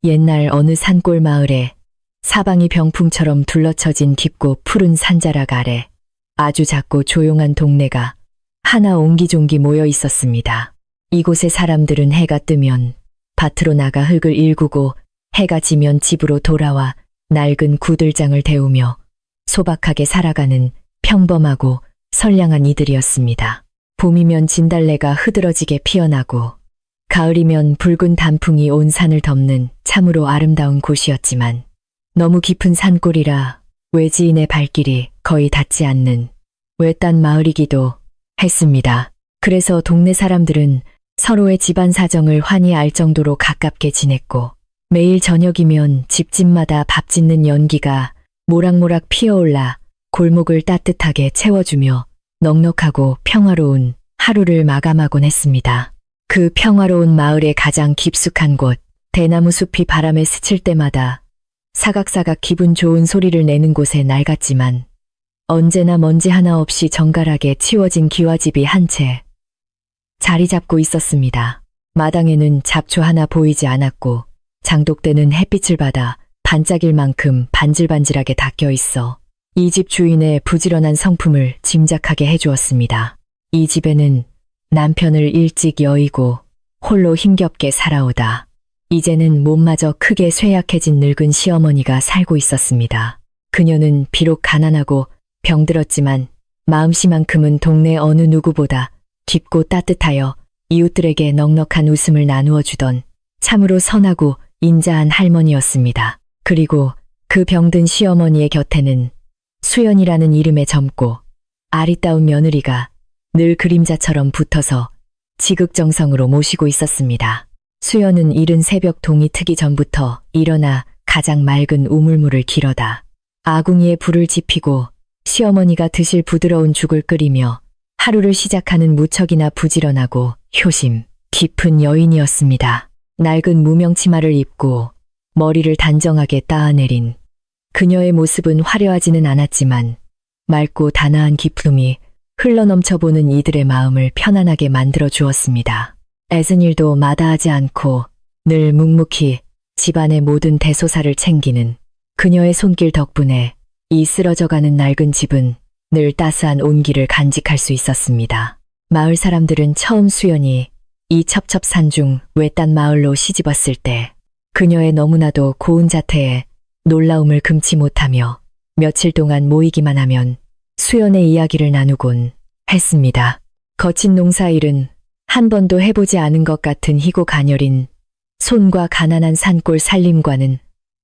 옛날 어느 산골 마을에 사방이 병풍처럼 둘러쳐진 깊고 푸른 산자락 아래 아주 작고 조용한 동네가 하나 옹기종기 모여 있었습니다. 이곳의 사람들은 해가 뜨면 밭으로 나가 흙을 일구고 해가 지면 집으로 돌아와 낡은 구들장을 데우며 소박하게 살아가는 평범하고 선량한 이들이었습니다. 봄이면 진달래가 흐드러지게 피어나고 가을이면 붉은 단풍이 온 산을 덮는 참으로 아름다운 곳이었지만 너무 깊은 산골이라 외지인의 발길이 거의 닿지 않는 외딴 마을이기도 했습니다. 그래서 동네 사람들은 서로의 집안 사정을 환히 알 정도로 가깝게 지냈고 매일 저녁이면 집집마다 밥 짓는 연기가 모락모락 피어올라 골목을 따뜻하게 채워주며 넉넉하고 평화로운 하루를 마감하곤 했습니다. 그 평화로운 마을의 가장 깊숙한 곳, 대나무 숲이 바람에 스칠 때마다 사각사각 기분 좋은 소리를 내는 곳에 낡았지만 언제나 먼지 하나 없이 정갈하게 치워진 기와집이 한 채 자리 잡고 있었습니다. 마당에는 잡초 하나 보이지 않았고 장독대는 햇빛을 받아 반짝일 만큼 반질반질하게 닦여 있어 이 집 주인의 부지런한 성품을 짐작하게 해주었습니다. 이 집에는 남편을 일찍 여의고 홀로 힘겹게 살아오다 이제는 몸마저 크게 쇠약해진 늙은 시어머니가 살고 있었습니다. 그녀는 비록 가난하고 병들었지만 마음씨만큼은 동네 어느 누구보다 깊고 따뜻하여 이웃들에게 넉넉한 웃음을 나누어 주던 참으로 선하고 인자한 할머니였습니다. 그리고 그 병든 시어머니의 곁에는 수연이라는 이름의 젊고 아리따운 며느리가 늘 그림자처럼 붙어서 지극정성으로 모시고 있었습니다. 수연은 이른 새벽 동이 트기 전부터 일어나 가장 맑은 우물물을 길어다 아궁이에 불을 지피고 시어머니가 드실 부드러운 죽을 끓이며 하루를 시작하는 무척이나 부지런하고 효심 깊은 여인이었습니다. 낡은 무명 치마를 입고 머리를 단정하게 따아내린 그녀의 모습은 화려하지는 않았지만 맑고 단아한 기품이 흘러넘쳐보는 이들의 마음을 편안하게 만들어 주었습니다. 애쓴 일도 마다하지 않고 늘 묵묵히 집안의 모든 대소사를 챙기는 그녀의 손길 덕분에 이 쓰러져가는 낡은 집은 늘 따스한 온기를 간직할 수 있었습니다. 마을 사람들은 처음 수연이 이 첩첩산중 외딴 마을로 시집왔을 때 그녀의 너무나도 고운 자태에 놀라움을 금치 못하며 며칠 동안 모이기만 하면 수연의 이야기를 나누곤 했습니다. 거친 농사일은 한 번도 해보지 않은 것 같은 희고 가녀린 손과 가난한 산골 살림과는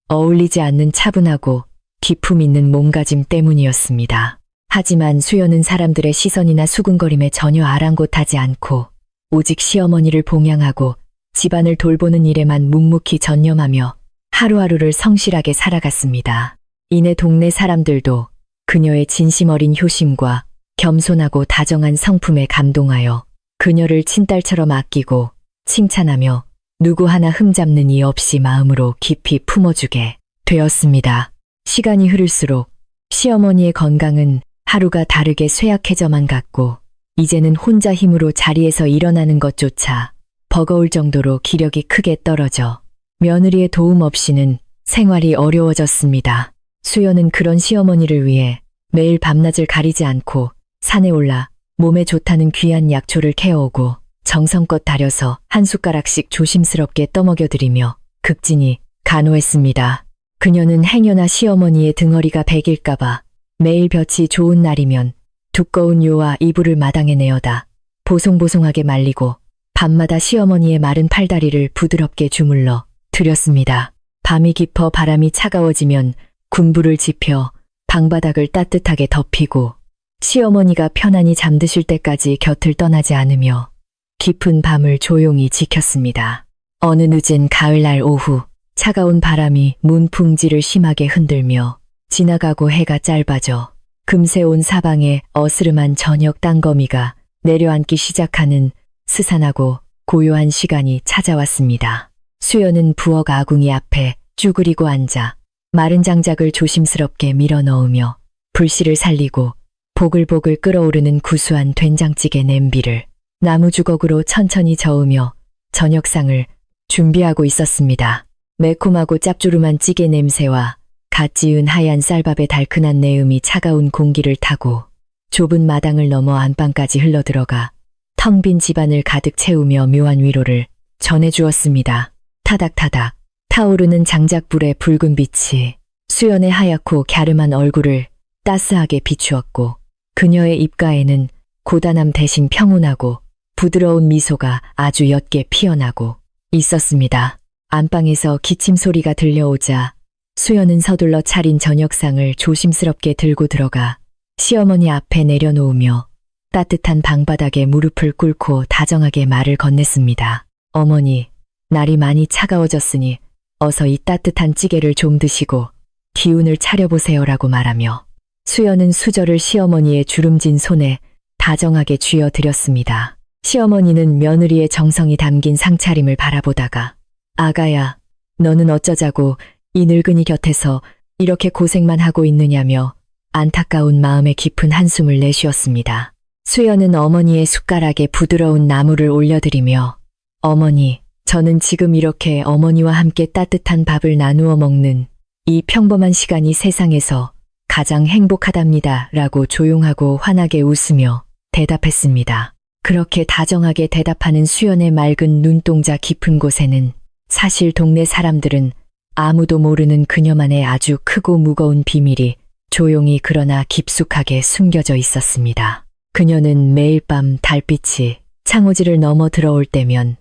어울리지 않는 차분하고 기품 있는 몸가짐 때문이었습니다. 하지만 수연은 사람들의 시선이나 수군거림에 전혀 아랑곳하지 않고 오직 시어머니를 봉양하고 집안을 돌보는 일에만 묵묵히 전념하며 하루하루를 성실하게 살아갔습니다. 이내 동네 사람들도 그녀의 진심 어린 효심과 겸손하고 다정한 성품에 감동하여 그녀를 친딸처럼 아끼고 칭찬하며 누구 하나 흠잡는 이 없이 마음으로 깊이 품어주게 되었습니다. 시간이 흐를수록 시어머니의 건강은 하루가 다르게 쇠약해져만 갔고 이제는 혼자 힘으로 자리에서 일어나는 것조차 버거울 정도로 기력이 크게 떨어져 며느리의 도움 없이는 생활이 어려워졌습니다. 수연은 그런 시어머니를 위해 매일 밤낮을 가리지 않고 산에 올라 몸에 좋다는 귀한 약초를 캐어오고 정성껏 다려서 한 숟가락씩 조심스럽게 떠먹여드리며 극진히 간호했습니다. 그녀는 행여나 시어머니의 등허리가 베길까봐 매일 볕이 좋은 날이면 두꺼운 요와 이불을 마당에 내어다 보송보송하게 말리고 밤마다 시어머니의 마른 팔다리를 부드럽게 주물러 드렸습니다. 밤이 깊어 바람이 차가워지면 군불을 지펴 방바닥을 따뜻하게 덮이고 시어머니가 편안히 잠드실 때까지 곁을 떠나지 않으며 깊은 밤을 조용히 지켰습니다. 어느 늦은 가을날 오후 차가운 바람이 문풍지를 심하게 흔들며 지나가고 해가 짧아져 금세 온 사방에 어스름한 저녁 땅거미가 내려앉기 시작하는 스산하고 고요한 시간이 찾아왔습니다. 수연은 부엌 아궁이 앞에 쭈그리고 앉아 마른 장작을 조심스럽게 밀어 넣으며 불씨를 살리고 보글보글 끓어오르는 구수한 된장찌개 냄비를 나무 주걱으로 천천히 저으며 저녁상을 준비하고 있었습니다. 매콤하고 짭조름한 찌개 냄새와 갓 지은 하얀 쌀밥의 달큰한 내음이 차가운 공기를 타고 좁은 마당을 넘어 안방까지 흘러들어가 텅 빈 집안을 가득 채우며 묘한 위로를 전해주었습니다. 타닥타닥 타오르는 장작불의 붉은 빛이 수연의 하얗고 갸름한 얼굴을 따스하게 비추었고 그녀의 입가에는 고단함 대신 평온하고 부드러운 미소가 아주 옅게 피어나고 있었습니다. 안방에서 기침 소리가 들려오자 수연은 서둘러 차린 저녁상을 조심스럽게 들고 들어가 시어머니 앞에 내려놓으며 따뜻한 방바닥에 무릎을 꿇고 다정하게 말을 건넸습니다. 어머니, 날이 많이 차가워졌으니 어서 이 따뜻한 찌개를 좀 드시고 기운을 차려보세요라고 말하며 수연은 수저를 시어머니의 주름진 손에 다정하게 쥐어드렸습니다. 시어머니는 며느리의 정성이 담긴 상차림을 바라보다가 아가야, 너는 어쩌자고 이 늙은이 곁에서 이렇게 고생만 하고 있느냐며 안타까운 마음에 깊은 한숨을 내쉬었습니다. 수연은 어머니의 숟가락에 부드러운 나물을 올려드리며 어머니, 저는 지금 이렇게 어머니와 함께 따뜻한 밥을 나누어 먹는 이 평범한 시간이 세상에서 가장 행복하답니다. 라고 조용하고 환하게 웃으며 대답했습니다. 그렇게 다정하게 대답하는 수연의 맑은 눈동자 깊은 곳에는 사실 동네 사람들은 아무도 모르는 그녀만의 아주 크고 무거운 비밀이 조용히 그러나 깊숙하게 숨겨져 있었습니다. 그녀는 매일 밤 달빛이 창호지를 넘어 들어올 때면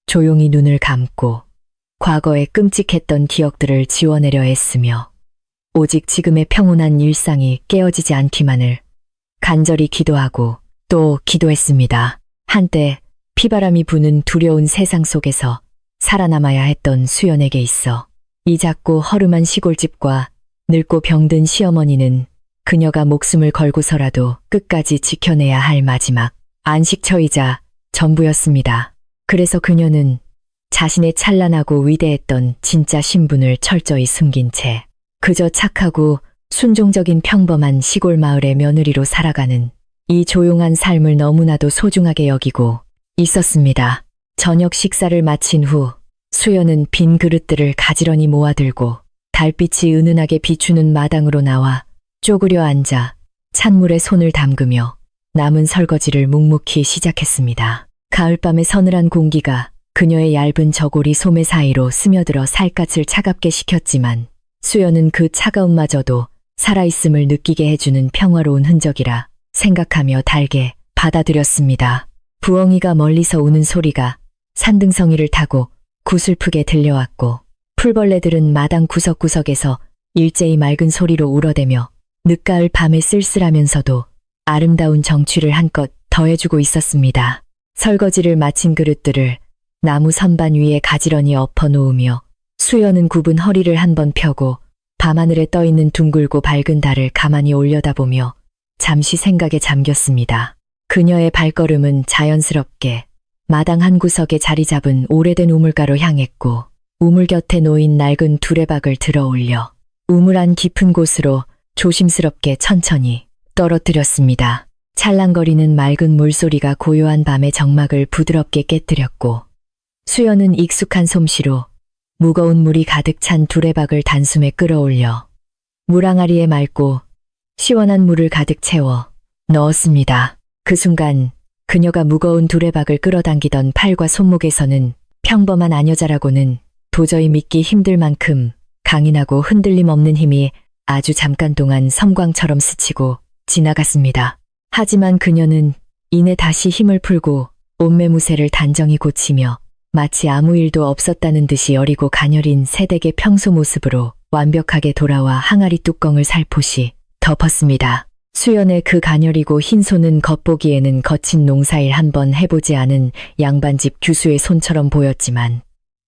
조용히 눈을 감고 과거의 끔찍했던 기억들을 지워내려 했으며 오직 지금의 평온한 일상이 깨어지지 않기만을 간절히 기도하고 또 기도했습니다. 한때 피바람이 부는 두려운 세상 속에서 살아남아야 했던 수연에게 있어 이 작고 허름한 시골집과 늙고 병든 시어머니는 그녀가 목숨을 걸고서라도 끝까지 지켜내야 할 마지막 안식처이자 전부였습니다. 그래서 그녀는 자신의 찬란하고 위대했던 진짜 신분을 철저히 숨긴 채 그저 착하고 순종적인 평범한 시골 마을의 며느리로 살아가는 이 조용한 삶을 너무나도 소중하게 여기고 있었습니다. 저녁 식사를 마친 후 수연은 빈 그릇들을 가지런히 모아들고 달빛이 은은하게 비추는 마당으로 나와 쪼그려 앉아 찬물에 손을 담그며 남은 설거지를 묵묵히 시작했습니다. 가을밤의 서늘한 공기가 그녀의 얇은 저고리 소매 사이로 스며들어 살갗을 차갑게 식혔지만 수연은 그 차가움마저도 살아있음을 느끼게 해주는 평화로운 흔적이라 생각하며 달게 받아들였습니다. 부엉이가 멀리서 우는 소리가 산등성이를 타고 구슬프게 들려왔고 풀벌레들은 마당 구석구석에서 일제히 맑은 소리로 울어대며 늦가을 밤에 쓸쓸하면서도 아름다운 정취를 한껏 더해주고 있었습니다. 설거지를 마친 그릇들을 나무 선반 위에 가지런히 엎어 놓으며 수연은 굽은 허리를 한번 펴고 밤하늘에 떠있는 둥글고 밝은 달을 가만히 올려다보며 잠시 생각에 잠겼습니다. 그녀의 발걸음은 자연스럽게 마당 한 구석에 자리 잡은 오래된 우물가로 향했고 우물 곁에 놓인 낡은 두레박을 들어 올려 우물 안 깊은 곳으로 조심스럽게 천천히 떨어뜨렸습니다. 찰랑거리는 맑은 물소리가 고요한 밤의 정막을 부드럽게 깨뜨렸고 수연은 익숙한 솜씨로 무거운 물이 가득 찬 두레박을 단숨에 끌어올려 물항아리에 맑고 시원한 물을 가득 채워 넣었습니다. 그 순간 그녀가 무거운 두레박을 끌어당기던 팔과 손목에서는 평범한 아녀자라고는 도저히 믿기 힘들 만큼 강인하고 흔들림 없는 힘이 아주 잠깐 동안 섬광처럼 스치고 지나갔습니다. 하지만 그녀는 이내 다시 힘을 풀고 옷매무새를 단정히 고치며 마치 아무 일도 없었다는 듯이 여리고 가녀린 새댁의 평소 모습으로 완벽하게 돌아와 항아리 뚜껑을 살포시 덮었습니다. 수연의 그 가녀리고 흰 손은 겉보기에는 거친 농사일 한번 해보지 않은 양반집 규수의 손처럼 보였지만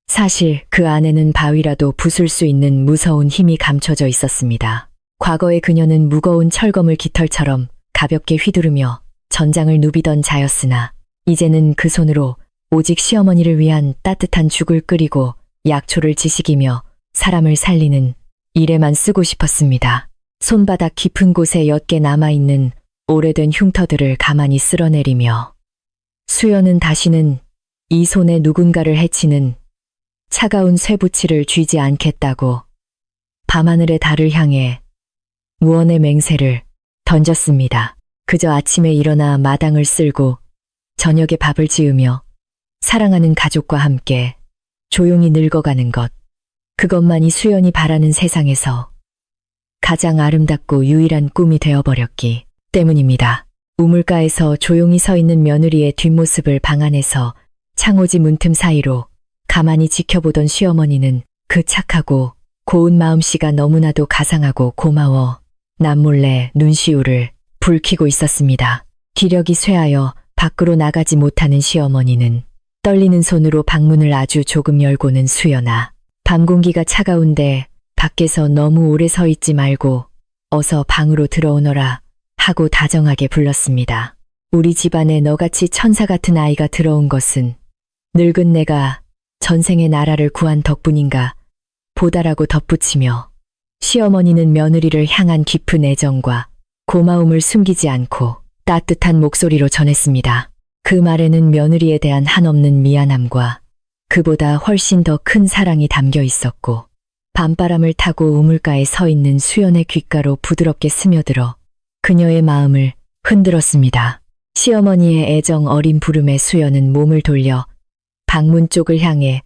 사실 그 안에는 바위라도 부술 수 있는 무서운 힘이 감춰져 있었습니다. 과거에 그녀는 무거운 철검을 깃털처럼 가볍게 휘두르며 전장을 누비던 자였으나 이제는 그 손으로 오직 시어머니를 위한 따뜻한 죽을 끓이고 약초를 지식이며 사람을 살리는 일에만 쓰고 싶었습니다. 손바닥 깊은 곳에 옅게 남아있는 오래된 흉터들을 가만히 쓸어내리며 수연은 다시는 이 손에 누군가를 해치는 차가운 쇠붙이를 쥐지 않겠다고 밤하늘의 달을 향해 무언의 맹세를 던졌습니다. 그저 아침에 일어나 마당을 쓸고 저녁에 밥을 지으며 사랑하는 가족과 함께 조용히 늙어가는 것, 그것만이 수연이 바라는 세상에서 가장 아름답고 유일한 꿈이 되어버렸기 때문입니다. 우물가에서 조용히 서 있는 며느리의 뒷모습을 방 안에서 창호지 문틈 사이로 가만히 지켜보던 시어머니는 그 착하고 고운 마음씨가 너무나도 가상하고 고마워 남몰래 눈시울을 붉히고 있었습니다. 기력이 쇠하여 밖으로 나가지 못하는 시어머니는 떨리는 손으로 방문을 아주 조금 열고는 수연아, 밤 공기가 차가운데 밖에서 너무 오래 서 있지 말고 어서 방으로 들어오너라 하고 다정하게 불렀습니다. 우리 집안에 너같이 천사 같은 아이가 들어온 것은 늙은 내가 전생에 나라를 구한 덕분인가 보다라고 덧붙이며 시어머니는 며느리를 향한 깊은 애정과 고마움을 숨기지 않고 따뜻한 목소리로 전했습니다. 그 말에는 며느리에 대한 한없는 미안함과 그보다 훨씬 더 큰 사랑이 담겨 있었고 밤바람을 타고 우물가에 서 있는 수연의 귓가로 부드럽게 스며들어 그녀의 마음을 흔들었습니다. 시어머니의 애정 어린 부름에 수연은 몸을 돌려 방문 쪽을 향해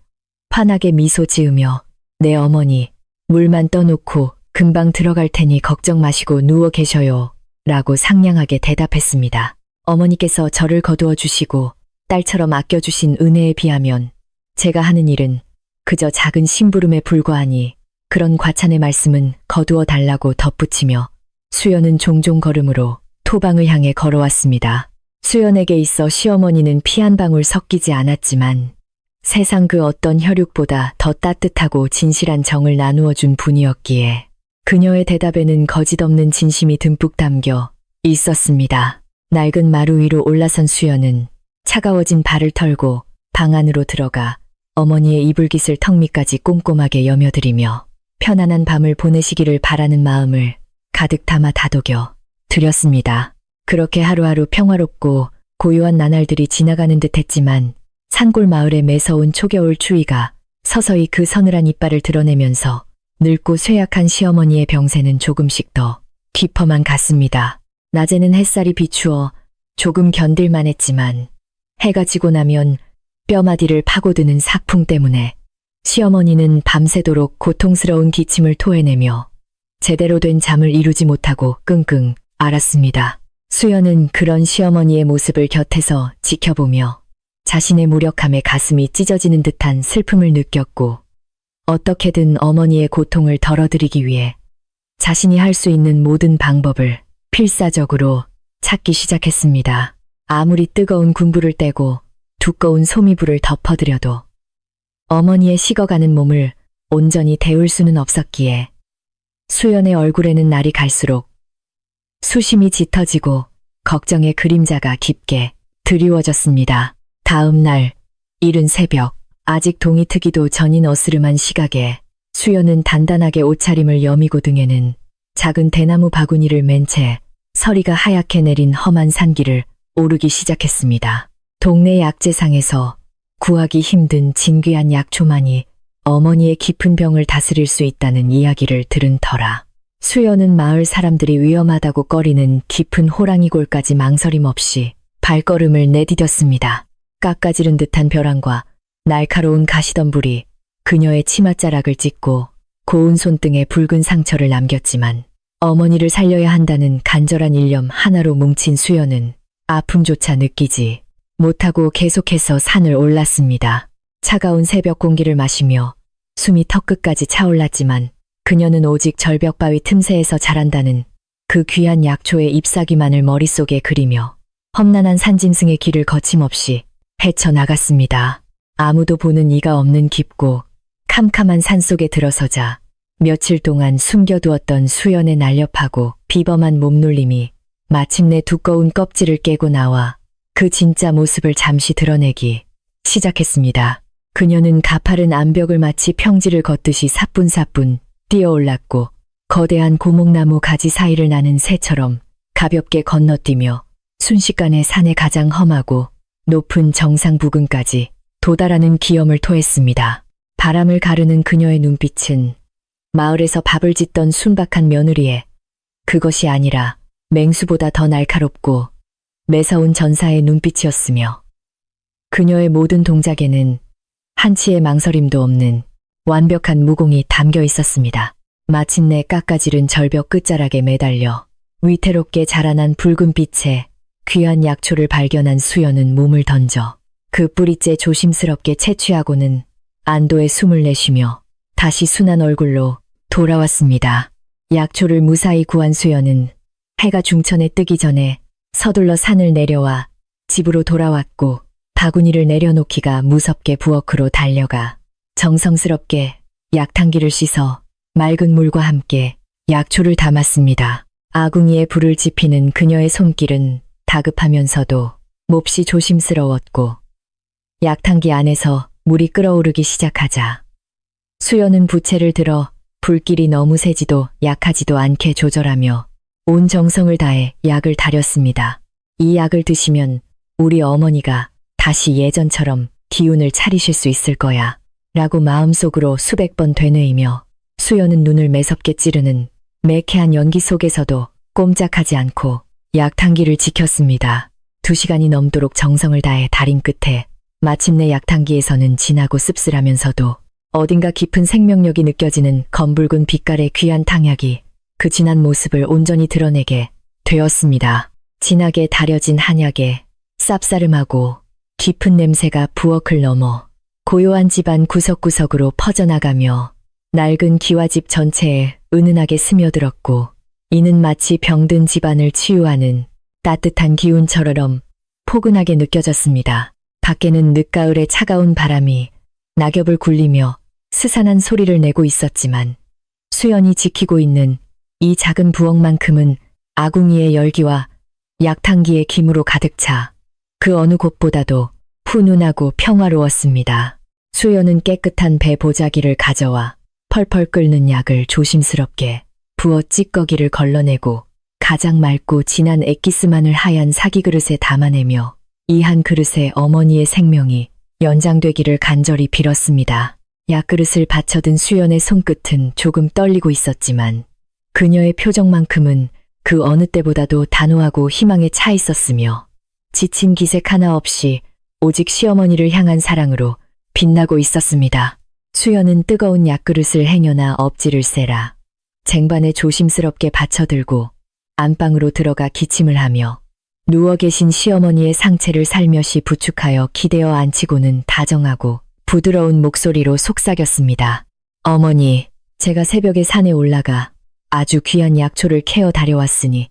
환하게 미소 지으며 내 어머니, 물만 떠놓고 금방 들어갈 테니 걱정 마시고 누워 계셔요 라고 상냥하게 대답했습니다. 어머니께서 저를 거두어 주시고 딸처럼 아껴주신 은혜에 비하면 제가 하는 일은 그저 작은 심부름에 불과하니 그런 과찬의 말씀은 거두어 달라고 덧붙이며 수연은 종종 걸음으로 토방을 향해 걸어왔습니다. 수연에게 있어 시어머니는 피 한 방울 섞이지 않았지만 세상 그 어떤 혈육보다 더 따뜻하고 진실한 정을 나누어 준 분이었기에 그녀의 대답에는 거짓없는 진심이 듬뿍 담겨 있었습니다. 낡은 마루 위로 올라선 수연은 차가워진 발을 털고 방 안으로 들어가 어머니의 이불깃을 턱 밑까지 꼼꼼하게 여며드리며 편안한 밤을 보내시기를 바라는 마음을 가득 담아 다독여 드렸습니다. 그렇게 하루하루 평화롭고 고요한 나날들이 지나가는 듯 했지만 산골 마을의 매서운 초겨울 추위가 서서히 그 서늘한 이빨을 드러내면서 늙고 쇠약한 시어머니의 병세는 조금씩 더 깊어만 갔습니다. 낮에는 햇살이 비추어 조금 견딜만 했지만 해가 지고 나면 뼈마디를 파고드는 사풍 때문에 시어머니는 밤새도록 고통스러운 기침을 토해내며 제대로 된 잠을 이루지 못하고 끙끙 앓았습니다. 수연은 그런 시어머니의 모습을 곁에서 지켜보며 자신의 무력함에 가슴이 찢어지는 듯한 슬픔을 느꼈고 어떻게든 어머니의 고통을 덜어드리기 위해 자신이 할 수 있는 모든 방법을 필사적으로 찾기 시작했습니다. 아무리 뜨거운 군불을 떼고 두꺼운 소미불을 덮어드려도 어머니의 식어가는 몸을 온전히 데울 수는 없었기에 수연의 얼굴에는 날이 갈수록 수심이 짙어지고 걱정의 그림자가 깊게 드리워졌습니다. 다음 날 이른 새벽, 아직 동이 트기도 전인 어스름한 시각에 수연은 단단하게 옷차림을 여미고 등에는 작은 대나무 바구니를 맨 채 서리가 하얗게 내린 험한 산길을 오르기 시작했습니다. 동네 약재상에서 구하기 힘든 진귀한 약초만이 어머니의 깊은 병을 다스릴 수 있다는 이야기를 들은 터라 수연은 마을 사람들이 위험하다고 꺼리는 깊은 호랑이골까지 망설임 없이 발걸음을 내디뎠습니다. 깎아지른 듯한 벼랑과 날카로운 가시덤불이 그녀의 치맛자락을 찢고 고운 손등에 붉은 상처를 남겼지만 어머니를 살려야 한다는 간절한 일념 하나로 뭉친 수연은 아픔조차 느끼지 못하고 계속해서 산을 올랐습니다. 차가운 새벽 공기를 마시며 숨이 턱끝까지 차올랐지만 그녀는 오직 절벽바위 틈새에서 자란다는 그 귀한 약초의 잎사귀만을 머릿속에 그리며 험난한 산짐승의 길을 거침없이 헤쳐나갔습니다. 아무도 보는 이가 없는 깊고 캄캄한 산속에 들어서자 며칠 동안 숨겨두었던 수연의 날렵하고 비범한 몸놀림이 마침내 두꺼운 껍질을 깨고 나와 그 진짜 모습을 잠시 드러내기 시작했습니다. 그녀는 가파른 암벽을 마치 평지를 걷듯이 사뿐사뿐 뛰어올랐고 거대한 고목나무 가지 사이를 나는 새처럼 가볍게 건너뛰며 순식간에 산의 가장 험하고 높은 정상 부근까지 도달하는 기염을 토했습니다. 바람을 가르는 그녀의 눈빛은 마을에서 밥을 짓던 순박한 며느리의 그것이 아니라 맹수보다 더 날카롭고 매서운 전사의 눈빛이었으며 그녀의 모든 동작에는 한치의 망설임도 없는 완벽한 무공이 담겨 있었습니다. 마침내 깎아지른 절벽 끝자락에 매달려 위태롭게 자라난 붉은 빛에 귀한 약초를 발견한 수연은 몸을 던져 그 뿌리째 조심스럽게 채취하고는 안도의 숨을 내쉬며 다시 순한 얼굴로 돌아왔습니다. 약초를 무사히 구한 수연은 해가 중천에 뜨기 전에 서둘러 산을 내려와 집으로 돌아왔고 바구니를 내려놓기가 무섭게 부엌으로 달려가 정성스럽게 약탕기를 씻어 맑은 물과 함께 약초를 담았습니다. 아궁이에 불을 지피는 그녀의 손길은 다급하면서도 몹시 조심스러웠고 약탕기 안에서 물이 끓어오르기 시작하자 수연은 부채를 들어 불길이 너무 세지도 약하지도 않게 조절하며 온 정성을 다해 약을 다렸습니다. 이 약을 드시면 우리 어머니가 다시 예전처럼 기운을 차리실 수 있을 거야 라고 마음속으로 수백 번 되뇌이며 수연은 눈을 매섭게 찌르는 매캐한 연기 속에서도 꼼짝하지 않고 약탕기를 지켰습니다. 2시간이 넘도록 정성을 다해 달인 끝에 마침내 약탕기에서는 진하고 씁쓸하면서도 어딘가 깊은 생명력이 느껴지는 검붉은 빛깔의 귀한 탕약이 그 진한 모습을 온전히 드러내게 되었습니다. 진하게 달여진 한약에 쌉싸름하고 깊은 냄새가 부엌을 넘어 고요한 집안 구석구석으로 퍼져나가며 낡은 기와집 전체에 은은하게 스며들었고 이는 마치 병든 집안을 치유하는 따뜻한 기운처럼 포근하게 느껴졌습니다. 밖에는 늦가을의 차가운 바람이 낙엽을 굴리며 스산한 소리를 내고 있었지만 수연이 지키고 있는 이 작은 부엌만큼은 아궁이의 열기와 약탕기의 김으로 가득 차 그 어느 곳보다도 훈훈하고 평화로웠습니다. 수연은 깨끗한 배 보자기를 가져와 펄펄 끓는 약을 조심스럽게 부어 찌꺼기를 걸러내고 가장 맑고 진한 액기스만을 하얀 사기 그릇에 담아내며 이 한 그릇에 어머니의 생명이 연장되기를 간절히 빌었습니다. 약그릇을 받쳐든 수연의 손끝은 조금 떨리고 있었지만 그녀의 표정만큼은 그 어느 때보다도 단호하고 희망에 차 있었으며 지친 기색 하나 없이 오직 시어머니를 향한 사랑으로 빛나고 있었습니다. 수연은 뜨거운 약그릇을 행여나 엎지를 세라 쟁반에 조심스럽게 받쳐들고 안방으로 들어가 기침을 하며 누워 계신 시어머니의 상체를 살며시 부축하여 기대어 앉히고는 다정하고 부드러운 목소리로 속삭였습니다. 어머니, 제가 새벽에 산에 올라가 아주 귀한 약초를 캐어 다려왔으니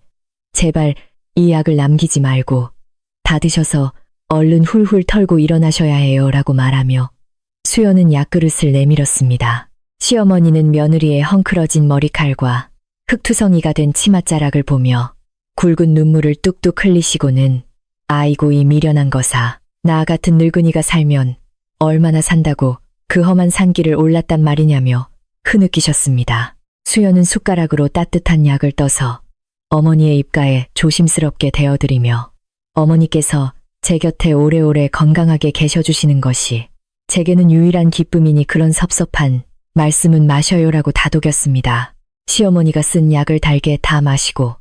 제발 이 약을 남기지 말고 다 드셔서 얼른 훌훌 털고 일어나셔야 해요 라고 말하며 수연은 약그릇을 내밀었습니다. 시어머니는 며느리의 헝클어진 머리칼과 흙투성이가 된 치맛자락을 보며 굵은 눈물을 뚝뚝 흘리시고는 아이고 이 미련한 거사 나 같은 늙은이가 살면 얼마나 산다고 그 험한 산길을 올랐단 말이냐며 흐느끼셨습니다. 수연은 숟가락으로 따뜻한 약을 떠서 어머니의 입가에 조심스럽게 대어드리며 어머니께서 제 곁에 오래오래 건강하게 계셔주시는 것이 제게는 유일한 기쁨이니 그런 섭섭한 말씀은 마셔요라고 다독였습니다. 시어머니가 쓴 약을 달게 다 마시고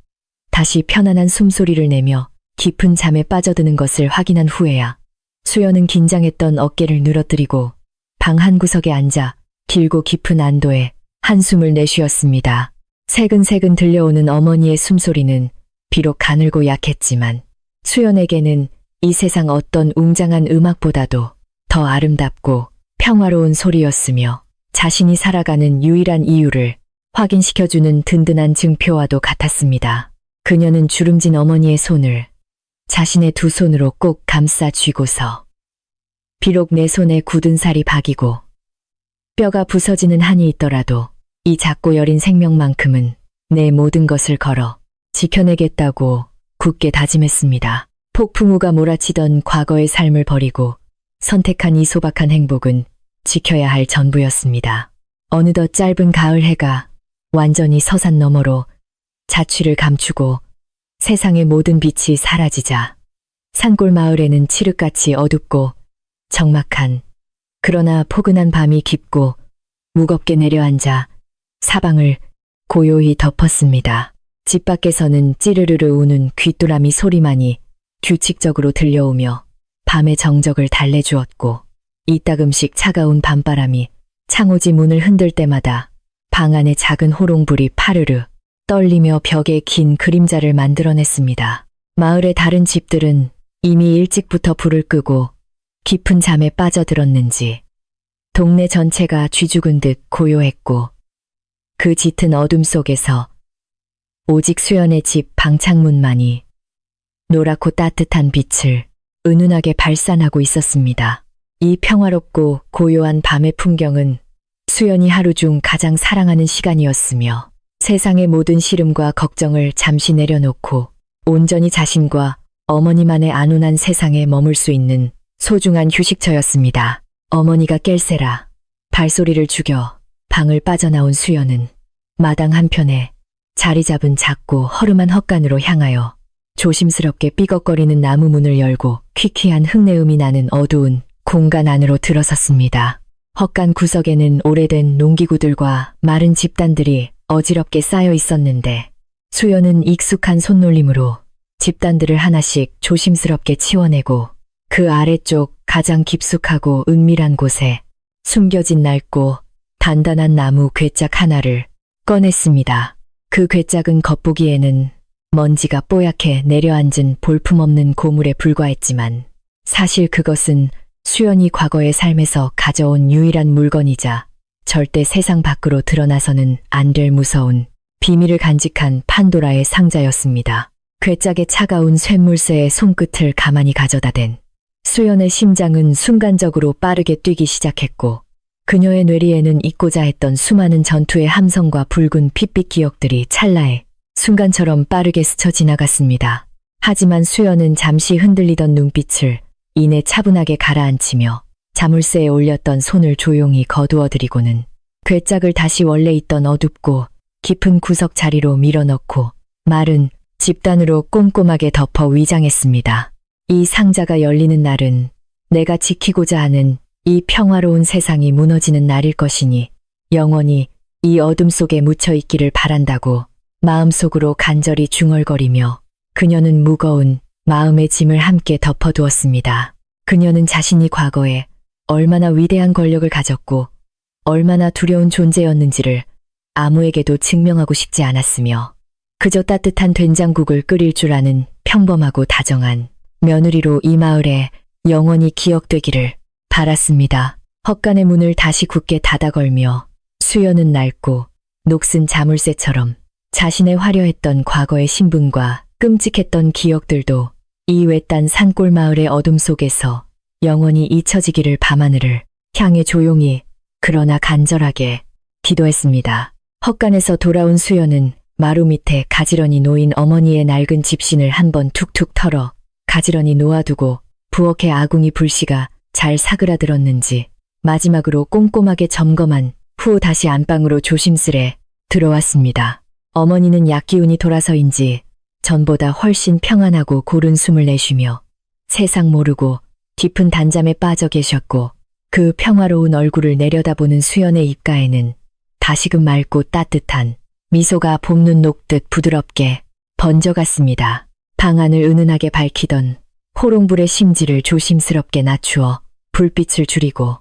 다시 편안한 숨소리를 내며 깊은 잠에 빠져드는 것을 확인한 후에야 수연은 긴장했던 어깨를 늘어뜨리고 방 한 구석에 앉아 길고 깊은 안도에 한숨을 내쉬었습니다. 새근새근 들려오는 어머니의 숨소리는 비록 가늘고 약했지만 수연에게는 이 세상 어떤 웅장한 음악보다도 더 아름답고 평화로운 소리였으며 자신이 살아가는 유일한 이유를 확인시켜주는 든든한 증표와도 같았습니다. 그녀는 주름진 어머니의 손을 자신의 두 손으로 꼭 감싸 쥐고서 비록 내 손에 굳은 살이 박이고 뼈가 부서지는 한이 있더라도 이 작고 여린 생명만큼은 내 모든 것을 걸어 지켜내겠다고 굳게 다짐했습니다. 폭풍우가 몰아치던 과거의 삶을 버리고 선택한 이 소박한 행복은 지켜야 할 전부였습니다. 어느덧 짧은 가을 해가 완전히 서산 너머로 자취를 감추고 세상의 모든 빛이 사라지자 산골 마을에는 칠흑같이 어둡고 적막한 그러나 포근한 밤이 깊고 무겁게 내려앉아 사방을 고요히 덮었습니다. 집 밖에서는 찌르르르 우는 귀뚜라미 소리만이 규칙적으로 들려오며 밤의 정적을 달래주었고, 이따금씩 차가운 밤바람이 창호지 문을 흔들 때마다 방 안의 작은 호롱불이 파르르 떨리며 벽에 긴 그림자를 만들어냈습니다. 마을의 다른 집들은 이미 일찍부터 불을 끄고 깊은 잠에 빠져들었는지 동네 전체가 쥐죽은 듯 고요했고, 그 짙은 어둠 속에서 오직 수연의 집 방창문만이 노랗고 따뜻한 빛을 은은하게 발산하고 있었습니다. 이 평화롭고 고요한 밤의 풍경은 수연이 하루 중 가장 사랑하는 시간이었으며, 세상의 모든 시름과 걱정을 잠시 내려놓고 온전히 자신과 어머니만의 안온한 세상에 머물 수 있는 소중한 휴식처였습니다. 어머니가 깰세라 발소리를 죽여 방을 빠져나온 수연은 마당 한편에 자리 잡은 작고 허름한 헛간으로 향하여 조심스럽게 삐걱거리는 나무 문을 열고 퀴퀴한 흙내음이 나는 어두운 공간 안으로 들어섰습니다. 헛간 구석에는 오래된 농기구들과 마른 집단들이 어지럽게 쌓여 있었는데, 수연은 익숙한 손놀림으로 집단들을 하나씩 조심스럽게 치워내고 그 아래쪽 가장 깊숙하고 은밀한 곳에 숨겨진 낡고 단단한 나무 괴짝 하나를 꺼냈습니다. 그 괴짝은 겉보기에는 먼지가 뽀얗게 내려앉은 볼품없는 고물에 불과했지만, 사실 그것은 수연이 과거의 삶에서 가져온 유일한 물건이자 절대 세상 밖으로 드러나서는 안 될 무서운 비밀을 간직한 판도라의 상자였습니다. 괴짝의 차가운 쇳물새의 손끝을 가만히 가져다 댄 수연의 심장은 순간적으로 빠르게 뛰기 시작했고, 그녀의 뇌리에는 잊고자 했던 수많은 전투의 함성과 붉은 핏빛 기억들이 찰나에 순간처럼 빠르게 스쳐 지나갔습니다. 하지만 수연은 잠시 흔들리던 눈빛을 이내 차분하게 가라앉히며 자물쇠에 올렸던 손을 조용히 거두어들이고는 괴짝을 다시 원래 있던 어둡고 깊은 구석 자리로 밀어넣고 마른 집단으로 꼼꼼하게 덮어 위장했습니다. 이 상자가 열리는 날은 내가 지키고자 하는 이 평화로운 세상이 무너지는 날일 것이니 영원히 이 어둠 속에 묻혀 있기를 바란다고 마음속으로 간절히 중얼거리며 그녀는 무거운 마음의 짐을 함께 덮어두었습니다. 그녀는 자신이 과거에 얼마나 위대한 권력을 가졌고 얼마나 두려운 존재였는지를 아무에게도 증명하고 싶지 않았으며, 그저 따뜻한 된장국을 끓일 줄 아는 평범하고 다정한 며느리로 이 마을에 영원히 기억되기를 바랐습니다. 헛간의 문을 다시 굳게 닫아 걸며 수연은 낡고 녹슨 자물쇠처럼 자신의 화려했던 과거의 신분과 끔찍했던 기억들도 이 외딴 산골 마을의 어둠 속에서 영원히 잊혀지기를 밤하늘을 향해 조용히 그러나 간절하게 기도했습니다. 헛간에서 돌아온 수연은 마루 밑에 가지런히 놓인 어머니의 낡은 집신을 한번 툭툭 털어 가지런히 놓아두고 부엌의 아궁이 불씨가 잘 사그라들었는지 마지막으로 꼼꼼하게 점검한 후 다시 안방으로 조심스레 들어왔습니다. 어머니는 약기운이 돌아서인지 전보다 훨씬 평안하고 고른 숨을 내쉬며 세상 모르고 깊은 단잠에 빠져 계셨고, 그 평화로운 얼굴을 내려다보는 수연의 입가에는 다시금 맑고 따뜻한 미소가 봄눈 녹듯 부드럽게 번져갔습니다. 방 안을 은은하게 밝히던 호롱불의 심지를 조심스럽게 낮추어 불빛을 줄이고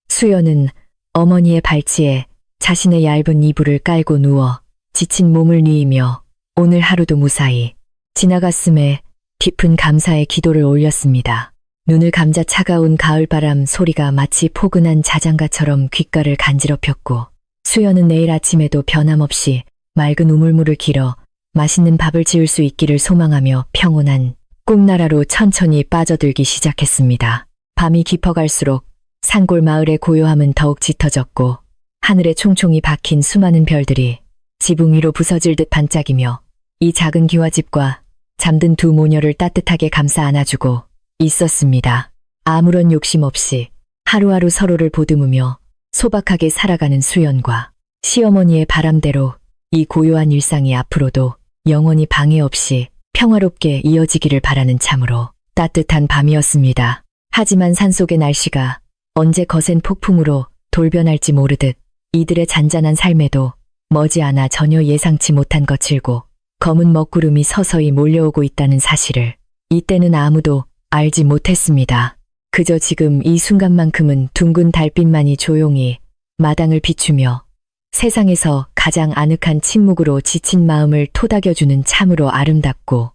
수연은 어머니의 발치에 자신의 얇은 이불을 깔고 누워 지친 몸을 뉘이며 오늘 하루도 무사히 지나갔음에 깊은 감사의 기도를 올렸습니다. 눈을 감자 차가운 가을바람 소리가 마치 포근한 자장가처럼 귓가를 간지럽혔고, 수연은 내일 아침에도 변함없이 맑은 우물물을 길어 맛있는 밥을 지을 수 있기를 소망하며 평온한 꿈나라로 천천히 빠져들기 시작했습니다. 밤이 깊어갈수록 산골 마을의 고요함은 더욱 짙어졌고, 하늘에 총총이 박힌 수많은 별들이 지붕 위로 부서질 듯 반짝이며 이 작은 기와집과 잠든 두 모녀를 따뜻하게 감싸 안아주고 있었습니다. 아무런 욕심 없이 하루하루 서로를 보듬으며 소박하게 살아가는 수연과 시어머니의 바람대로 이 고요한 일상이 앞으로도 영원히 방해 없이 평화롭게 이어지기를 바라는 참으로 따뜻한 밤이었습니다. 하지만 산속의 날씨가 언제 거센 폭풍으로 돌변할지 모르듯 이들의 잔잔한 삶에도 머지않아 전혀 예상치 못한 거칠고 검은 먹구름이 서서히 몰려오고 있다는 사실을 이때는 아무도 알지 못했습니다. 그저 지금 이 순간만큼은 둥근 달빛만이 조용히 마당을 비추며 세상에서 가장 아늑한 침묵으로 지친 마음을 토닥여주는 참으로 아름답고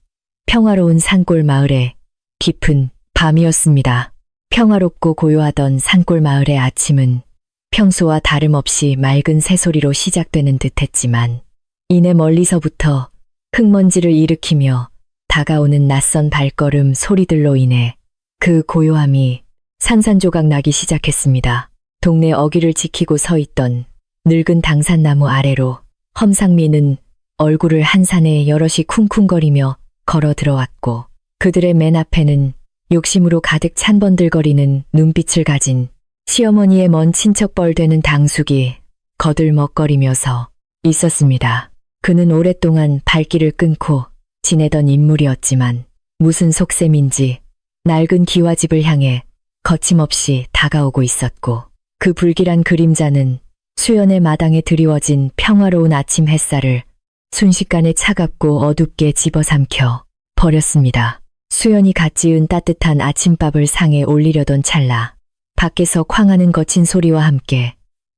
평화로운 산골 마을의 깊은 밤이었습니다. 평화롭고 고요하던 산골 마을의 아침은 평소와 다름없이 맑은 새소리로 시작되는 듯했지만 이내 멀리서부터 흙먼지를 일으키며 다가오는 낯선 발걸음 소리들로 인해 그 고요함이 산산조각 나기 시작했습니다. 동네 어귀를 지키고 서 있던 늙은 당산나무 아래로 험상미는 얼굴을 한산해 여럿이 쿵쿵거리며 걸어 들어왔고 그들의 맨 앞에는 욕심으로 가득 찬 번들거리는 눈빛을 가진 시어머니의 먼 친척뻘 되는 당숙이 거들먹거리면서 있었습니다. 그는 오랫동안 발길을 끊고 지내던 인물이었지만 무슨 속셈인지 낡은 기와집을 향해 거침없이 다가오고 있었고 그 불길한 그림자는 수연의 마당에 드리워진 평화로운 아침 햇살을 순식간에 차갑고 어둡게 집어삼켜 버렸습니다. 수연이 갓 지은 따뜻한 아침밥을 상에 올리려던 찰나 밖에서 쾅하는 거친 소리와 함께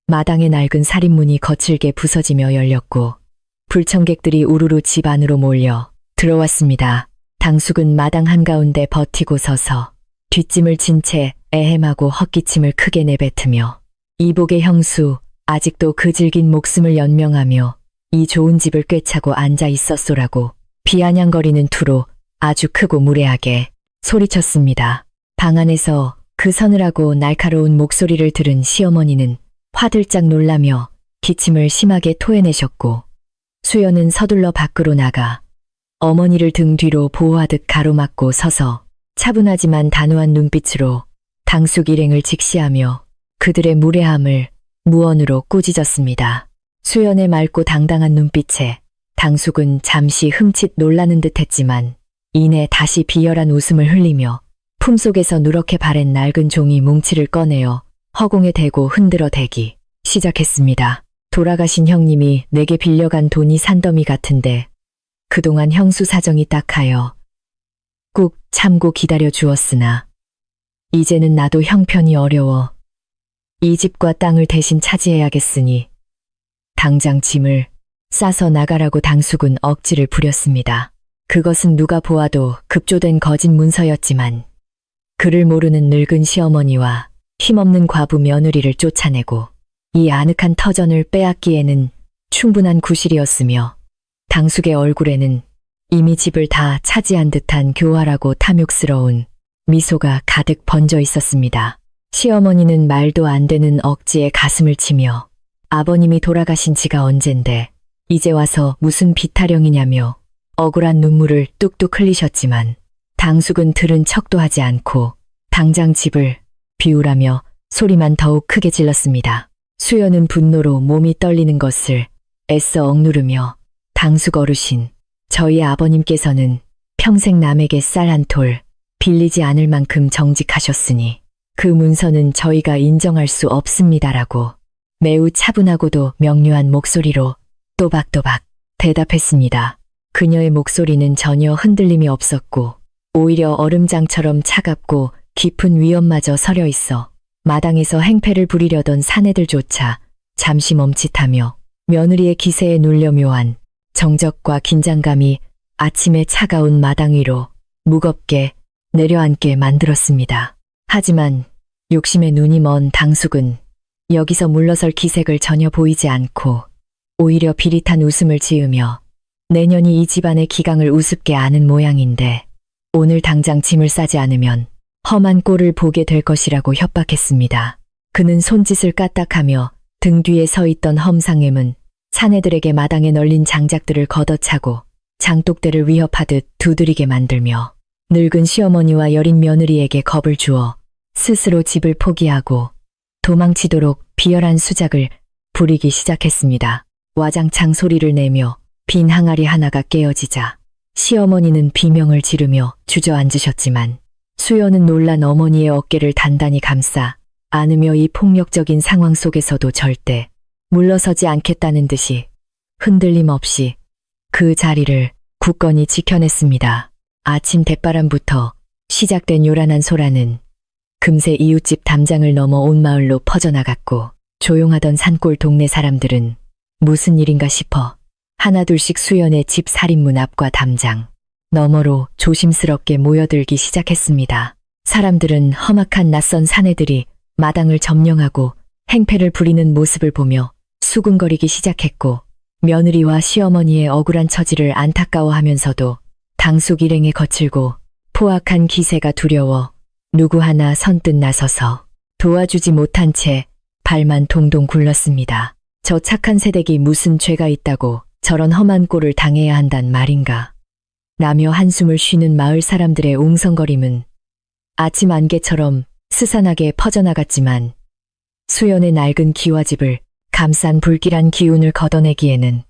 마당의 낡은 살인문이 거칠게 부서지며 열렸고 불청객들이 우르르 집 안으로 몰려 들어왔습니다. 당숙은 마당 한가운데 버티고 서서 뒷짐을 진 채 애헴하고 헛기침을 크게 내뱉으며 이복의 형수 아직도 그 질긴 목숨을 연명하며 이 좋은 집을 꿰차고 앉아 있었소라고 비아냥거리는 투로 아주 크고 무례하게 소리쳤습니다. 방 안에서 그 서늘하고 날카로운 목소리를 들은 시어머니는 화들짝 놀라며 기침을 심하게 토해내셨고 수연은 서둘러 밖으로 나가 어머니를 등 뒤로 보호하듯 가로막고 서서 차분하지만 단호한 눈빛으로 당숙 일행을 직시하며 그들의 무례함을 무언으로 꾸짖었습니다. 수연의 맑고 당당한 눈빛에 당숙은 잠시 흠칫 놀라는 듯했지만 이내 다시 비열한 웃음을 흘리며 품속에서 누렇게 바랜 낡은 종이 뭉치를 꺼내어 허공에 대고 흔들어 대기 시작했습니다. 돌아가신 형님이 내게 빌려간 돈이 산더미 같은데 그동안 형수 사정이 딱하여 꾹 참고 기다려 주었으나 이제는 나도 형편이 어려워 이 집과 땅을 대신 차지해야겠으니 당장 짐을 싸서 나가라고 당숙은 억지를 부렸습니다. 그것은 누가 보아도 급조된 거짓 문서였지만 그를 모르는 늙은 시어머니와 힘없는 과부 며느리를 쫓아내고 이 아늑한 터전을 빼앗기에는 충분한 구실이었으며 당숙의 얼굴에는 이미 집을 다 차지한 듯한 교활하고 탐욕스러운 미소가 가득 번져 있었습니다. 시어머니는 말도 안 되는 억지에 가슴을 치며 아버님이 돌아가신 지가 언젠데 이제 와서 무슨 비타령이냐며 억울한 눈물을 뚝뚝 흘리셨지만 당숙은 들은 척도 하지 않고 당장 집을 비우라며 소리만 더욱 크게 질렀습니다. 수연은 분노로 몸이 떨리는 것을 애써 억누르며 당숙 어르신, 저희 아버님께서는 평생 남에게 쌀 한 톨 빌리지 않을 만큼 정직하셨으니 그 문서는 저희가 인정할 수 없습니다라고 매우 차분하고도 명료한 목소리로 또박또박 대답했습니다. 그녀의 목소리는 전혀 흔들림이 없었고 오히려 얼음장처럼 차갑고 깊은 위엄마저 서려 있어 마당에서 행패를 부리려던 사내들조차 잠시 멈칫하며 며느리의 기세에 눌려 묘한 정적과 긴장감이 아침의 차가운 마당 위로 무겁게 내려앉게 만들었습니다. 하지만 욕심에 눈이 먼 당숙은 여기서 물러설 기색을 전혀 보이지 않고 오히려 비릿한 웃음을 지으며 내년이 이 집안의 기강을 우습게 아는 모양인데 오늘 당장 짐을 싸지 않으면 험한 꼴을 보게 될 것이라고 협박했습니다. 그는 손짓을 까딱하며 등 뒤에 서 있던 험상엠은 사내들에게 마당에 널린 장작들을 걷어차고 장독대를 위협하듯 두드리게 만들며 늙은 시어머니와 여린 며느리에게 겁을 주어 스스로 집을 포기하고 도망치도록 비열한 수작을 부리기 시작했습니다. 와장창 소리를 내며 빈 항아리 하나가 깨어지자 시어머니는 비명을 지르며 주저앉으셨지만 수연은 놀란 어머니의 어깨를 단단히 감싸 않으며 이 폭력적인 상황 속에서도 절대 물러서지 않겠다는 듯이 흔들림 없이 그 자리를 굳건히 지켜냈습니다. 아침 대바람부터 시작된 요란한 소란은 금세 이웃집 담장을 넘어 온 마을로 퍼져나갔고, 조용하던 산골 동네 사람들은 무슨 일인가 싶어 하나둘씩 수연의 집 살인문 앞과 담장 너머로 조심스럽게 모여들기 시작했습니다. 사람들은 험악한 낯선 사내들이 마당을 점령하고 행패를 부리는 모습을 보며 수군거리기 시작했고, 며느리와 시어머니의 억울한 처지를 안타까워하면서도 당숙 일행의 거칠고 포악한 기세가 두려워 누구 하나 선뜻 나서서 도와주지 못한 채 발만 동동 굴렀습니다. 저 착한 새댁이 무슨 죄가 있다고 저런 험한 꼴을 당해야 한단 말인가 라며 한숨을 쉬는 마을 사람들의 웅성거림은 아침 안개처럼 스산하게 퍼져나갔지만 수연의 낡은 기와집을 감싼 불길한 기운을 걷어내기에는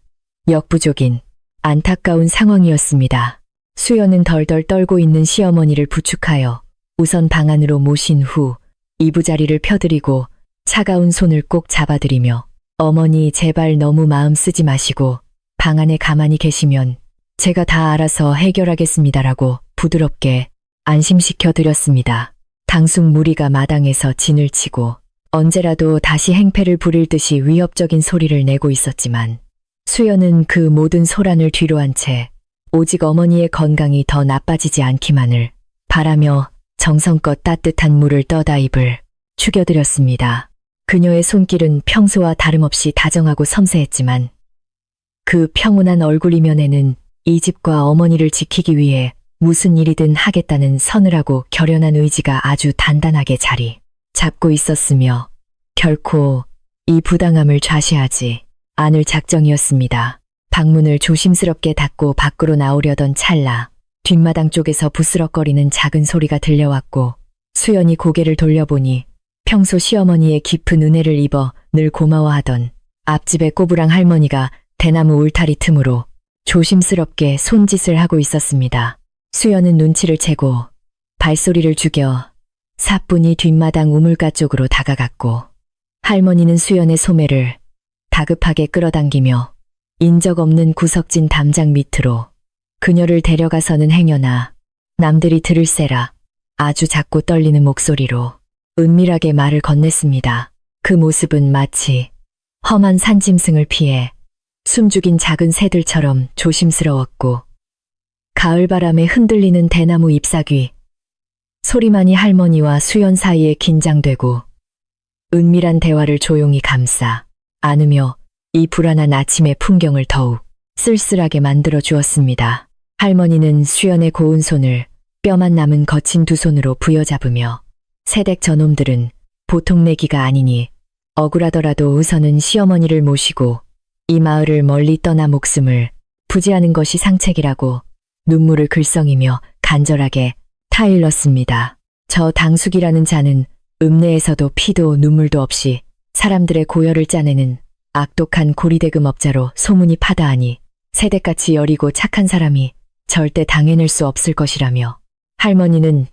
역부족인 안타까운 상황이었습니다. 수연은 덜덜 떨고 있는 시어머니를 부축하여 우선 방 안으로 모신 후 이부자리를 펴드리고 차가운 손을 꼭 잡아드리며, 어머니 제발 너무 마음 쓰지 마시고 방 안에 가만히 계시면 제가 다 알아서 해결하겠습니다라고 부드럽게 안심시켜 드렸습니다. 당숙 무리가 마당에서 진을 치고 언제라도 다시 행패를 부릴 듯이 위협적인 소리를 내고 있었지만, 수연은 그 모든 소란을 뒤로한 채 오직 어머니의 건강이 더 나빠지지 않기만을 바라며 정성껏 따뜻한 물을 떠다 입을 축여드렸습니다. 그녀의 손길은 평소와 다름없이 다정하고 섬세했지만 그 평온한 얼굴 이면에는 이 집과 어머니를 지키기 위해 무슨 일이든 하겠다는 서늘하고 결연한 의지가 아주 단단하게 자리 잡고 있었으며, 결코 이 부당함을 좌시하지 않을 작정이었습니다. 방문을 조심스럽게 닫고 밖으로 나오려던 찰나 뒷마당 쪽에서 부스럭거리는 작은 소리가 들려왔고, 수연이 고개를 돌려보니 평소 시어머니의 깊은 은혜를 입어 늘 고마워하던 앞집의 꼬부랑 할머니가 대나무 울타리 틈으로 조심스럽게 손짓을 하고 있었습니다. 수연은 눈치를 채고 발소리를 죽여 사뿐히 뒷마당 우물가 쪽으로 다가갔고, 할머니는 수연의 소매를 다급하게 끌어당기며 인적 없는 구석진 담장 밑으로 그녀를 데려가서는 행여나 남들이 들을세라 아주 작고 떨리는 목소리로 은밀하게 말을 건넸습니다. 그 모습은 마치 험한 산짐승을 피해 숨죽인 작은 새들처럼 조심스러웠고, 가을바람에 흔들리는 대나무 잎사귀 소리만이 할머니와 수연 사이에 긴장되고 은밀한 대화를 조용히 감싸 안으며 이 불안한 아침의 풍경을 더욱 쓸쓸하게 만들어 주었습니다. 할머니는 수연의 고운 손을 뼈만 남은 거친 두 손으로 부여잡으며, 새댁 저놈들은 보통 내기가 아니니 억울하더라도 우선은 시어머니를 모시고 이 마을을 멀리 떠나 목숨을 부지하는 것이 상책이라고 눈물을 글썽이며 간절하게 타일렀습니다. 저 당숙이라는 자는 읍내에서도 피도 눈물도 없이 사람들의 고열을 짜내는 악독한 고리대금업자로 소문이 파다하니 새댁같이 여리고 착한 사람이 절대 당해낼 수 없을 것이라며, 할머니는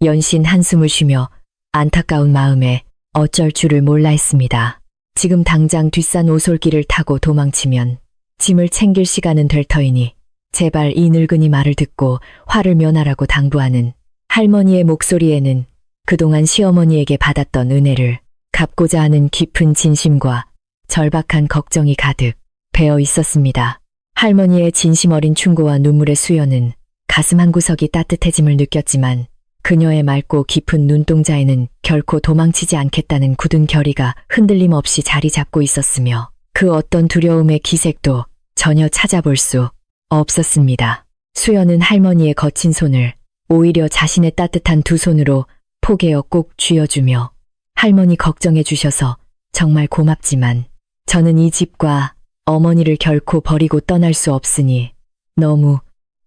연신 한숨을 쉬며 안타까운 마음에 어쩔 줄을 몰라 했습니다. 지금 당장 뒷산 오솔길을 타고 도망치면 짐을 챙길 시간은 될 터이니 제발 이 늙은이 말을 듣고 화를 면하라고 당부하는 할머니의 목소리에는 그동안 시어머니에게 받았던 은혜를 갚고자 하는 깊은 진심과 절박한 걱정이 가득 배어 있었습니다. 할머니의 진심 어린 충고와 눈물의 수연은 가슴 한구석이 따뜻해짐을 느꼈지만, 그녀의 맑고 깊은 눈동자에는 결코 도망치지 않겠다는 굳은 결의가 흔들림 없이 자리 잡고 있었으며, 그 어떤 두려움의 기색도 전혀 찾아볼 수 없었습니다. 수연은 할머니의 거친 손을 오히려 자신의 따뜻한 두 손으로 포개어 꼭 쥐어주며, 할머니 걱정해 주셔서 정말 고맙지만 저는 이 집과 어머니를 결코 버리고 떠날 수 없으니 너무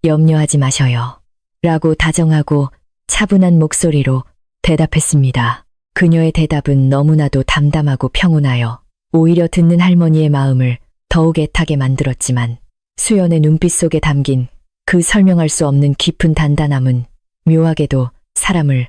염려하지 마셔요 라고 다정하고 차분한 목소리로 대답했습니다. 그녀의 대답은 너무나도 담담하고 평온하여 오히려 듣는 할머니의 마음을 더욱 애타게 만들었지만, 수연의 눈빛 속에 담긴 그 설명할 수 없는 깊은 단단함은 묘하게도 사람을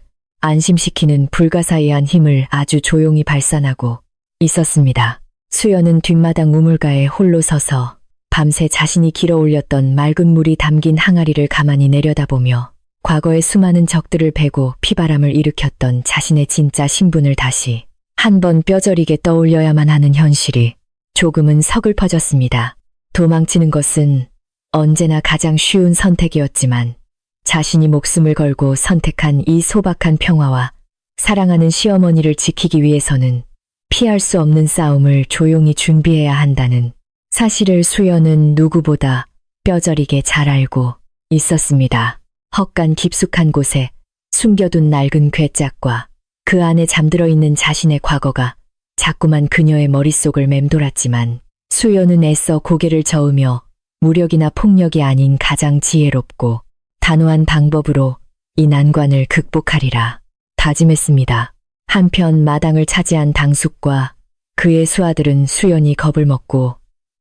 안심시키는 불가사의한 힘을 아주 조용히 발산하고 있었습니다. 수연은 뒷마당 우물가에 홀로 서서 밤새 자신이 길어 올렸던 맑은 물이 담긴 항아리를 가만히 내려다보며 과거의 수많은 적들을 베고 피바람을 일으켰던 자신의 진짜 신분을 다시 한번 뼈저리게 떠올려야만 하는 현실이 조금은 서글퍼졌습니다. 도망치는 것은 언제나 가장 쉬운 선택이었지만 자신이 목숨을 걸고 선택한 이 소박한 평화와 사랑하는 시어머니를 지키기 위해서는 피할 수 없는 싸움을 조용히 준비해야 한다는 사실을 수연은 누구보다 뼈저리게 잘 알고 있었습니다. 헛간 깊숙한 곳에 숨겨둔 낡은 괴짝과 그 안에 잠들어 있는 자신의 과거가 자꾸만 그녀의 머릿속을 맴돌았지만 수연은 애써 고개를 저으며 무력이나 폭력이 아닌 가장 지혜롭고 단호한 방법으로 이 난관을 극복하리라 다짐했습니다. 한편 마당을 차지한 당숙과 그의 수하들은 수연이 겁을 먹고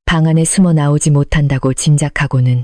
방 안에 숨어 나오지 못한다고 짐작하고는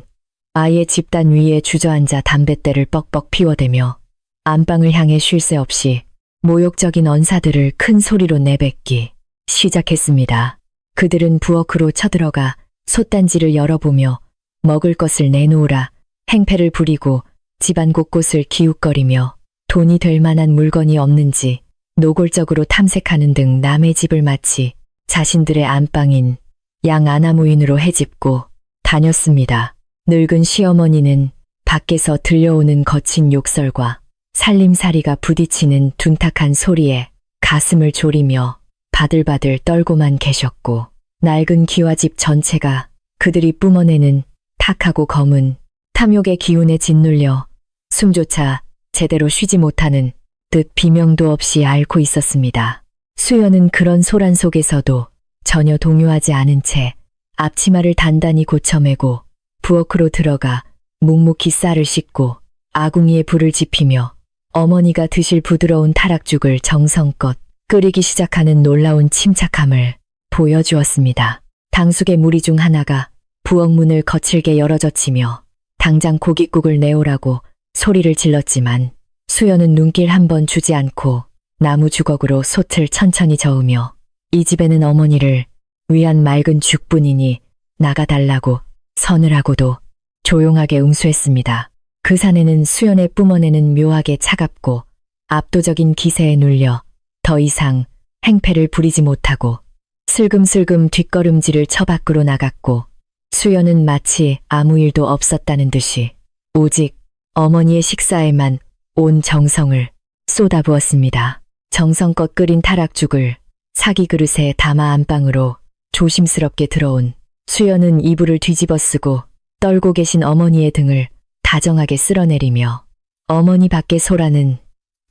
아예 집단 위에 주저앉아 담뱃대를 뻑뻑 피워대며 안방을 향해 쉴 새 없이 모욕적인 언사들을 큰 소리로 내뱉기 시작했습니다. 그들은 부엌으로 쳐들어가 솥단지를 열어보며 먹을 것을 내놓으라 행패를 부리고 집안 곳곳을 기웃거리며 돈이 될 만한 물건이 없는지 노골적으로 탐색하는 등 남의 집을 마치 자신들의 안방인 양아나무인으로 헤집고 다녔습니다. 늙은 시어머니는 밖에서 들려오는 거친 욕설과 살림살이가 부딪히는 둔탁한 소리에 가슴을 졸이며 바들바들 떨고만 계셨고 낡은 기와집 전체가 그들이 뿜어내는 탁하고 검은 탐욕의 기운에 짓눌려 숨조차 제대로 쉬지 못하는 듯 비명도 없이 앓고 있었습니다. 수연은 그런 소란 속에서도 전혀 동요하지 않은 채 앞치마를 단단히 고쳐매고 부엌으로 들어가 묵묵히 쌀을 씻고 아궁이에 불을 지피며 어머니가 드실 부드러운 타락죽을 정성껏 끓이기 시작하는 놀라운 침착함을 보여주었습니다. 당숙의 무리 중 하나가 부엌 문을 거칠게 열어젖히며 당장 고깃국을 내오라고 소리를 질렀지만 수연은 눈길 한 번 주지 않고 나무 주걱으로 솥을 천천히 저으며 이 집에는 어머니를 위한 맑은 죽뿐이니 나가달라고 서늘하고도 조용하게 응수했습니다. 그 사내는 수연의 뿜어내는 묘하게 차갑고 압도적인 기세에 눌려 더 이상 행패를 부리지 못하고 슬금슬금 뒷걸음질을 쳐 밖으로 나갔고 수연은 마치 아무 일도 없었다는 듯이 오직 어머니의 식사에만 온 정성을 쏟아부었습니다. 정성껏 끓인 타락죽을 사기 그릇에 담아 안방으로 조심스럽게 들어온 수연은 이불을 뒤집어 쓰고 떨고 계신 어머니의 등을 다정하게 쓸어내리며 어머니 밖의 소라는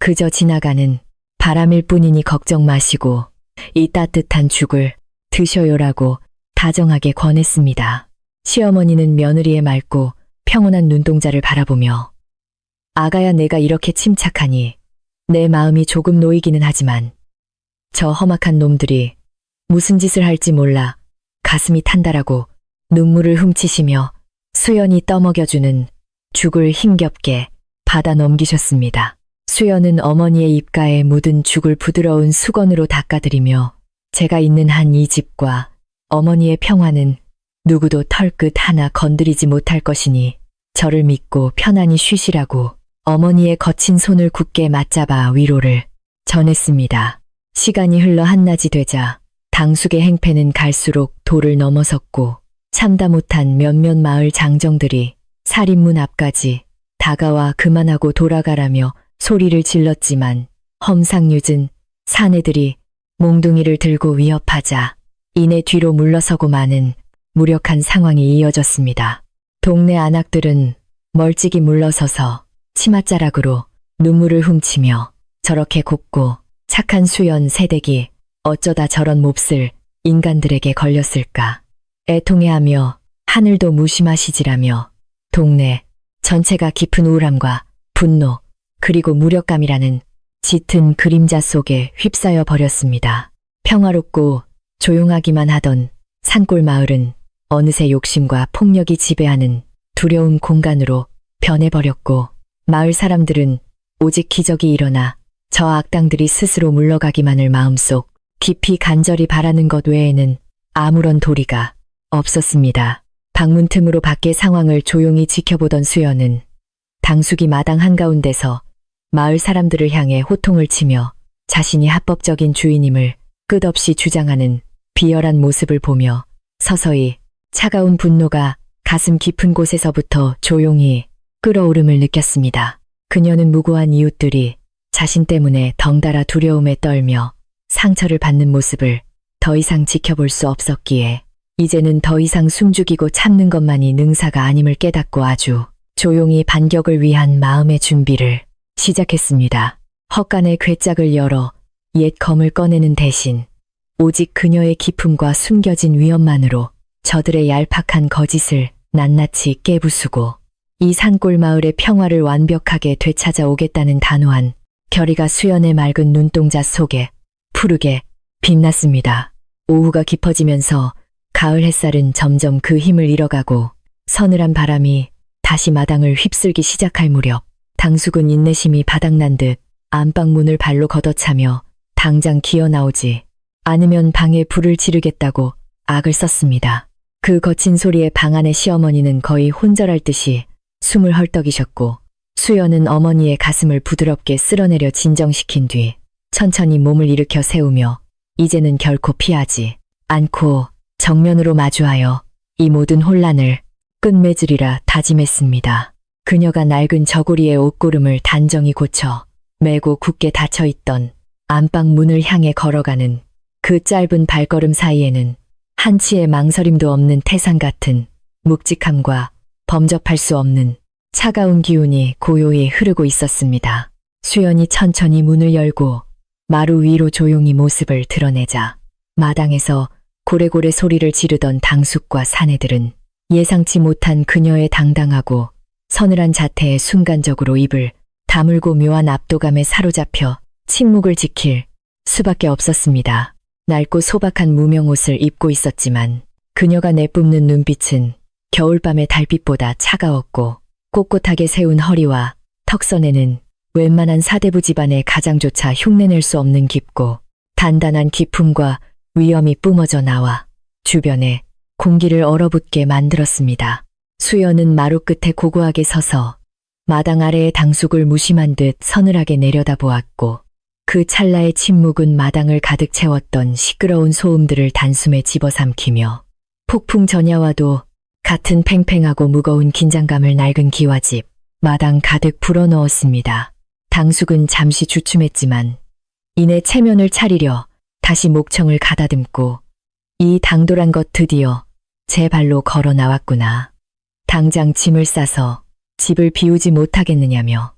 그저 지나가는 바람일 뿐이니 걱정 마시고 이 따뜻한 죽을 드셔요라고 다정하게 권했습니다. 시어머니는 며느리의 맑고 평온한 눈동자를 바라보며 아가야 내가 이렇게 침착하니 내 마음이 조금 놓이기는 하지만 저 험악한 놈들이 무슨 짓을 할지 몰라 가슴이 탄다라고 눈물을 훔치시며 수연이 떠먹여주는 죽을 힘겹게 받아 넘기셨습니다. 수연은 어머니의 입가에 묻은 죽을 부드러운 수건으로 닦아드리며 제가 있는 한 이 집과 어머니의 평화는 누구도 털끝 하나 건드리지 못할 것이니 저를 믿고 편안히 쉬시라고 어머니의 거친 손을 굳게 맞잡아 위로를 전했습니다. 시간이 흘러 한낮이 되자 당숙의 행패는 갈수록 도를 넘어섰고 참다 못한 몇몇 마을 장정들이 살인문 앞까지 다가와 그만하고 돌아가라며 소리를 질렀지만 험상궂은 사내들이 몽둥이를 들고 위협하자 이내 뒤로 물러서고 마는 무력한 상황이 이어졌습니다. 동네 안악들은 멀찍이 물러서서 치맛자락으로 눈물을 훔치며 저렇게 곱고 착한 수연 새댁이 어쩌다 저런 몹쓸 인간들에게 걸렸을까 애통해하며 하늘도 무심하시지라며 동네 전체가 깊은 우울함과 분노 그리고 무력감이라는 짙은 그림자 속에 휩싸여 버렸습니다. 평화롭고 조용하기만 하던 산골 마을은 어느새 욕심과 폭력이 지배하는 두려운 공간으로 변해버렸고 마을 사람들은 오직 기적이 일어나 저 악당들이 스스로 물러가기만을 마음속 깊이 간절히 바라는 것 외에는 아무런 도리가 없었습니다. 방문 틈으로 밖의 상황을 조용히 지켜보던 수연은 당숙이 마당 한가운데서 마을 사람들을 향해 호통을 치며 자신이 합법적인 주인임을 끝없이 주장하는 비열한 모습을 보며 서서히 차가운 분노가 가슴 깊은 곳에서부터 조용히 끓어오름을 느꼈습니다. 그녀는 무고한 이웃들이 자신 때문에 덩달아 두려움에 떨며 상처를 받는 모습을 더 이상 지켜볼 수 없었기에 이제는 더 이상 숨죽이고 참는 것만이 능사가 아님을 깨닫고 아주 조용히 반격을 위한 마음의 준비를 시작했습니다. 헛간의 괴짝을 열어 옛 검을 꺼내는 대신 오직 그녀의 기품과 숨겨진 위험만으로 저들의 얄팍한 거짓을 낱낱이 깨부수고 이 산골 마을의 평화를 완벽하게 되찾아오겠다는 단호한 결의가 수연의 맑은 눈동자 속에 푸르게 빛났습니다. 오후가 깊어지면서 가을 햇살은 점점 그 힘을 잃어가고 서늘한 바람이 다시 마당을 휩쓸기 시작할 무렵 당숙은 인내심이 바닥난 듯 안방 문을 발로 걷어차며 당장 기어나오지 않으면 방에 불을 지르겠다고 악을 썼습니다. 그 거친 소리에 방 안의 시어머니는 거의 혼절할 듯이 숨을 헐떡이셨고 수연은 어머니의 가슴을 부드럽게 쓸어내려 진정시킨 뒤 천천히 몸을 일으켜 세우며 이제는 결코 피하지 않고 정면으로 마주하여 이 모든 혼란을 끝맺으리라 다짐했습니다. 그녀가 낡은 저고리의 옷고름을 단정히 고쳐 매고 굳게 닫혀있던 안방 문을 향해 걸어가는 그 짧은 발걸음 사이에는 한치의 망설임도 없는 태산 같은 묵직함과 범접할 수 없는 차가운 기운이 고요히 흐르고 있었습니다. 수연이 천천히 문을 열고 마루 위로 조용히 모습을 드러내자 마당에서 고래고래 소리를 지르던 당숙과 사내들은 예상치 못한 그녀의 당당하고 서늘한 자태에 순간적으로 입을 다물고 묘한 압도감에 사로잡혀 침묵을 지킬 수밖에 없었습니다. 낡고 소박한 무명옷을 입고 있었지만 그녀가 내뿜는 눈빛은 겨울밤의 달빛보다 차가웠고 꼿꼿하게 세운 허리와 턱선에는 웬만한 사대부 집안의 가장조차 흉내낼 수 없는 깊고 단단한 기품과 위엄이 뿜어져 나와 주변에 공기를 얼어붙게 만들었습니다. 수연은 마루 끝에 고고하게 서서 마당 아래의 당숙을 무심한 듯 서늘하게 내려다보았고 그 찰나의 침묵은 마당을 가득 채웠던 시끄러운 소음들을 단숨에 집어삼키며 폭풍 전야와도 같은 팽팽하고 무거운 긴장감을 낡은 기와집 마당 가득 불어넣었습니다. 당숙은 잠시 주춤했지만 이내 체면을 차리려 다시 목청을 가다듬고 이 당돌한 것 드디어 제 발로 걸어 나왔구나. 당장 짐을 싸서 집을 비우지 못하겠느냐며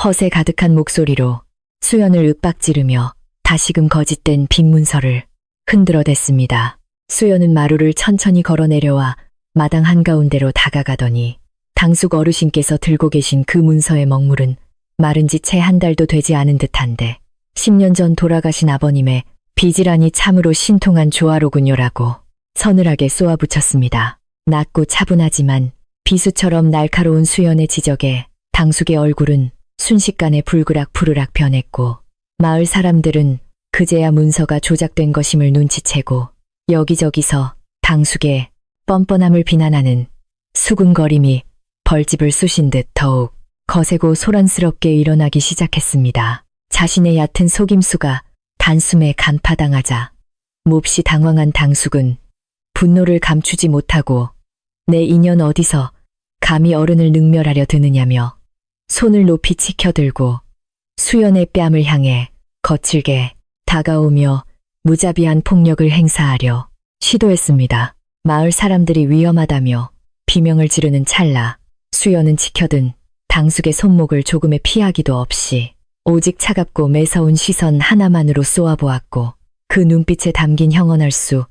허세 가득한 목소리로 수연을 윽박지르며 다시금 거짓된 빈문서를 흔들어댔습니다. 수연은 마루를 천천히 걸어 내려와 마당 한가운데로 다가가더니 당숙 어르신께서 들고 계신 그 문서의 먹물은 마른 지 채 한 달도 되지 않은 듯한데 10년 전 돌아가신 아버님의 비질하니 참으로 신통한 조화로군요라고 서늘하게 쏘아붙였습니다. 낮고 차분하지만 비수처럼 날카로운 수연의 지적에 당숙의 얼굴은 순식간에 불그락 푸르락 변했고 마을 사람들은 그제야 문서가 조작된 것임을 눈치채고 여기저기서 당숙의 뻔뻔함을 비난하는 수군거림이 벌집을 쑤신 듯 더욱 거세고 소란스럽게 일어나기 시작했습니다. 자신의 얕은 속임수가 단숨에 간파당하자 몹시 당황한 당숙은 분노를 감추지 못하고 내 인연 어디서 감히 어른을 능멸하려 드느냐며 손을 높이 치켜들고 수연의 뺨을 향해 거칠게 다가오며 무자비한 폭력을 행사하려 시도했습니다. 마을 사람들이 위험하다며 비명을 지르는 찰나 수연은 지켜든 당숙의 손목을 조금의 피하기도 없이 오직 차갑고 매서운 시선 하나만으로 쏘아보았고 그 눈빛에 담긴 형언할 수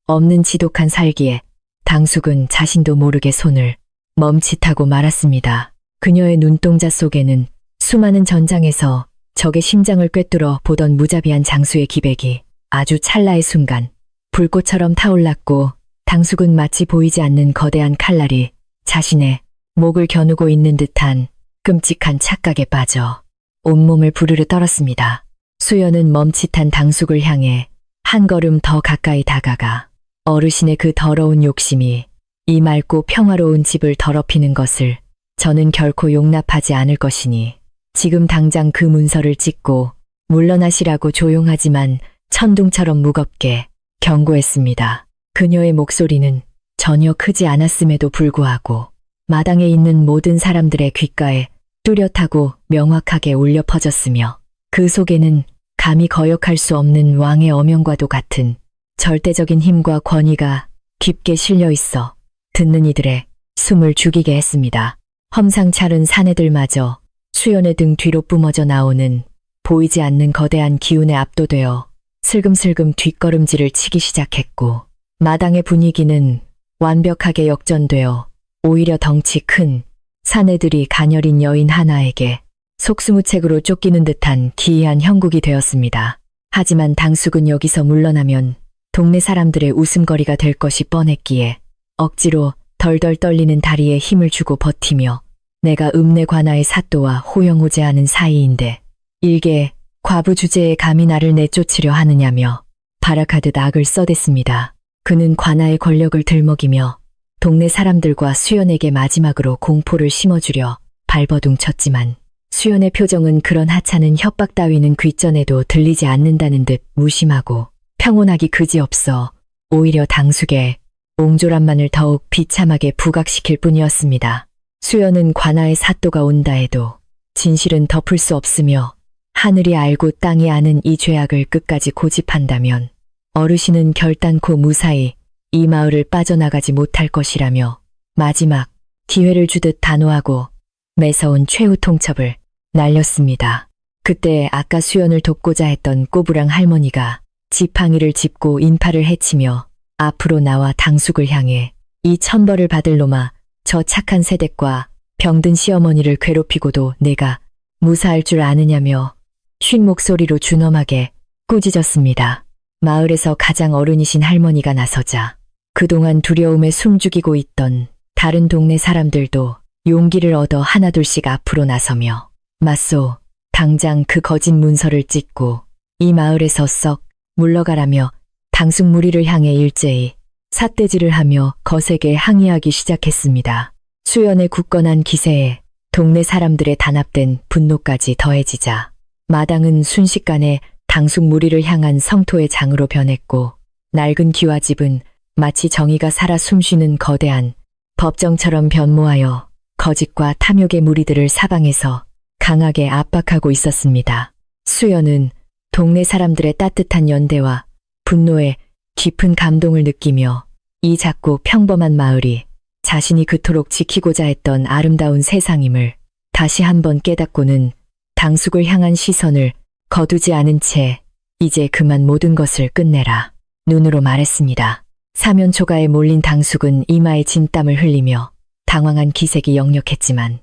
없는 지독한 살기에 당숙은 자신도 모르게 손을 멈칫하고 말았습니다. 그녀의 눈동자 속에는 수많은 전장에서 적의 심장을 꿰뚫어 보던 무자비한 장수의 기백이 아주 찰나의 순간 불꽃처럼 타올랐고 당숙은 마치 보이지 않는 거대한 칼날이 자신의 목을 겨누고 있는 듯한 끔찍한 착각에 빠져 온몸을 부르르 떨었습니다. 수연은 멈칫한 당숙을 향해 한 걸음 더 가까이 다가가 어르신의 그 더러운 욕심이 이 맑고 평화로운 집을 더럽히는 것을 저는 결코 용납하지 않을 것이니 지금 당장 그 문서를 찍고 물러나시라고 조용하지만 천둥처럼 무겁게 경고했습니다. 그녀의 목소리는 전혀 크지 않았음에도 불구하고 마당에 있는 모든 사람들의 귓가에 뚜렷하고 명확하게 울려 퍼졌으며 그 속에는 감히 거역할 수 없는 왕의 어명과도 같은 절대적인 힘과 권위가 깊게 실려 있어 듣는 이들의 숨을 죽이게 했습니다. 험상차른 사내들마저 수연의 등 뒤로 뿜어져 나오는 보이지 않는 거대한 기운에 압도되어 슬금슬금 뒷걸음질을 치기 시작했고 마당의 분위기는 완벽하게 역전되어 오히려 덩치 큰 사내들이 가녀린 여인 하나에게 속수무책으로 쫓기는 듯한 기이한 형국이 되었습니다. 하지만 당숙은 여기서 물러나면 동네 사람들의 웃음거리가 될 것이 뻔했기에 억지로 덜덜 떨리는 다리에 힘을 주고 버티며 내가 읍내 관아의 사또와 호영호재하는 사이인데 일개 과부 주제에 감히 나를 내쫓으려 하느냐며 발악하듯 악을 써댔습니다. 그는 관아의 권력을 들먹이며 동네 사람들과 수연에게 마지막으로 공포를 심어주려 발버둥 쳤지만 수연의 표정은 그런 하찮은 협박 따위는 귓전에도 들리지 않는다는 듯 무심하고 평온하기 그지없어 오히려 당숙의 옹졸함만을 더욱 비참하게 부각시킬 뿐이었습니다. 수연은 관아의 사또가 온다 해도 진실은 덮을 수 없으며 하늘이 알고 땅이 아는 이 죄악을 끝까지 고집한다면 어르신은 결단코 무사히 이 마을을 빠져나가지 못할 것이라며 마지막 기회를 주듯 단호하고 매서운 최후 통첩을 날렸습니다. 그때 아까 수연을 돕고자 했던 꼬부랑 할머니가 지팡이를 짚고 인파를 해치며 앞으로 나와 당숙을 향해 이 천벌을 받을 놈아 저 착한 새댁과 병든 시어머니를 괴롭히고도 내가 무사할 줄 아느냐며 쉰 목소리로 준엄하게 꾸짖었습니다. 마을에서 가장 어른이신 할머니가 나서자 그동안 두려움에 숨죽이고 있던 다른 동네 사람들도 용기를 얻어 하나둘씩 앞으로 나서며 맞소, 당장 그 거짓 문서를 찍고 이 마을에서 썩 물러가라며 당숙 무리를 향해 일제히 삿대질을 하며 거세게 항의하기 시작했습니다. 수연의 굳건한 기세에 동네 사람들의 단합된 분노까지 더해지자 마당은 순식간에 당숙 무리를 향한 성토의 장으로 변했고 낡은 기와집은 마치 정의가 살아 숨쉬는 거대한 법정처럼 변모하여 거짓과 탐욕의 무리들을 사방에서 강하게 압박하고 있었습니다. 수연은 동네 사람들의 따뜻한 연대와 분노에 깊은 감동을 느끼며 이 작고 평범한 마을이 자신이 그토록 지키고자 했던 아름다운 세상임을 다시 한번 깨닫고는 당숙을 향한 시선을 거두지 않은 채 이제 그만 모든 것을 끝내라 눈으로 말했습니다. 사면초가에 몰린 당숙은 이마에 진땀을 흘리며 당황한 기색이 역력했지만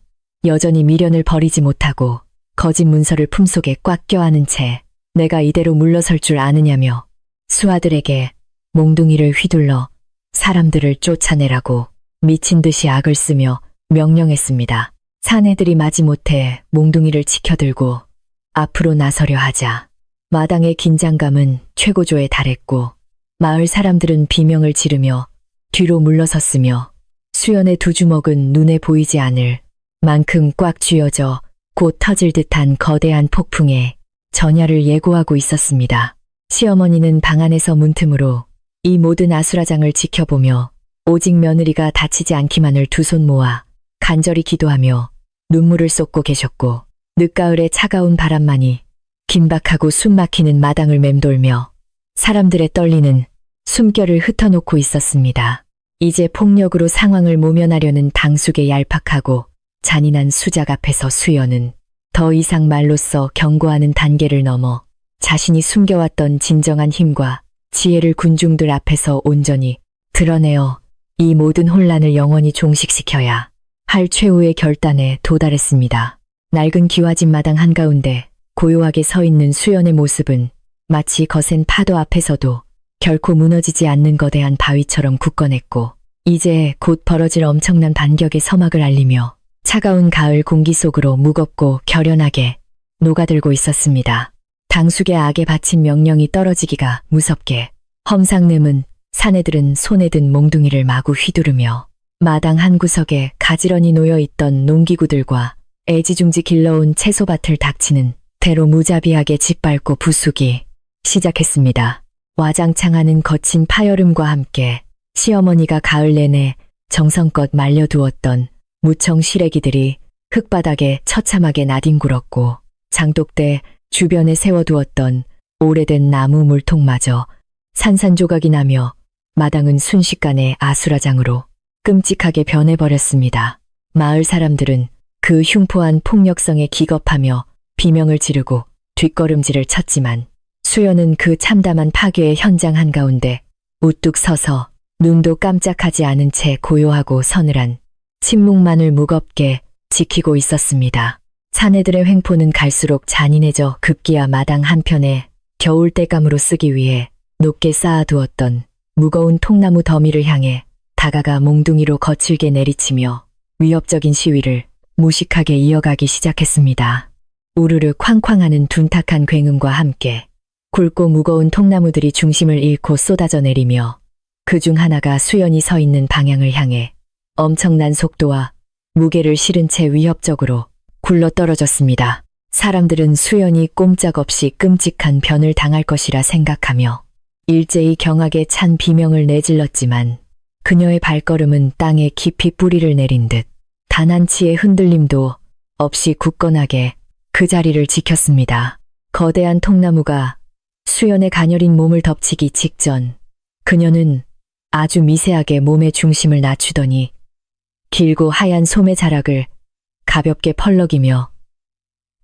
여전히 미련을 버리지 못하고 거짓 문서를 품속에 꽉 껴안은 채 내가 이대로 물러설 줄 아느냐며 수하들에게 몽둥이를 휘둘러 사람들을 쫓아내라고 미친 듯이 악을 쓰며 명령했습니다. 사내들이 마지못해 몽둥이를 치켜들고 앞으로 나서려 하자 마당의 긴장감은 최고조에 달했고 마을 사람들은 비명을 지르며 뒤로 물러섰으며 수연의 두 주먹은 눈에 보이지 않을 만큼 꽉 쥐어져 곧 터질 듯한 거대한 폭풍에 전야를 예고하고 있었습니다. 시어머니는 방 안에서 문틈으로 이 모든 아수라장을 지켜보며 오직 며느리가 다치지 않기만을 두 손 모아 간절히 기도하며 눈물을 쏟고 계셨고 늦가을의 차가운 바람만이 긴박하고 숨막히는 마당을 맴돌며 사람들의 떨리는 숨결을 흩어놓고 있었습니다. 이제 폭력으로 상황을 모면하려는 당숙의 얄팍하고 잔인한 수작 앞에서 수연은 더 이상 말로써 경고하는 단계를 넘어 자신이 숨겨왔던 진정한 힘과 지혜를 군중들 앞에서 온전히 드러내어 이 모든 혼란을 영원히 종식시켜야 할 최후의 결단에 도달했습니다. 낡은 기와집 마당 한가운데 고요하게 서 있는 수연의 모습은 마치 거센 파도 앞에서도 결코 무너지지 않는 거대한 바위처럼 굳건했고 이제 곧 벌어질 엄청난 반격의 서막을 알리며 차가운 가을 공기 속으로 무겁고 결연하게 녹아들고 있었습니다. 당숙의 악에 바친 명령이 떨어지기가 무섭게 험상냄은 사내들은 손에 든 몽둥이를 마구 휘두르며 마당 한 구석에 가지런히 놓여있던 농기구들과 애지중지 길러온 채소밭을 닥치는 대로 무자비하게 짓밟고 부수기 시작했습니다. 와장창하는 거친 파여름과 함께 시어머니가 가을 내내 정성껏 말려두었던 무청 시래기들이 흙바닥에 처참하게 나뒹굴었고 장독대 주변에 세워두었던 오래된 나무 물통마저 산산조각이 나며 마당은 순식간에 아수라장으로 끔찍하게 변해버렸습니다. 마을 사람들은 그 흉포한 폭력성에 기겁하며 비명을 지르고 뒷걸음질을 쳤지만 수연은 그 참담한 파괴의 현장 한가운데 우뚝 서서 눈도 깜짝하지 않은 채 고요하고 서늘한 침묵만을 무겁게 지키고 있었습니다. 사내들의 횡포는 갈수록 잔인해져 급기야 마당 한편에 겨울대감으로 쓰기 위해 높게 쌓아두었던 무거운 통나무 더미를 향해 다가가 몽둥이로 거칠게 내리치며 위협적인 시위를 무식하게 이어가기 시작했습니다. 우르르 쾅쾅하는 둔탁한 굉음과 함께 굵고 무거운 통나무들이 중심을 잃고 쏟아져 내리며 그중 하나가 수연이 서 있는 방향을 향해 엄청난 속도와 무게를 실은 채 위협적으로 굴러떨어졌습니다. 사람들은 수연이 꼼짝없이 끔찍한 변을 당할 것이라 생각하며 일제히 경악에 찬 비명을 내질렀지만 그녀의 발걸음은 땅에 깊이 뿌리를 내린 듯 단 한 치의 흔들림도 없이 굳건하게 그 자리를 지켰습니다. 거대한 통나무가 수연의 가녀린 몸을 덮치기 직전 그녀는 아주 미세하게 몸의 중심을 낮추더니 길고 하얀 솜의 자락을 가볍게 펄럭이며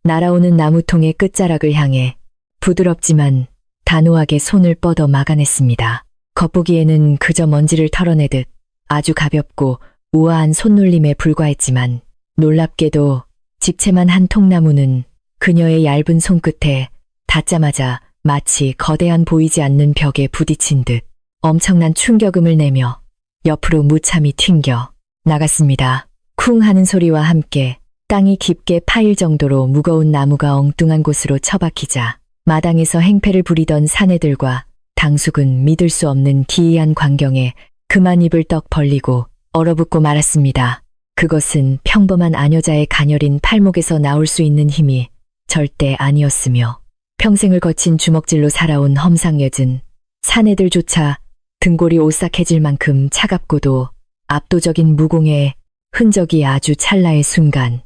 날아오는 나무통의 끝자락을 향해 부드럽지만 단호하게 손을 뻗어 막아냈습니다. 겉보기에는 그저 먼지를 털어내듯 아주 가볍고 우아한 손놀림에 불과했지만 놀랍게도 집채만 한 통나무는 그녀의 얇은 손끝에 닿자마자 마치 거대한 보이지 않는 벽에 부딪힌 듯 엄청난 충격음을 내며 옆으로 무참히 튕겨 나갔습니다. 쿵 하는 소리와 함께 땅이 깊게 파일 정도로 무거운 나무가 엉뚱한 곳으로 처박히자 마당에서 행패를 부리던 사내들과 당숙은 믿을 수 없는 기이한 광경에 그만 입을 떡 벌리고 얼어붙고 말았습니다. 그것은 평범한 아녀자의 가녀린 팔목에서 나올 수 있는 힘이 절대 아니었으며 평생을 거친 주먹질로 살아온 험상여진 사내들조차 등골이 오싹해질 만큼 차갑고도 압도적인 무공의 흔적이 아주 찰나의 순간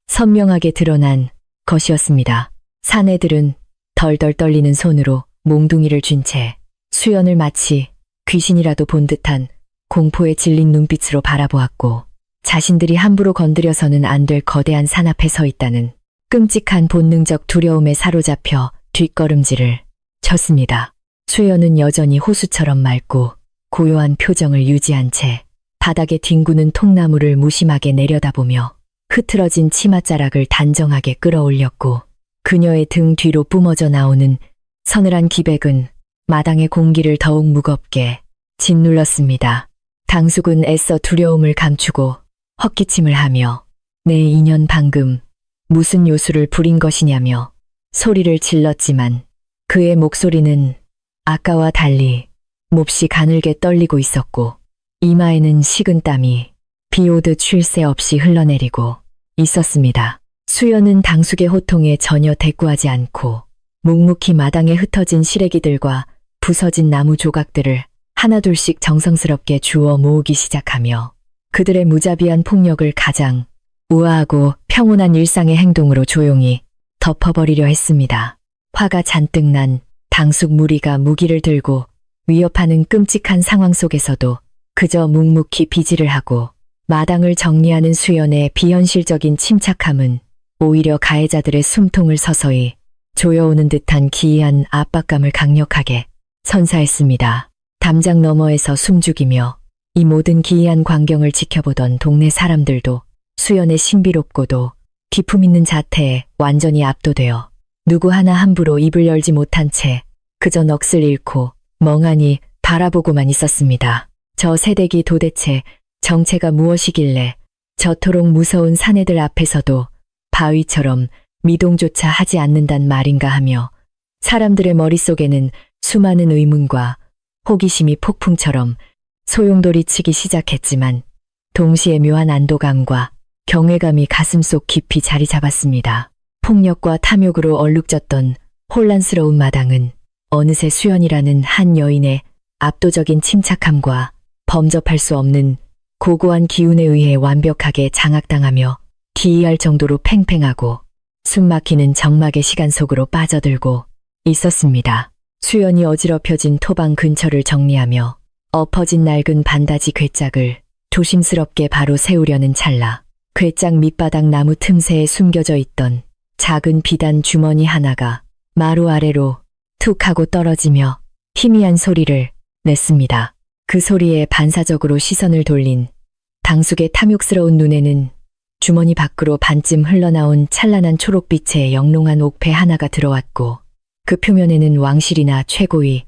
선명하게 드러난 것이었습니다. 사내들은 덜덜 떨리는 손으로 몽둥이를 쥔 채 수연을 마치 귀신이라도 본 듯한 공포에 질린 눈빛으로 바라보았고 자신들이 함부로 건드려서는 안 될 거대한 산 앞에 서 있다는 끔찍한 본능적 두려움에 사로잡혀 뒷걸음질을 쳤습니다. 수연은 여전히 호수처럼 맑고 고요한 표정을 유지한 채 바닥에 뒹구는 통나무를 무심하게 내려다보며 흐트러진 치맛자락을 단정하게 끌어올렸고 그녀의 등 뒤로 뿜어져 나오는 서늘한 기백은 마당의 공기를 더욱 무겁게 짓눌렀습니다. 당숙은 애써 두려움을 감추고 헛기침을 하며 내 인연 방금 무슨 요술을 부린 것이냐며 소리를 질렀지만 그의 목소리는 아까와 달리 몹시 가늘게 떨리고 있었고 이마에는 식은 땀이 비 오듯 쉴 새 없이 흘러내리고 있었습니다. 수연은 당숙의 호통에 전혀 대꾸하지 않고 묵묵히 마당에 흩어진 시래기들과 부서진 나무 조각들을 하나둘씩 정성스럽게 주워 모으기 시작하며 그들의 무자비한 폭력을 가장 우아하고 평온한 일상의 행동으로 조용히 덮어버리려 했습니다. 화가 잔뜩 난 당숙 무리가 무기를 들고 위협하는 끔찍한 상황 속에서도 그저 묵묵히 비질을 하고 마당을 정리하는 수연의 비현실적인 침착함은 오히려 가해자들의 숨통을 서서히 조여오는 듯한 기이한 압박감을 강력하게 선사했습니다. 담장 너머에서 숨죽이며 이 모든 기이한 광경을 지켜보던 동네 사람들도 수연의 신비롭고도 기품 있는 자태에 완전히 압도되어 누구 하나 함부로 입을 열지 못한 채 그저 넋을 잃고 멍하니 바라보고만 있었습니다. 저 새댁이 도대체 정체가 무엇이길래 저토록 무서운 사내들 앞에서도 바위처럼 미동조차 하지 않는단 말인가 하며 사람들의 머릿속에는 수많은 의문과 호기심이 폭풍처럼 소용돌이치기 시작했지만 동시에 묘한 안도감과 경외감이 가슴속 깊이 자리 잡았습니다. 폭력과 탐욕으로 얼룩졌던 혼란스러운 마당은 어느새 수연이라는 한 여인의 압도적인 침착함과 범접할 수 없는 고고한 기운에 의해 완벽하게 장악당하며 기이할 정도로 팽팽하고 숨막히는 정막의 시간 속으로 빠져들고 있었습니다. 수연이 어지럽혀진 토방 근처를 정리하며 엎어진 낡은 반다지 괴짝을 조심스럽게 바로 세우려는 찰나 괴짝 밑바닥 나무 틈새에 숨겨져 있던 작은 비단 주머니 하나가 마루 아래로 툭 하고 떨어지며 희미한 소리를 냈습니다. 그 소리에 반사적으로 시선을 돌린 당숙의 탐욕스러운 눈에는 주머니 밖으로 반쯤 흘러나온 찬란한 초록빛의 영롱한 옥패 하나가 들어왔고 그 표면에는 왕실이나 최고위,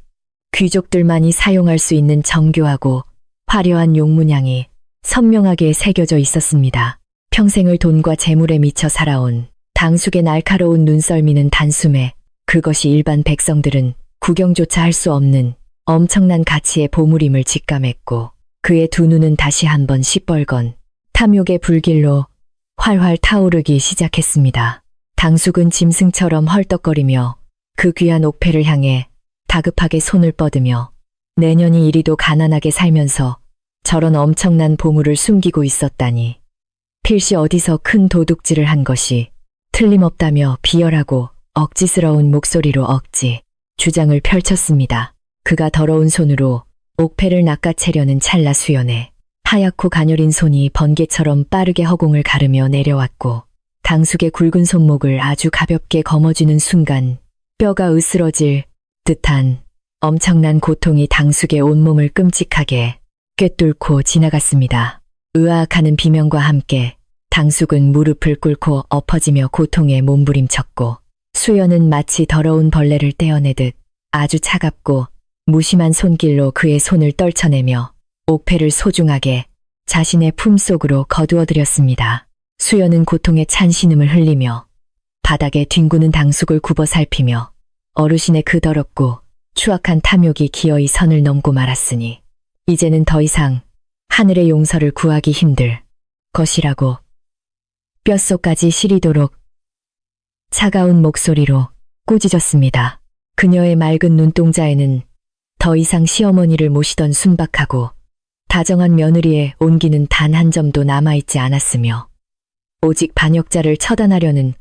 귀족들만이 사용할 수 있는 정교하고 화려한 용문양이 선명하게 새겨져 있었습니다. 평생을 돈과 재물에 미쳐 살아온 당숙의 날카로운 눈썰미는 단숨에 그것이 일반 백성들은 구경조차 할 수 없는 엄청난 가치의 보물임을 직감했고 그의 두 눈은 다시 한번 시뻘건 탐욕의 불길로 활활 타오르기 시작했습니다. 당숙은 짐승처럼 헐떡거리며 그 귀한 옥패를 향해 다급하게 손을 뻗으며 내년이 이리도 가난하게 살면서 저런 엄청난 보물을 숨기고 있었다니 필시 어디서 큰 도둑질을 한 것이 틀림없다며 비열하고 억지스러운 목소리로 억지 주장을 펼쳤습니다. 그가 더러운 손으로 옥패를 낚아채려는 찰나 수연의 하얗고 가녀린 손이 번개처럼 빠르게 허공을 가르며 내려왔고 당숙의 굵은 손목을 아주 가볍게 거머쥐는 순간 뼈가 으스러질 듯한 엄청난 고통이 당숙의 온몸을 끔찍하게 꿰뚫고 지나갔습니다. 으아악하는 비명과 함께 당숙은 무릎을 꿇고 엎어지며 고통에 몸부림쳤고 수연은 마치 더러운 벌레를 떼어내듯 아주 차갑고 무심한 손길로 그의 손을 떨쳐내며 옥패를 소중하게 자신의 품속으로 거두어들였습니다. 수연은 고통에 찬 신음을 흘리며 바닥에 뒹구는 당숙을 굽어 살피며 어르신의 그 더럽고 추악한 탐욕이 기어이 선을 넘고 말았으니 이제는 더 이상 하늘의 용서를 구하기 힘들 것이라고 뼛속까지 시리도록 차가운 목소리로 꾸짖었습니다. 그녀의 맑은 눈동자에는 더 이상 시어머니를 모시던 순박하고 다정한 며느리의 온기는 단 한 점도 남아있지 않았으며 오직 반역자를 처단하려는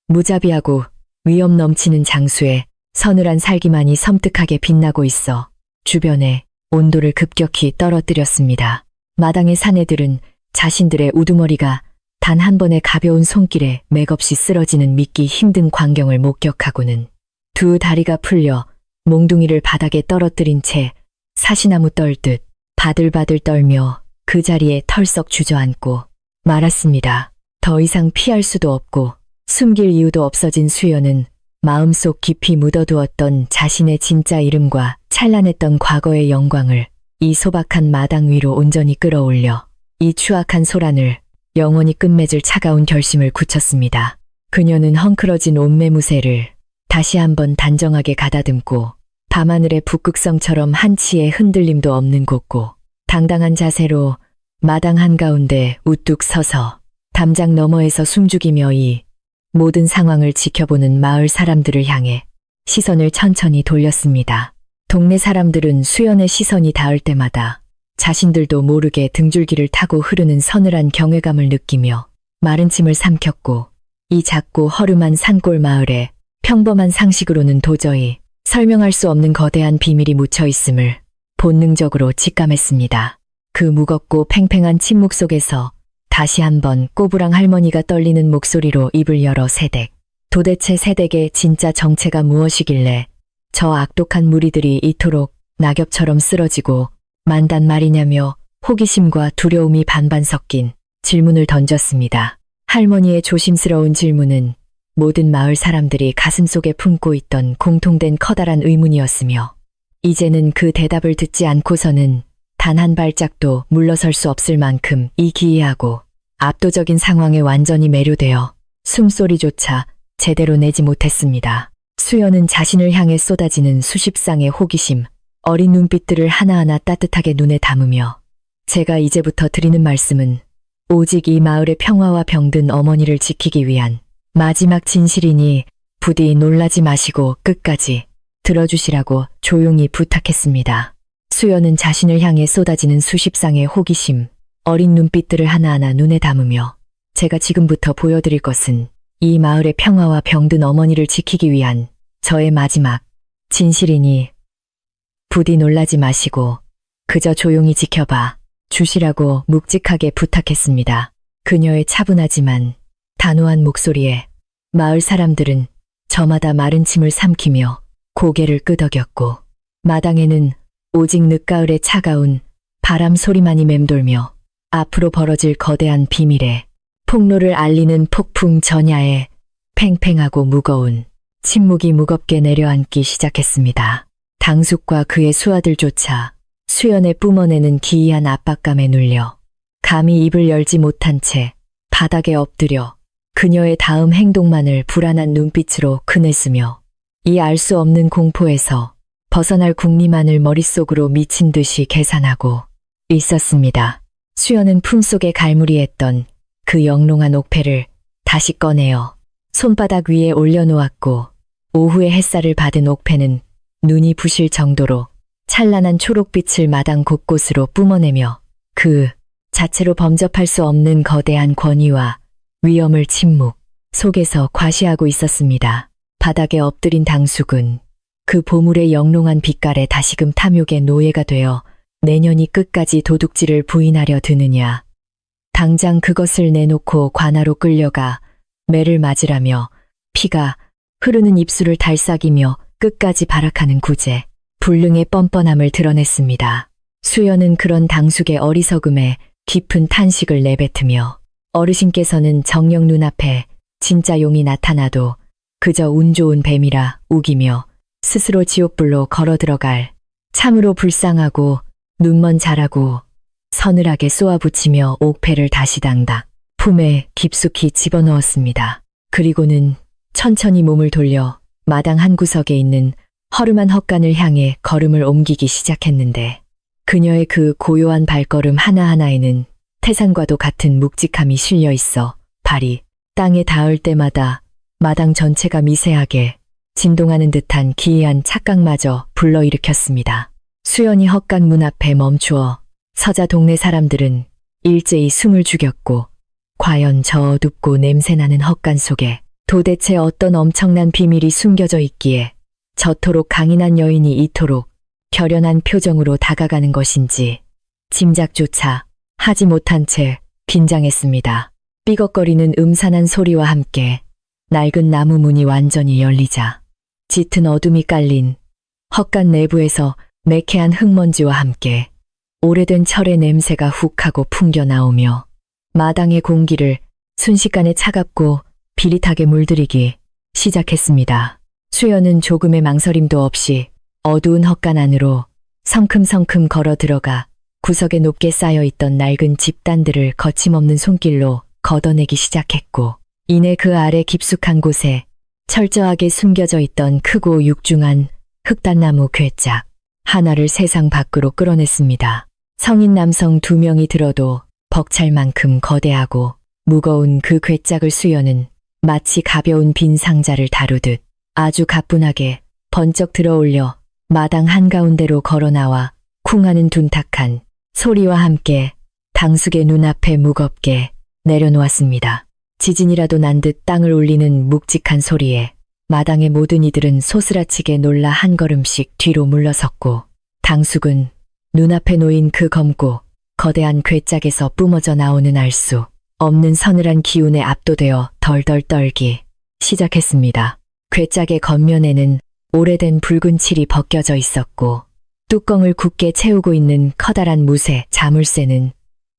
무자비하고 위험 넘치는 장수의 서늘한 살기만이 섬뜩하게 빛나고 있어 주변의 온도를 급격히 떨어뜨렸습니다. 마당의 사내들은 자신들의 우두머리가 단 한 번의 가벼운 손길에 맥없이 쓰러지는 믿기 힘든 광경을 목격하고는 두 다리가 풀려 몽둥이를 바닥에 떨어뜨린 채 사시나무 떨듯 바들바들 떨며 그 자리에 털썩 주저앉고 말았습니다. 더 이상 피할 수도 없고 숨길 이유도 없어진 수연은 마음속 깊이 묻어두었던 자신의 진짜 이름과 찬란했던 과거의 영광을 이 소박한 마당 위로 온전히 끌어올려 이 추악한 소란을 영원히 끝맺을 차가운 결심을 굳혔습니다. 그녀는 헝클어진 옷매무새를 다시 한번 단정하게 가다듬고 밤하늘의 북극성처럼 한치의 흔들림도 없는 곧고 당당한 자세로 마당 한가운데 우뚝 서서 담장 너머에서 숨죽이며 이 모든 상황을 지켜보는 마을 사람들을 향해 시선을 천천히 돌렸습니다. 동네 사람들은 수연의 시선이 닿을 때마다 자신들도 모르게 등줄기를 타고 흐르는 서늘한 경외감을 느끼며 마른 침을 삼켰고 이 작고 허름한 산골 마을에 평범한 상식으로는 도저히 설명할 수 없는 거대한 비밀이 묻혀 있음을 본능적으로 직감했습니다. 그 무겁고 팽팽한 침묵 속에서 다시 한번 꼬부랑 할머니가 떨리는 목소리로 입을 열어 새댁. 도대체 새댁의 진짜 정체가 무엇이길래 저 악독한 무리들이 이토록 낙엽처럼 쓰러지고 만단 말이냐며 호기심과 두려움이 반반 섞인 질문을 던졌습니다. 할머니의 조심스러운 질문은 모든 마을 사람들이 가슴속에 품고 있던 공통된 커다란 의문이었으며 이제는 그 대답을 듣지 않고서는 단 한 발짝도 물러설 수 없을 만큼 이 기이하고 압도적인 상황에 완전히 매료되어 숨소리조차 제대로 내지 못했습니다. 수연은 자신을 향해 쏟아지는 수십 쌍의 호기심, 어린 눈빛들을 하나하나 따뜻하게 눈에 담으며 제가 이제부터 드리는 말씀은 오직 이 마을의 평화와 병든 어머니를 지키기 위한 마지막 진실이니 부디 놀라지 마시고 끝까지 들어주시라고 조용히 부탁했습니다. 수연은 자신을 향해 쏟아지는 수십 쌍의 호기심, 어린 눈빛들을 하나하나 눈에 담으며 제가 지금부터 보여드릴 것은 이 마을의 평화와 병든 어머니를 지키기 위한 저의 마지막 진실이니 부디 놀라지 마시고 그저 조용히 지켜봐 주시라고 묵직하게 부탁했습니다. 그녀의 차분하지만 단호한 목소리에 마을 사람들은 저마다 마른 침을 삼키며 고개를 끄덕였고 마당에는 오직 늦가을의 차가운 바람 소리만이 맴돌며 앞으로 벌어질 거대한 비밀에 폭로를 알리는 폭풍 전야에 팽팽하고 무거운 침묵이 무겁게 내려앉기 시작했습니다. 당숙과 그의 수하들조차 수연의 뿜어내는 기이한 압박감에 눌려 감히 입을 열지 못한 채 바닥에 엎드려 그녀의 다음 행동만을 불안한 눈빛으로 크냈으며 이 알 수 없는 공포에서 벗어날 궁리만을 머릿속으로 미친 듯이 계산하고 있었습니다. 수연은 품속에 갈무리했던 그 영롱한 옥패를 다시 꺼내어 손바닥 위에 올려놓았고 오후의 햇살을 받은 옥패는 눈이 부실 정도로 찬란한 초록빛을 마당 곳곳으로 뿜어내며 그 자체로 범접할 수 없는 거대한 권위와 위엄을 침묵 속에서 과시하고 있었습니다. 바닥에 엎드린 당숙은 그 보물의 영롱한 빛깔에 다시금 탐욕의 노예가 되어 내년이 끝까지 도둑질을 부인하려 드느냐. 당장 그것을 내놓고 관아로 끌려가 매를 맞으라며 피가 흐르는 입술을 달싹이며 끝까지 발악하는 구제, 불능의 뻔뻔함을 드러냈습니다. 수연은 그런 당숙의 어리석음에 깊은 탄식을 내뱉으며 어르신께서는 정녕 눈앞에 진짜 용이 나타나도 그저 운 좋은 뱀이라 우기며 스스로 지옥불로 걸어 들어갈 참으로 불쌍하고 눈먼 자라고 서늘하게 쏘아붙이며 옥패를 다시 당당 품에 깊숙이 집어넣었습니다. 그리고는 천천히 몸을 돌려 마당 한 구석에 있는 허름한 헛간을 향해 걸음을 옮기기 시작했는데 그녀의 그 고요한 발걸음 하나하나에는 태산과도 같은 묵직함이 실려 있어 발이 땅에 닿을 때마다 마당 전체가 미세하게 진동하는 듯한 기이한 착각마저 불러일으켰습니다. 수연이 헛간 문 앞에 멈추어 서자 동네 사람들은 일제히 숨을 죽였고 과연 저 어둡고 냄새나는 헛간 속에 도대체 어떤 엄청난 비밀이 숨겨져 있기에 저토록 강인한 여인이 이토록 결연한 표정으로 다가가는 것인지 짐작조차 하지 못한 채 긴장했습니다. 삐걱거리는 음산한 소리와 함께 낡은 나무 문이 완전히 열리자 짙은 어둠이 깔린 헛간 내부에서 매캐한 흙먼지와 함께 오래된 철의 냄새가 훅하고 풍겨 나오며 마당의 공기를 순식간에 차갑고 비릿하게 물들이기 시작했습니다. 수연은 조금의 망설임도 없이 어두운 헛간 안으로 성큼성큼 걸어 들어가 구석에 높게 쌓여있던 낡은 집단들을 거침없는 손길로 걷어내기 시작했고 이내 그 아래 깊숙한 곳에 철저하게 숨겨져 있던 크고 육중한 흑단나무 괴짝 하나를 세상 밖으로 끌어냈습니다. 성인 남성 2명이 들어도 벅찰 만큼 거대하고 무거운 그 괴짝을 수연은 마치 가벼운 빈 상자를 다루듯 아주 가뿐하게 번쩍 들어올려 마당 한가운데로 걸어나와 쿵하는 둔탁한 소리와 함께 당숙의 눈앞에 무겁게 내려놓았습니다. 지진이라도 난 듯 땅을 울리는 묵직한 소리에 마당의 모든 이들은 소스라치게 놀라 한 걸음씩 뒤로 물러섰고 당숙은 눈앞에 놓인 그 검고 거대한 괴짝에서 뿜어져 나오는 알 수 없는 서늘한 기운에 압도되어 덜덜 떨기 시작했습니다. 괴짝의 겉면에는 오래된 붉은 칠이 벗겨져 있었고 뚜껑을 굳게 채우고 있는 커다란 무쇠 자물쇠는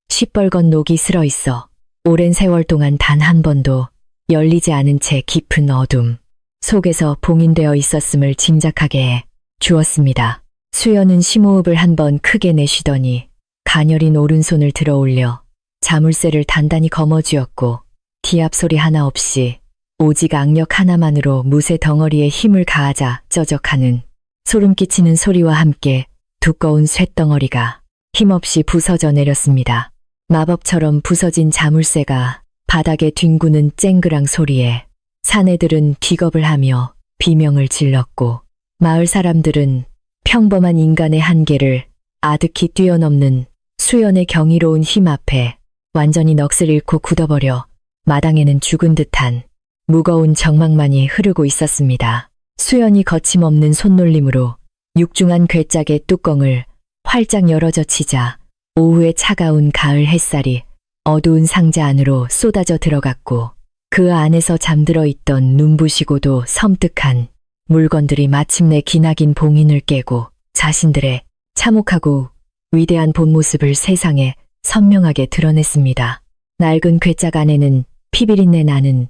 시뻘건 녹이 슬어 있어 오랜 세월 동안 단 한 번도 열리지 않은 채 깊은 어둠 속에서 봉인되어 있었음을 짐작하게 해 주었습니다. 수연은 심호흡을 한 번 크게 내쉬더니 가녀린 오른손을 들어 올려 자물쇠를 단단히 거머쥐었고 기합 소리 하나 없이 오직 악력 하나만으로 무쇠 덩어리에 힘을 가하자 쩌적하는 소름 끼치는 소리와 함께 두꺼운 쇳덩어리가 힘없이 부서져 내렸습니다. 마법처럼 부서진 자물쇠가 바닥에 뒹구는 쨍그랑 소리에 사내들은 기겁을 하며 비명을 질렀고 마을 사람들은 평범한 인간의 한계를 아득히 뛰어넘는 수연의 경이로운 힘 앞에 완전히 넋을 잃고 굳어버려 마당에는 죽은 듯한 무거운 정막만이 흐르고 있었습니다. 수연이 거침없는 손놀림으로 육중한 괴짝의 뚜껑을 활짝 열어젖히자 오후의 차가운 가을 햇살이 어두운 상자 안으로 쏟아져 들어갔고 그 안에서 잠들어 있던 눈부시고도 섬뜩한 물건들이 마침내 기나긴 봉인을 깨고 자신들의 참혹하고 위대한 본 모습을 세상에 선명하게 드러냈습니다. 낡은 괴짝 안에는 피비린내 나는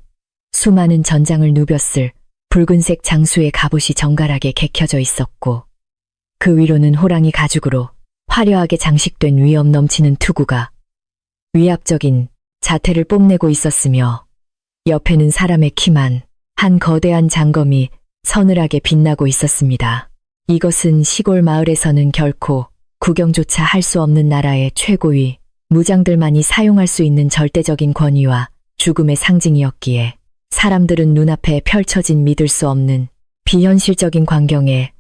수많은 전장을 누볐을 붉은색 장수의 갑옷이 정갈하게 개켜져 있었고 그 위로는 호랑이 가죽으로 화려하게 장식된 위엄 넘치는 투구가 위압적인 자태를 뽐내고 있었으며 옆에는 사람의 키만 한 거대한 장검이 서늘하게 빛나고 있었습니다. 이것은 시골 마을에서는 결코 구경조차 할 수 없는 나라의 최고위 무장들만이 사용할 수 있는 절대적인 권위와 죽음의 상징이었기에 사람들은 눈앞에 펼쳐진 믿을 수 없는 비현실적인 광경에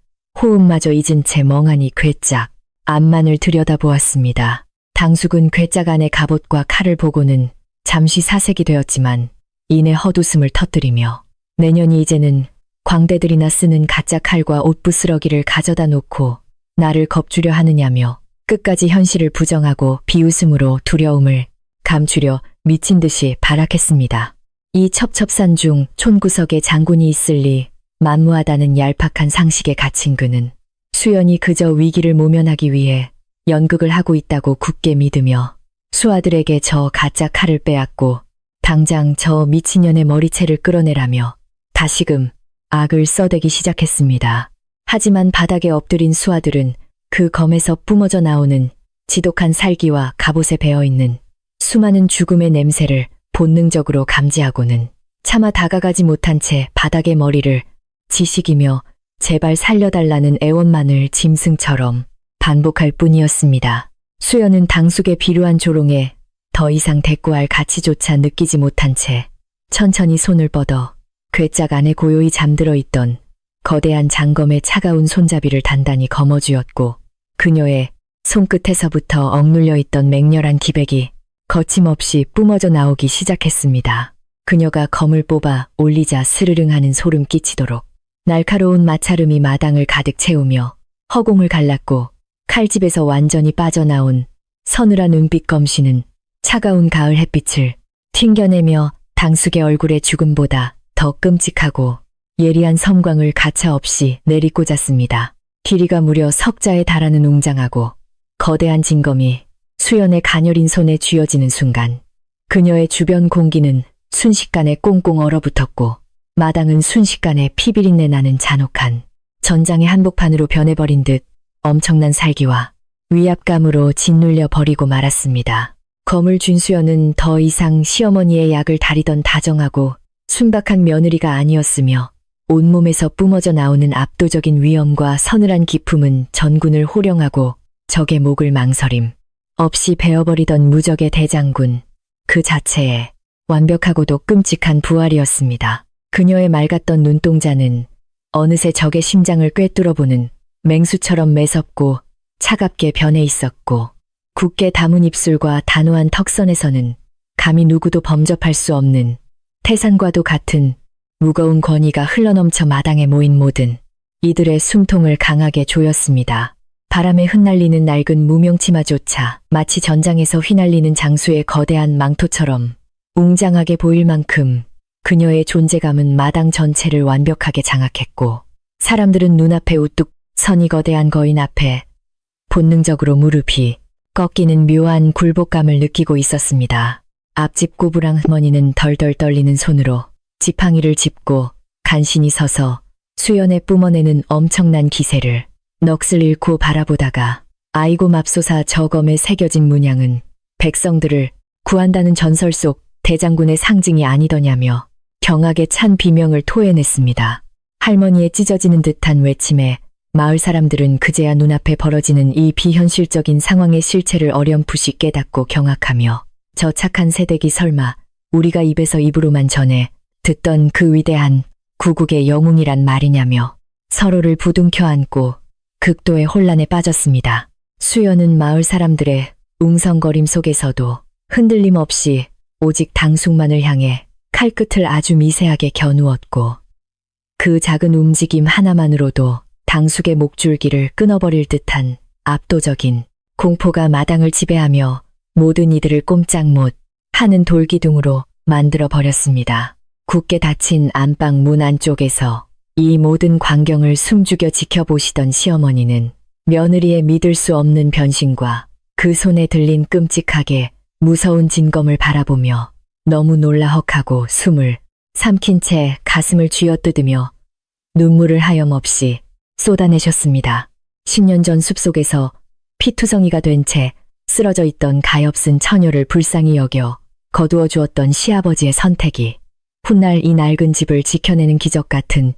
호흡마저 잊은 채 멍하니 괴짝 앞만을 들여다보았습니다. 당숙은 괴짝 안의 갑옷과 칼을 보고는 잠시 사색이 되었지만 이내 헛웃음을 터뜨리며 내년이 이제는 광대들이나 쓰는 가짜 칼과 옷부스러기를 가져다 놓고 나를 겁주려 하느냐며 끝까지 현실을 부정하고 비웃음으로 두려움을 감추려 미친 듯이 발악했습니다. 이 첩첩산 중 촌구석에 장군이 있을 리 만무하다는 얄팍한 상식에 갇힌 그는 수연이 그저 위기를 모면하기 위해 연극을 하고 있다고 굳게 믿으며 수아들에게 저 가짜 칼을 빼앗고 당장 저 미친년의 머리채를 끌어내라며 다시금 악을 써대기 시작했습니다. 하지만 바닥에 엎드린 수아들은 그 검에서 뿜어져 나오는 지독한 살기와 갑옷에 배어있는 수많은 죽음의 냄새를 본능적으로 감지하고는 차마 다가가지 못한 채 바닥에 머리를 지식이며 제발 살려달라는 애원만을 짐승처럼 반복할 뿐이었습니다. 수연은 당숙의 비루한 조롱에 더 이상 대꾸할 가치조차 느끼지 못한 채 천천히 손을 뻗어 괴짝 안에 고요히 잠들어 있던 거대한 장검의 차가운 손잡이를 단단히 거머쥐었고 그녀의 손끝에서부터 억눌려 있던 맹렬한 기백이 거침없이 뿜어져 나오기 시작했습니다. 그녀가 검을 뽑아 올리자 스르릉 하는 소름 끼치도록 날카로운 마찰음이 마당을 가득 채우며 허공을 갈랐고 칼집에서 완전히 빠져나온 서늘한 은빛 검시는 차가운 가을 햇빛을 튕겨내며 당숙의 얼굴의 죽음보다 더 끔찍하고 예리한 섬광을 가차없이 내리꽂았습니다. 길이가 무려 석자에 달하는 웅장하고 거대한 징검이 수연의 가녀린 손에 쥐어지는 순간 그녀의 주변 공기는 순식간에 꽁꽁 얼어붙었고 마당은 순식간에 피비린내 나는 잔혹한 전장의 한복판으로 변해버린 듯 엄청난 살기와 위압감으로 짓눌려 버리고 말았습니다. 검을 쥔 수연은 더 이상 시어머니의 약을 다리던 다정하고 순박한 며느리가 아니었으며 온몸에서 뿜어져 나오는 압도적인 위엄과 서늘한 기품은 전군을 호령하고 적의 목을 망설임 없이 베어버리던 무적의 대장군 그 자체에 완벽하고도 끔찍한 부활이었습니다. 그녀의 맑았던 눈동자는 어느새 적의 심장을 꿰뚫어보는 맹수처럼 매섭고 차갑게 변해 있었고 굳게 담은 입술과 단호한 턱선에서는 감히 누구도 범접할 수 없는 태산과도 같은 무거운 권위가 흘러넘쳐 마당에 모인 모든 이들의 숨통을 강하게 조였습니다. 바람에 흩날리는 낡은 무명치마조차 마치 전장에서 휘날리는 장수의 거대한 망토처럼 웅장하게 보일 만큼 그녀의 존재감은 마당 전체를 완벽하게 장악했고 사람들은 눈앞에 우뚝 선 이 거대한 거인 앞에 본능적으로 무릎이 꺾이는 묘한 굴복감을 느끼고 있었습니다. 앞집 꼬부랑 할머니는 덜덜 떨리는 손으로 지팡이를 짚고 간신히 서서 수연에 뿜어내는 엄청난 기세를 넋을 잃고 바라보다가 아이고 맙소사 저 검에 새겨진 문양은 백성들을 구한다는 전설 속 대장군의 상징이 아니더냐며 경악에 찬 비명을 토해냈습니다. 할머니의 찢어지는 듯한 외침에 마을 사람들은 그제야 눈앞에 벌어지는 이 비현실적인 상황의 실체를 어렴풋이 깨닫고 경악하며 저 착한 새댁이 설마 우리가 입에서 입으로만 전해 듣던 그 위대한 구국의 영웅이란 말이냐며 서로를 부둥켜 안고 극도의 혼란에 빠졌습니다. 수연은 마을 사람들의 웅성거림 속에서도 흔들림 없이 오직 당숙만을 향해 칼끝을 아주 미세하게 겨누었고 그 작은 움직임 하나만으로도 당숙의 목줄기를 끊어버릴 듯한 압도적인 공포가 마당을 지배하며 모든 이들을 꼼짝 못 하는 돌기둥으로 만들어 버렸습니다. 굳게 닫힌 안방 문 안쪽에서 이 모든 광경을 숨죽여 지켜보시던 시어머니는 며느리의 믿을 수 없는 변신과 그 손에 들린 끔찍하게 무서운 진검을 바라보며 너무 놀라 헉하고 숨을 삼킨 채 가슴을 쥐어뜯으며 눈물을 하염없이 쏟아내셨습니다. 10년 전 숲속에서 피투성이가 된 채 쓰러져 있던 가엾은 처녀를 불쌍히 여겨 거두어 주었던 시아버지의 선택이 훗날 이 낡은 집을 지켜내는 기적 같은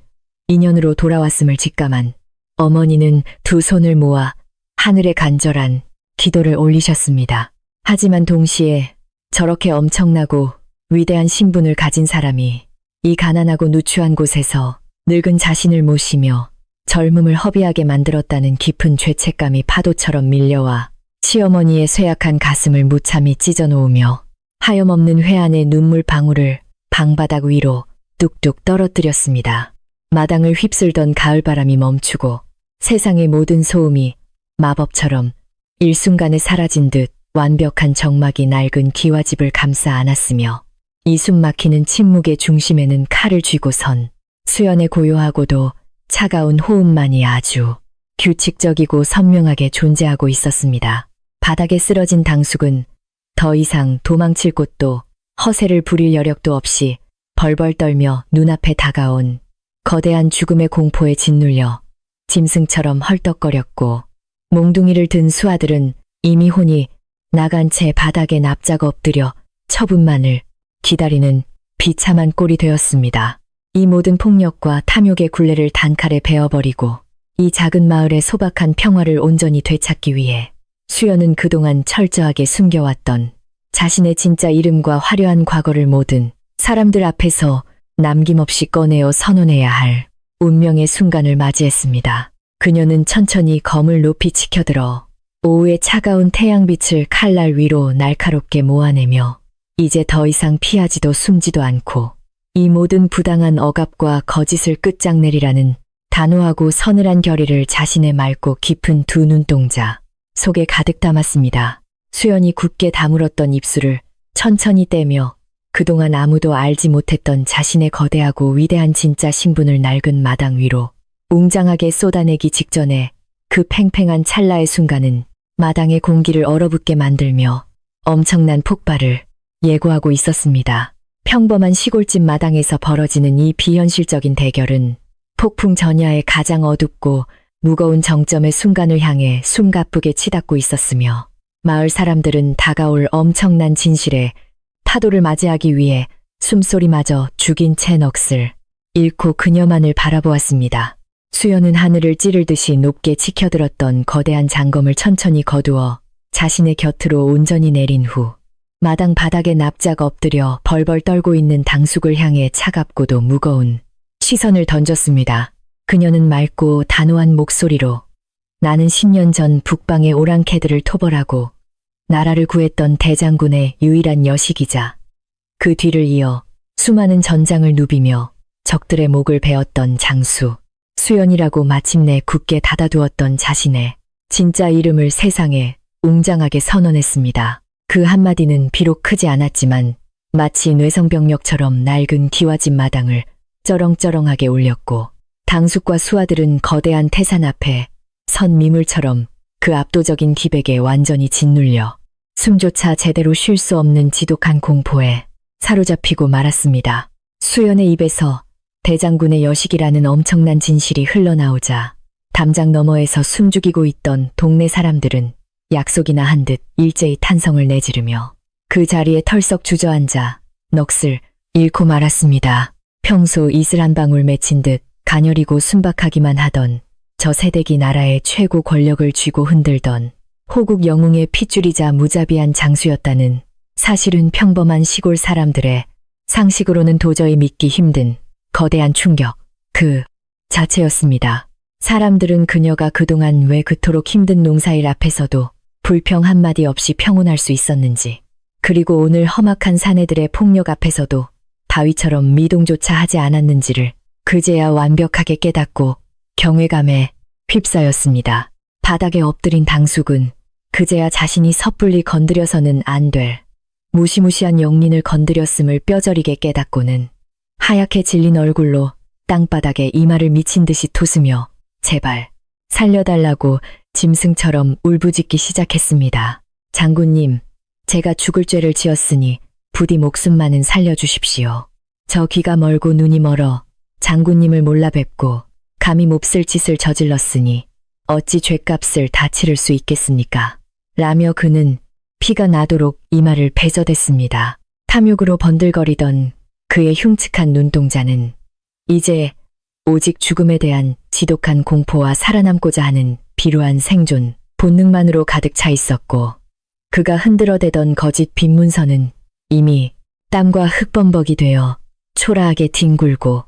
인연으로 돌아왔음을 직감한 어머니는 두 손을 모아 하늘에 간절한 기도를 올리셨습니다. 하지만 동시에 저렇게 엄청나고 위대한 신분을 가진 사람이 이 가난하고 누추한 곳에서 늙은 자신을 모시며 젊음을 허비하게 만들었다는 깊은 죄책감이 파도처럼 밀려와 시어머니의 쇠약한 가슴을 무참히 찢어놓으며 하염없는 회한의 눈물 방울을 방바닥 위로 뚝뚝 떨어뜨렸습니다. 마당을 휩쓸던 가을바람이 멈추고 세상의 모든 소음이 마법처럼 일순간에 사라진 듯 완벽한 정막이 낡은 기와집을 감싸 안았으며 이 숨막히는 침묵의 중심에는 칼을 쥐고 선 수연의 고요하고도 차가운 호흡만이 아주 규칙적이고 선명하게 존재하고 있었습니다. 바닥에 쓰러진 당숙은 더 이상 도망칠 곳도 허세를 부릴 여력도 없이 벌벌 떨며 눈앞에 다가온 거대한 죽음의 공포에 짓눌려 짐승처럼 헐떡거렸고 몽둥이를 든 수아들은 이미 혼이 나간 채 바닥에 납작 엎드려 처분만을 기다리는 비참한 꼴이 되었습니다. 이 모든 폭력과 탐욕의 굴레를 단칼에 베어버리고 이 작은 마을의 소박한 평화를 온전히 되찾기 위해 수연은 그동안 철저하게 숨겨왔던 자신의 진짜 이름과 화려한 과거를 모든 사람들 앞에서 남김없이 꺼내어 선언해야 할 운명의 순간을 맞이했습니다. 그녀는 천천히 검을 높이 치켜들어 오후의 차가운 태양빛을 칼날 위로 날카롭게 모아내며 이제 더 이상 피하지도 숨지도 않고 이 모든 부당한 억압과 거짓을 끝장내리라는 단호하고 서늘한 결의를 자신의 맑고 깊은 두 눈동자 속에 가득 담았습니다. 수연이 굳게 다물었던 입술을 천천히 떼며 그동안 아무도 알지 못했던 자신의 거대하고 위대한 진짜 신분을 낡은 마당 위로 웅장하게 쏟아내기 직전에 그 팽팽한 찰나의 순간은 마당의 공기를 얼어붙게 만들며 엄청난 폭발을 예고하고 있었습니다. 평범한 시골집 마당에서 벌어지는 이 비현실적인 대결은 폭풍 전야의 가장 어둡고 무거운 정점의 순간을 향해 숨가쁘게 치닫고 있었으며 마을 사람들은 다가올 엄청난 진실에 파도를 맞이하기 위해 숨소리마저 죽인 채 넋을 잃고 그녀만을 바라보았습니다. 수연은 하늘을 찌르듯이 높게 치켜들었던 거대한 장검을 천천히 거두어 자신의 곁으로 온전히 내린 후 마당 바닥에 납작 엎드려 벌벌 떨고 있는 당숙을 향해 차갑고도 무거운 시선을 던졌습니다. 그녀는 맑고 단호한 목소리로 나는 10년 전 북방의 오랑캐들을 토벌하고 나라를 구했던 대장군의 유일한 여식이자 그 뒤를 이어 수많은 전장을 누비며 적들의 목을 베었던 장수 수연이라고 마침내 굳게 닫아두었던 자신의 진짜 이름을 세상에 웅장하게 선언했습니다. 그 한마디는 비록 크지 않았지만 마치 뇌성병력처럼 낡은 기와집 마당을 쩌렁쩌렁하게 울렸고 당숙과 수아들은 거대한 태산 앞에 선 미물처럼 그 압도적인 기백에 완전히 짓눌려 숨조차 제대로 쉴 수 없는 지독한 공포에 사로잡히고 말았습니다. 수연의 입에서 대장군의 여식이라는 엄청난 진실이 흘러나오자 담장 너머에서 숨죽이고 있던 동네 사람들은 약속이나 한 듯 일제히 탄성을 내지르며 그 자리에 털썩 주저앉아 넋을 잃고 말았습니다. 평소 이슬 한 방울 맺힌 듯 가녀리고 순박하기만 하던 저 새댁이 나라의 최고 권력을 쥐고 흔들던 호국 영웅의 핏줄이자 무자비한 장수였다는 사실은 평범한 시골 사람들의 상식으로는 도저히 믿기 힘든 거대한 충격 그 자체였습니다. 사람들은 그녀가 그동안 왜 그토록 힘든 농사일 앞에서도 불평 한마디 없이 평온할 수 있었는지, 그리고 오늘 험악한 사내들의 폭력 앞에서도 바위처럼 미동조차 하지 않았는지를 그제야 완벽하게 깨닫고 경외감에 휩싸였습니다. 바닥에 엎드린 당숙은 그제야 자신이 섣불리 건드려서는 안 될 무시무시한 영린을 건드렸음을 뼈저리게 깨닫고는 하얗게 질린 얼굴로 땅바닥에 이마를 미친 듯이 토스며 제발 살려달라고 짐승처럼 울부짖기 시작했습니다. 장군님, 제가 죽을 죄를 지었으니 부디 목숨만은 살려주십시오. 저 귀가 멀고 눈이 멀어 장군님을 몰라 뵙고 감히 몹쓸 짓을 저질렀으니 어찌 죗값을 다 치를 수 있겠습니까? 라며 그는 피가 나도록 이마를 베저댔습니다. 탐욕으로 번들거리던 그의 흉측한 눈동자는 이제 오직 죽음에 대한 지독한 공포와 살아남고자 하는 비루한 생존 본능만으로 가득 차 있었고, 그가 흔들어대던 거짓 빈문서는 이미 땀과 흙범벅이 되어 초라하게 뒹굴고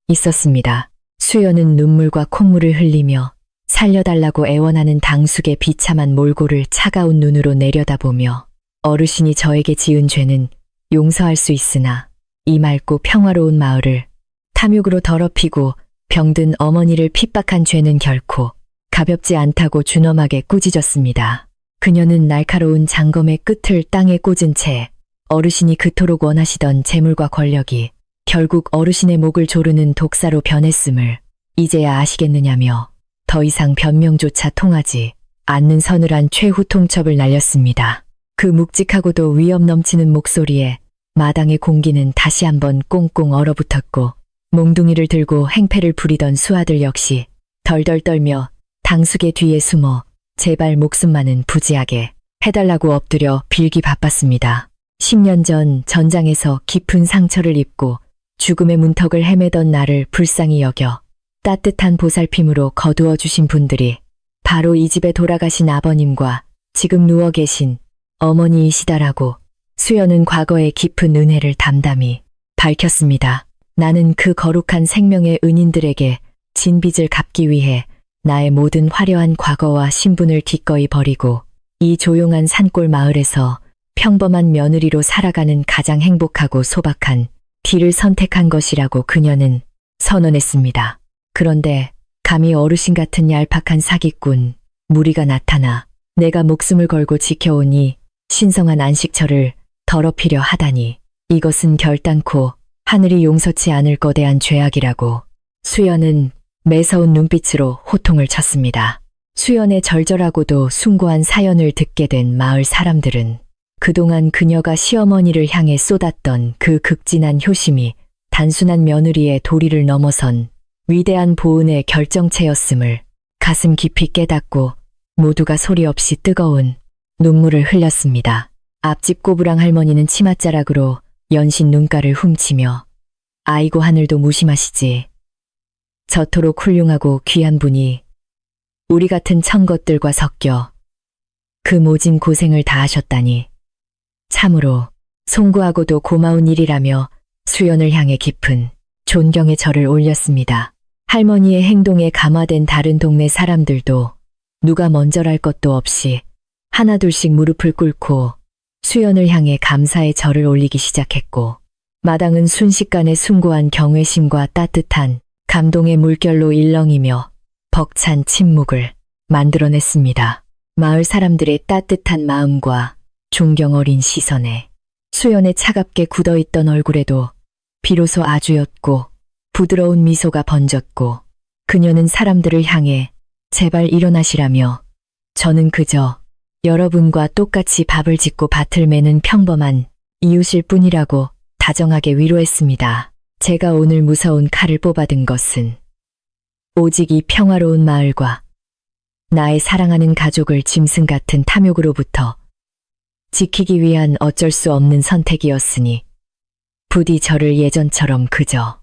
있었습니다. 수연은 눈물과 콧물을 흘리며 살려달라고 애원하는 당숙의 비참한 몰골을 차가운 눈으로 내려다보며 어르신이 저에게 지은 죄는 용서할 수 있으나 이 맑고 평화로운 마을을 탐욕으로 더럽히고 병든 어머니를 핍박한 죄는 결코 가볍지 않다고 준엄하게 꾸짖었습니다. 그녀는 날카로운 장검의 끝을 땅에 꽂은 채 어르신이 그토록 원하시던 재물과 권력이 결국 어르신의 목을 조르는 독사로 변했음을 이제야 아시겠느냐며 더 이상 변명조차 통하지 않는 서늘한 최후 통첩을 날렸습니다. 그 묵직하고도 위험 넘치는 목소리에 마당의 공기는 다시 한번 꽁꽁 얼어붙었고, 몽둥이를 들고 행패를 부리던 수아들 역시 덜덜 떨며 당숙의 뒤에 숨어 제발 목숨만은 부지하게 해달라고 엎드려 빌기 바빴습니다. 10년 전 전장에서 깊은 상처를 입고 죽음의 문턱을 헤매던 나를 불쌍히 여겨 따뜻한 보살핌으로 거두어 주신 분들이 바로 이 집에 돌아가신 아버님과 지금 누워 계신 어머니이시다라고 수연은 과거의 깊은 은혜를 담담히 밝혔습니다. 나는 그 거룩한 생명의 은인들에게 진 빚을 갚기 위해 나의 모든 화려한 과거와 신분을 기꺼이 버리고 이 조용한 산골 마을에서 평범한 며느리로 살아가는 가장 행복하고 소박한 길을 선택한 것이라고 그녀는 선언했습니다. 그런데 감히 어르신 같은 얄팍한 사기꾼 무리가 나타나 내가 목숨을 걸고 지켜온 이 신성한 안식처를 더럽히려 하다니, 이것은 결단코 하늘이 용서치 않을 거대한 죄악이라고 수연은 매서운 눈빛으로 호통을 쳤습니다. 수연의 절절하고도 숭고한 사연을 듣게 된 마을 사람들은 그동안 그녀가 시어머니를 향해 쏟았던 그 극진한 효심이 단순한 며느리의 도리를 넘어선 위대한 보은의 결정체였음을 가슴 깊이 깨닫고 모두가 소리 없이 뜨거운 눈물을 흘렸습니다. 앞집 꼬부랑 할머니는 치맛자락으로 연신 눈가를 훔치며 아이고 하늘도 무심하시지. 저토록 훌륭하고 귀한 분이 우리 같은 천것들과 섞여 그 모진 고생을 다 하셨다니 참으로 송구하고도 고마운 일이라며 수연을 향해 깊은 존경의 절을 올렸습니다. 할머니의 행동에 감화된 다른 동네 사람들도 누가 먼저랄 것도 없이 하나둘씩 무릎을 꿇고 수연을 향해 감사의 절을 올리기 시작했고, 마당은 순식간에 숭고한 경외심과 따뜻한 감동의 물결로 일렁이며 벅찬 침묵을 만들어냈습니다. 마을 사람들의 따뜻한 마음과 존경 어린 시선에 수연의 차갑게 굳어있던 얼굴에도 비로소 아주였고 부드러운 미소가 번졌고, 그녀는 사람들을 향해 제발 일어나시라며 저는 그저 여러분과 똑같이 밥을 짓고 밭을 매는 평범한 이웃일 뿐이라고 다정하게 위로했습니다. 제가 오늘 무서운 칼을 뽑아든 것은 오직 이 평화로운 마을과 나의 사랑하는 가족을 짐승 같은 탐욕으로부터 지키기 위한 어쩔 수 없는 선택이었으니 부디 저를 예전처럼 그저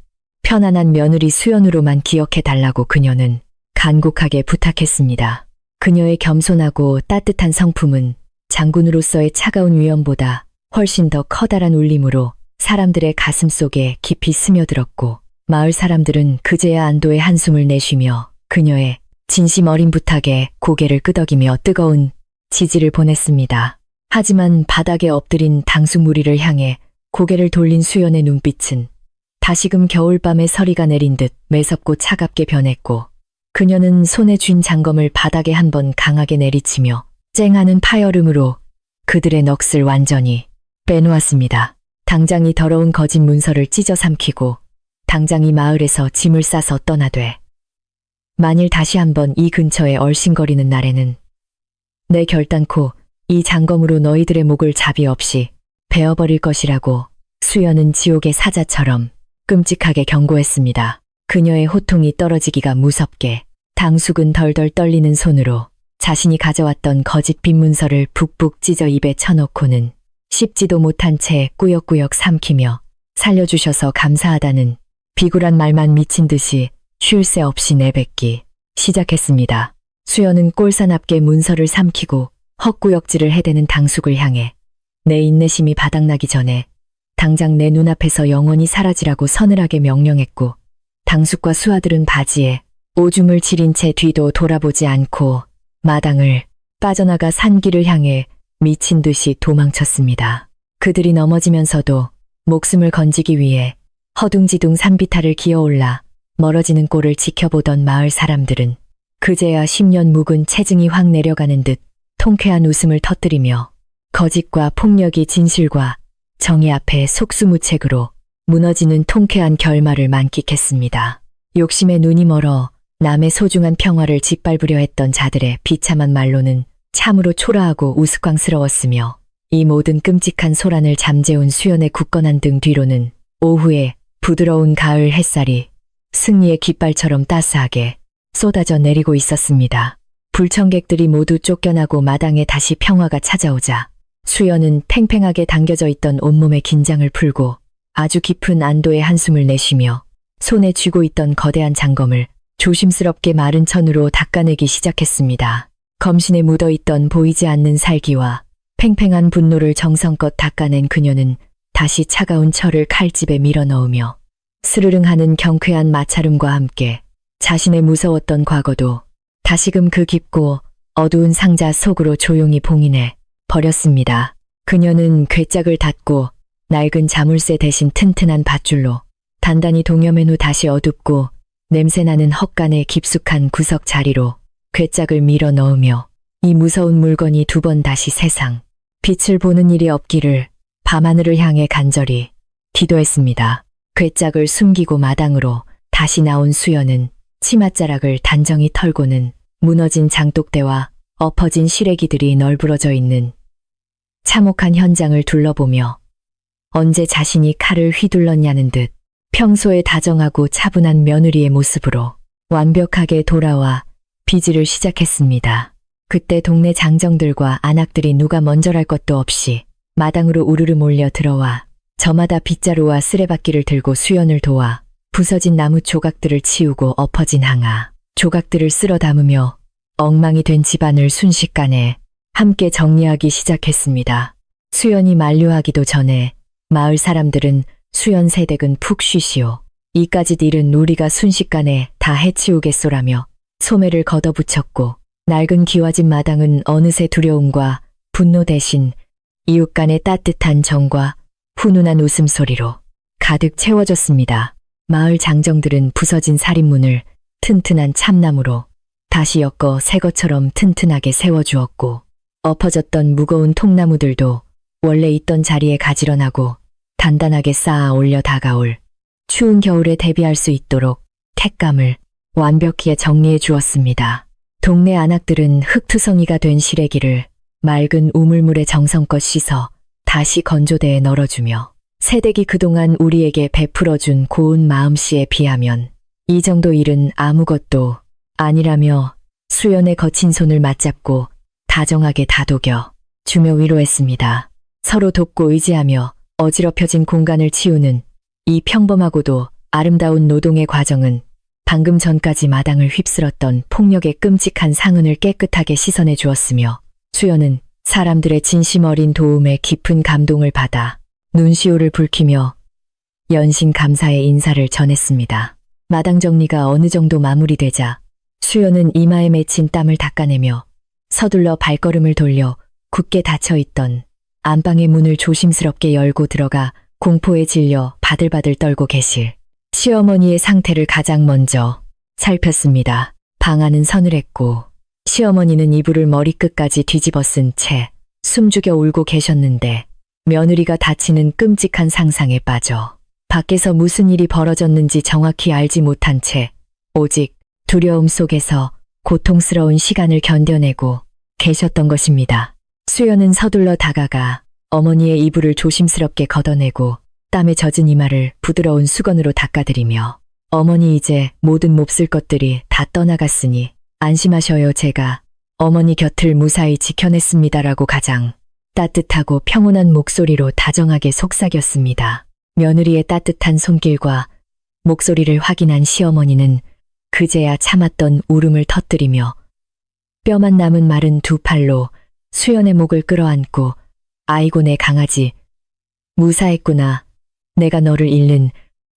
편안한 며느리 수연으로만 기억해달라고 그녀는 간곡하게 부탁했습니다. 그녀의 겸손하고 따뜻한 성품은 장군으로서의 차가운 위엄보다 훨씬 더 커다란 울림으로 사람들의 가슴 속에 깊이 스며들었고, 마을 사람들은 그제야 안도의 한숨을 내쉬며 그녀의 진심 어린 부탁에 고개를 끄덕이며 뜨거운 지지를 보냈습니다. 하지만 바닥에 엎드린 당숙 무리를 향해 고개를 돌린 수연의 눈빛은 다시금 겨울밤에 서리가 내린 듯 매섭고 차갑게 변했고, 그녀는 손에 쥔 장검을 바닥에 한번 강하게 내리치며 쨍하는 파열음으로 그들의 넋을 완전히 빼놓았습니다. 당장 이 더러운 거짓 문서를 찢어 삼키고 당장 이 마을에서 짐을 싸서 떠나되, 만일 다시 한번 이 근처에 얼씬거리는 날에는 내 결단코 이 장검으로 너희들의 목을 자비 없이 베어버릴 것이라고 수연은 지옥의 사자처럼 끔찍하게 경고했습니다. 그녀의 호통이 떨어지기가 무섭게 당숙은 덜덜 떨리는 손으로 자신이 가져왔던 거짓 빈문서를 북북 찢어 입에 쳐넣고는 씹지도 못한 채 꾸역꾸역 삼키며 살려주셔서 감사하다는 비굴한 말만 미친 듯이 쉴 새 없이 내뱉기 시작했습니다. 수연은 꼴사납게 문서를 삼키고 헛구역질을 해대는 당숙을 향해 내 인내심이 바닥나기 전에 당장 내 눈앞에서 영원히 사라지라고 서늘하게 명령했고, 당숙과 수아들은 바지에 오줌을 지린 채 뒤도 돌아보지 않고 마당을 빠져나가 산길을 향해 미친 듯이 도망쳤습니다. 그들이 넘어지면서도 목숨을 건지기 위해 허둥지둥 산비탈을 기어올라 멀어지는 꼴을 지켜보던 마을 사람들은 그제야 10년 묵은 체증이 확 내려가는 듯 통쾌한 웃음을 터뜨리며 거짓과 폭력이 진실과 정의 앞에 속수무책으로 무너지는 통쾌한 결말을 만끽했습니다. 욕심에 눈이 멀어 남의 소중한 평화를 짓밟으려 했던 자들의 비참한 말로는 참으로 초라하고 우스꽝스러웠으며, 이 모든 끔찍한 소란을 잠재운 수연의 굳건한 등 뒤로는 오후에 부드러운 가을 햇살이 승리의 깃발처럼 따스하게 쏟아져 내리고 있었습니다. 불청객들이 모두 쫓겨나고 마당에 다시 평화가 찾아오자 수연은 팽팽하게 당겨져 있던 온몸의 긴장을 풀고 아주 깊은 안도의 한숨을 내쉬며 손에 쥐고 있던 거대한 장검을 조심스럽게 마른 천으로 닦아내기 시작했습니다. 검신에 묻어있던 보이지 않는 살기와 팽팽한 분노를 정성껏 닦아낸 그녀는 다시 차가운 철을 칼집에 밀어넣으며 스르릉하는 경쾌한 마찰음과 함께 자신의 무서웠던 과거도 다시금 그 깊고 어두운 상자 속으로 조용히 봉인해 버렸습니다. 그녀는 괴짝을 닫고 낡은 자물쇠 대신 튼튼한 밧줄로 단단히 동여맨 후 다시 어둡고 냄새나는 헛간의 깊숙한 구석 자리로 괴짝을 밀어 넣으며 이 무서운 물건이 두 번 다시 세상 빛을 보는 일이 없기를 밤하늘을 향해 간절히 기도했습니다. 괴짝을 숨기고 마당으로 다시 나온 수연은 치맛자락을 단정히 털고는 무너진 장독대와 엎어진 시래기들이 널브러져 있는 참혹한 현장을 둘러보며 언제 자신이 칼을 휘둘렀냐는 듯 평소에 다정하고 차분한 며느리의 모습으로 완벽하게 돌아와 비지를 시작했습니다. 그때 동네 장정들과 안악들이 누가 먼저랄 것도 없이 마당으로 우르르 몰려 들어와 저마다 빗자루와 쓰레받기를 들고 수연을 도와 부서진 나무 조각들을 치우고 엎어진 항아, 조각들을 쓸어 담으며 엉망이 된 집안을 순식간에 함께 정리하기 시작했습니다. 수연이 만류하기도 전에 마을 사람들은 수연 세댁은 푹 쉬시오. 이까짓 일은 우리가 순식간에 다 해치우겠소라며 소매를 걷어붙였고, 낡은 기와집 마당은 어느새 두려움과 분노 대신 이웃 간의 따뜻한 정과 훈훈한 웃음소리로 가득 채워졌습니다. 마을 장정들은 부서진 살인문을 튼튼한 참나무로 다시 엮어 새 것처럼 튼튼하게 세워주었고, 엎어졌던 무거운 통나무들도 원래 있던 자리에 가지런하고 단단하게 쌓아 올려 다가올 추운 겨울에 대비할 수 있도록 택감을 완벽히 정리해 주었습니다. 동네 안악들은 흙투성이가 된 시래기를 맑은 우물물에 정성껏 씻어 다시 건조대에 널어주며 새댁이 그동안 우리에게 베풀어준 고운 마음씨에 비하면 이 정도 일은 아무것도 아니라며 수연의 거친 손을 맞잡고 다정하게 다독여 주며 위로했습니다. 서로 돕고 의지하며 어지럽혀진 공간을 치우는 이 평범하고도 아름다운 노동의 과정은 방금 전까지 마당을 휩쓸었던 폭력의 끔찍한 상흔을 깨끗하게 씻어내 주었으며 수연은 사람들의 진심 어린 도움에 깊은 감동을 받아 눈시울을 붉히며 연신 감사의 인사를 전했습니다. 마당 정리가 어느 정도 마무리되자 수연은 이마에 맺힌 땀을 닦아내며 서둘러 발걸음을 돌려 굳게 닫혀있던 안방의 문을 조심스럽게 열고 들어가 공포에 질려 바들바들 떨고 계실 시어머니의 상태를 가장 먼저 살폈습니다. 방 안은 서늘했고 시어머니는 이불을 머리끝까지 뒤집어 쓴 채 숨죽여 울고 계셨는데 며느리가 다치는 끔찍한 상상에 빠져 밖에서 무슨 일이 벌어졌는지 정확히 알지 못한 채 오직 두려움 속에서 고통스러운 시간을 견뎌내고 계셨던 것입니다. 수연은 서둘러 다가가 어머니의 이불을 조심스럽게 걷어내고 땀에 젖은 이마를 부드러운 수건으로 닦아드리며 어머니 이제 모든 몹쓸 것들이 다 떠나갔으니 안심하셔요. 제가 어머니 곁을 무사히 지켜냈습니다라고 가장 따뜻하고 평온한 목소리로 다정하게 속삭였습니다. 며느리의 따뜻한 손길과 목소리를 확인한 시어머니는 그제야 참았던 울음을 터뜨리며 뼈만 남은 마른 두 팔로 수연의 목을 끌어안고 아이고 내 강아지 무사했구나. 내가 너를 잃는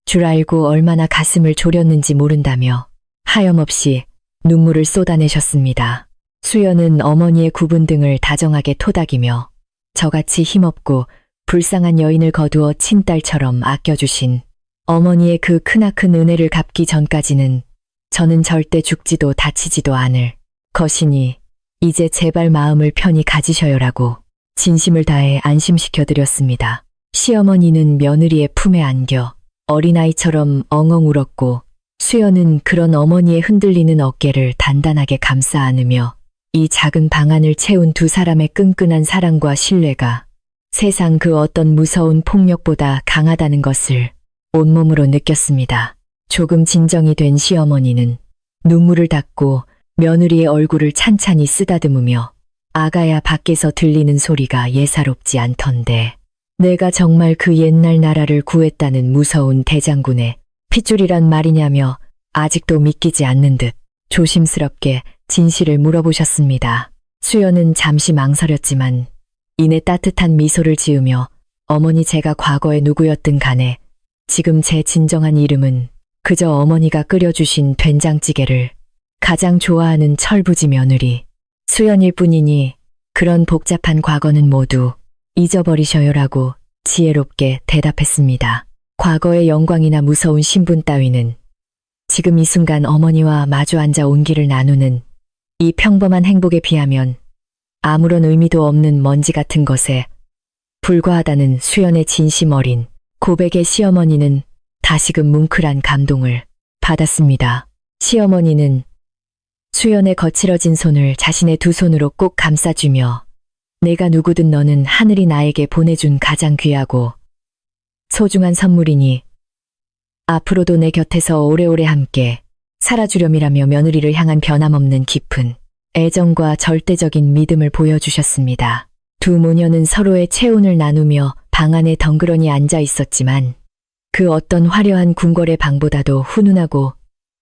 줄 알고 얼마나 가슴을 졸였는지 모른다며 하염없이 눈물을 쏟아내셨습니다. 수연은 어머니의 굽은 등을 다정하게 토닥이며 저같이 힘없고 불쌍한 여인을 거두어 친딸처럼 아껴주신 어머니의 그 크나큰 은혜를 갚기 전까지는 저는 절대 죽지도 다치지도 않을 것이니 이제 제발 마음을 편히 가지셔요라고 진심을 다해 안심시켜드렸습니다. 시어머니는 며느리의 품에 안겨 어린아이처럼 엉엉 울었고 수연은 그런 어머니의 흔들리는 어깨를 단단하게 감싸 안으며 이 작은 방 안을 채운 두 사람의 끈끈한 사랑과 신뢰가 세상 그 어떤 무서운 폭력보다 강하다는 것을 온몸으로 느꼈습니다. 조금 진정이 된 시어머니는 눈물을 닦고 며느리의 얼굴을 찬찬히 쓰다듬으며 아가야 밖에서 들리는 소리가 예사롭지 않던데 내가 정말 그 옛날 나라를 구했다는 무서운 대장군의 핏줄이란 말이냐며 아직도 믿기지 않는 듯 조심스럽게 진실을 물어보셨습니다. 수연은 잠시 망설였지만 이내 따뜻한 미소를 지으며 어머니 제가 과거에 누구였든 간에 지금 제 진정한 이름은 그저 어머니가 끓여주신 된장찌개를 가장 좋아하는 철부지 며느리 수연일 뿐이니 그런 복잡한 과거는 모두 잊어버리셔요라고 지혜롭게 대답했습니다. 과거의 영광이나 무서운 신분 따위는 지금 이 순간 어머니와 마주 앉아 온기를 나누는 이 평범한 행복에 비하면 아무런 의미도 없는 먼지 같은 것에 불과하다는 수연의 진심 어린 고백에 시어머니는 다시금 뭉클한 감동을 받았습니다. 시어머니는 수연의 거칠어진 손을 자신의 두 손으로 꼭 감싸주며 내가 누구든 너는 하늘이 나에게 보내준 가장 귀하고 소중한 선물이니 앞으로도 내 곁에서 오래오래 함께 살아주렴이라며 며느리를 향한 변함없는 깊은 애정과 절대적인 믿음을 보여주셨습니다. 두 모녀는 서로의 체온을 나누며 방 안에 덩그러니 앉아 있었지만 그 어떤 화려한 궁궐의 방보다도 훈훈하고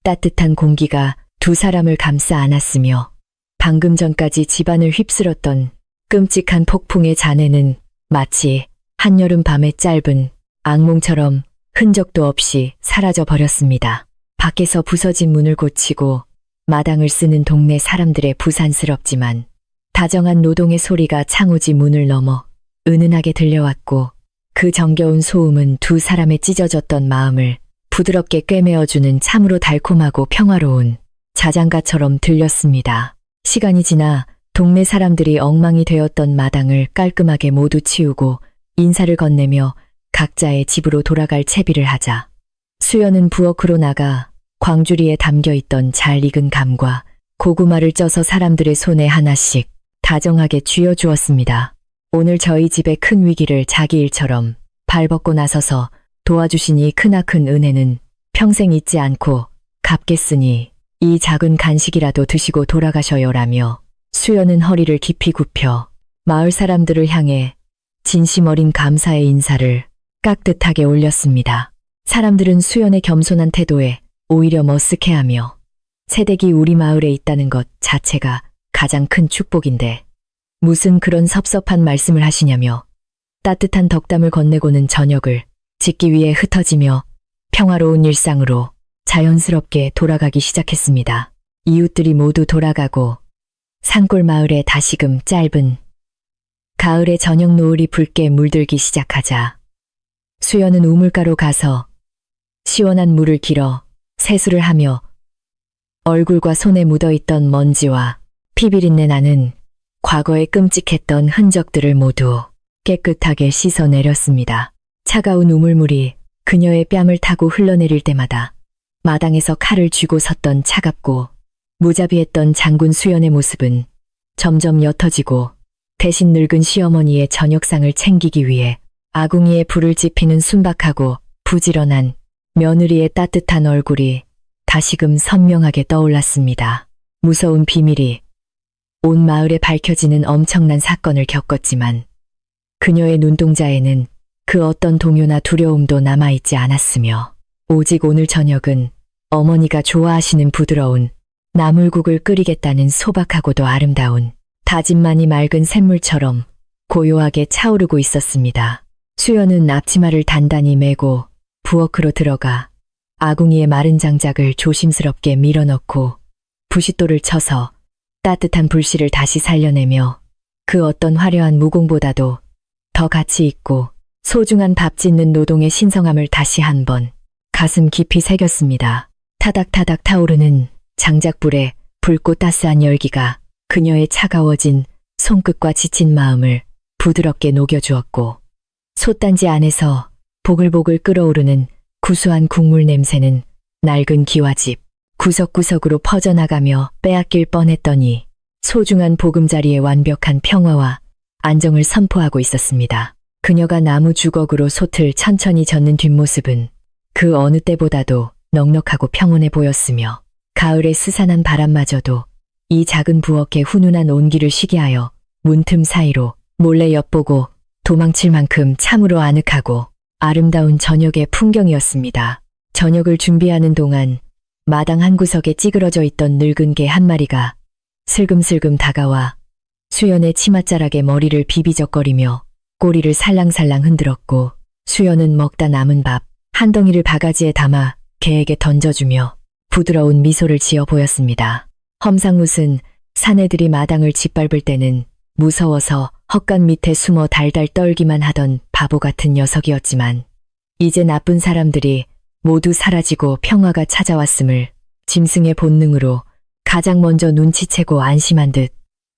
따뜻한 공기가 두 사람을 감싸 안았으며 방금 전까지 집안을 휩쓸었던 끔찍한 폭풍의 잔해는 마치 한여름 밤의 짧은 악몽처럼 흔적도 없이 사라져 버렸습니다. 밖에서 부서진 문을 고치고 마당을 쓰는 동네 사람들의 부산스럽지만 다정한 노동의 소리가 창호지 문을 넘어 은은하게 들려왔고 그 정겨운 소음은 두 사람의 찢어졌던 마음을 부드럽게 꿰매어주는 참으로 달콤하고 평화로운 자장가처럼 들렸습니다. 시간이 지나 동네 사람들이 엉망이 되었던 마당을 깔끔하게 모두 치우고 인사를 건네며 각자의 집으로 돌아갈 채비를 하자 수연은 부엌으로 나가 광주리에 담겨있던 잘 익은 감과 고구마를 쪄서 사람들의 손에 하나씩 다정하게 쥐어주었습니다. 오늘 저희 집의 큰 위기를 자기 일처럼 발벗고 나서서 도와주신 이 크나큰 은혜는 평생 잊지 않고 갚겠으니 이 작은 간식이라도 드시고 돌아가셔요라며 수연은 허리를 깊이 굽혀 마을 사람들을 향해 진심 어린 감사의 인사를 깍듯하게 올렸습니다. 사람들은 수연의 겸손한 태도에 오히려 머쓱해하며 새댁이 우리 마을에 있다는 것 자체가 가장 큰 축복인데 무슨 그런 섭섭한 말씀을 하시냐며 따뜻한 덕담을 건네고는 저녁을 짓기 위해 흩어지며 평화로운 일상으로 자연스럽게 돌아가기 시작했습니다. 이웃들이 모두 돌아가고 산골 마을에 다시금 짧은 가을의 저녁 노을이 붉게 물들기 시작하자 수연은 우물가로 가서 시원한 물을 길어 세수를 하며 얼굴과 손에 묻어있던 먼지와 피비린내 나는 과거에 끔찍했던 흔적들을 모두 깨끗하게 씻어내렸습니다. 차가운 우물물이 그녀의 뺨을 타고 흘러내릴 때마다 마당에서 칼을 쥐고 섰던 차갑고 무자비했던 장군 수연의 모습은 점점 옅어지고 대신 늙은 시어머니의 저녁상을 챙기기 위해 아궁이에 불을 지피는 순박하고 부지런한 며느리의 따뜻한 얼굴이 다시금 선명하게 떠올랐습니다. 무서운 비밀이 온 마을에 밝혀지는 엄청난 사건을 겪었지만 그녀의 눈동자에는 그 어떤 동요나 두려움도 남아있지 않았으며 오직 오늘 저녁은 어머니가 좋아하시는 부드러운 나물국을 끓이겠다는 소박하고도 아름다운 다짐만이 맑은 샘물처럼 고요하게 차오르고 있었습니다. 수연은 앞치마를 단단히 메고 부엌으로 들어가 아궁이의 마른 장작을 조심스럽게 밀어넣고 부싯돌을 쳐서 따뜻한 불씨를 다시 살려내며 그 어떤 화려한 무공보다도 더 가치 있고 소중한 밥 짓는 노동의 신성함을 다시 한번 가슴 깊이 새겼습니다. 타닥타닥 타오르는 장작불에 붉고 따스한 열기가 그녀의 차가워진 손끝과 지친 마음을 부드럽게 녹여주었고 솥단지 안에서 보글보글 끓어오르는 구수한 국물 냄새는 낡은 기와집 구석구석으로 퍼져나가며 빼앗길 뻔했더니 소중한 보금자리의 완벽한 평화와 안정을 선포하고 있었습니다. 그녀가 나무 주걱으로 솥을 천천히 젓는 뒷모습은 그 어느 때보다도 넉넉하고 평온해 보였으며 가을의 스산한 바람마저도 이 작은 부엌의 훈훈한 온기를 쉬게 하여 문틈 사이로 몰래 엿보고 도망칠 만큼 참으로 아늑하고 아름다운 저녁의 풍경이었습니다. 저녁을 준비하는 동안 마당 한 구석에 찌그러져 있던 늙은 개 한 마리가 슬금슬금 다가와 수연의 치맛자락에 머리를 비비적거리며 꼬리를 살랑살랑 흔들었고 수연은 먹다 남은 밥 한 덩이를 바가지에 담아 개에게 던져주며 부드러운 미소를 지어 보였습니다. 험상궂은 사내들이 마당을 짓밟을 때는 무서워서 헛간 밑에 숨어 달달 떨기만 하던 바보 같은 녀석이었지만 이제 나쁜 사람들이 모두 사라지고 평화가 찾아왔음을 짐승의 본능으로 가장 먼저 눈치채고 안심한 듯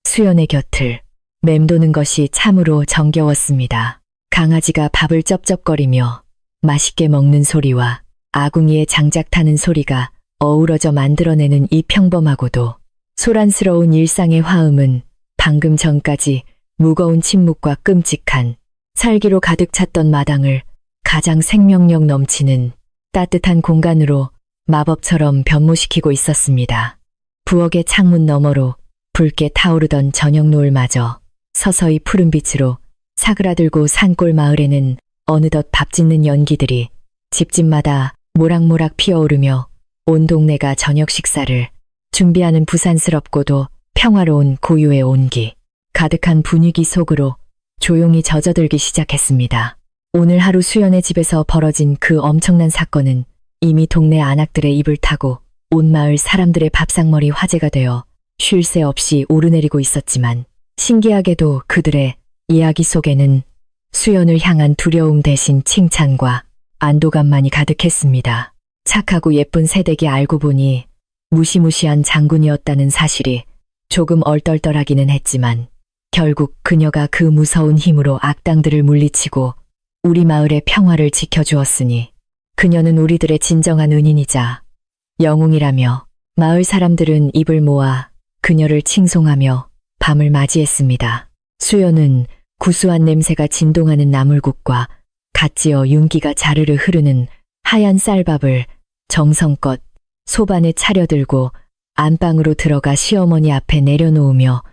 수연의 곁을 맴도는 것이 참으로 정겨웠습니다. 강아지가 밥을 쩝쩝거리며 맛있게 먹는 소리와 아궁이에 장작 타는 소리가 어우러져 만들어내는 이 평범하고도 소란스러운 일상의 화음은 방금 전까지 무거운 침묵과 끔찍한 살기로 가득 찼던 마당을 가장 생명력 넘치는 따뜻한 공간으로 마법처럼 변모시키고 있었습니다. 부엌의 창문 너머로 붉게 타오르던 저녁 노을마저 서서히 푸른 빛으로 사그라들고 산골 마을에는 어느덧 밥 짓는 연기들이 집집마다 모락모락 피어오르며 온 동네가 저녁 식사를 준비하는 부산스럽고도 평화로운 고유의 온기, 가득한 분위기 속으로 조용히 젖어들기 시작했습니다. 오늘 하루 수연의 집에서 벌어진 그 엄청난 사건은 이미 동네 안악들의 입을 타고 온 마을 사람들의 밥상머리 화제가 되어 쉴 새 없이 오르내리고 있었지만 신기하게도 그들의 이야기 속에는 수연을 향한 두려움 대신 칭찬과 안도감만이 가득했습니다. 착하고 예쁜 새댁이 알고 보니 무시무시한 장군이었다는 사실이 조금 얼떨떨하기는 했지만 결국 그녀가 그 무서운 힘으로 악당들을 물리치고 우리 마을의 평화를 지켜주었으니 그녀는 우리들의 진정한 은인이자 영웅이라며 마을 사람들은 입을 모아 그녀를 칭송하며 밤을 맞이했습니다. 수연은 구수한 냄새가 진동하는 나물국과 갓 지어 윤기가 자르르 흐르는 하얀 쌀밥을 정성껏 소반에 차려들고 안방으로 들어가 시어머니 앞에 내려놓으며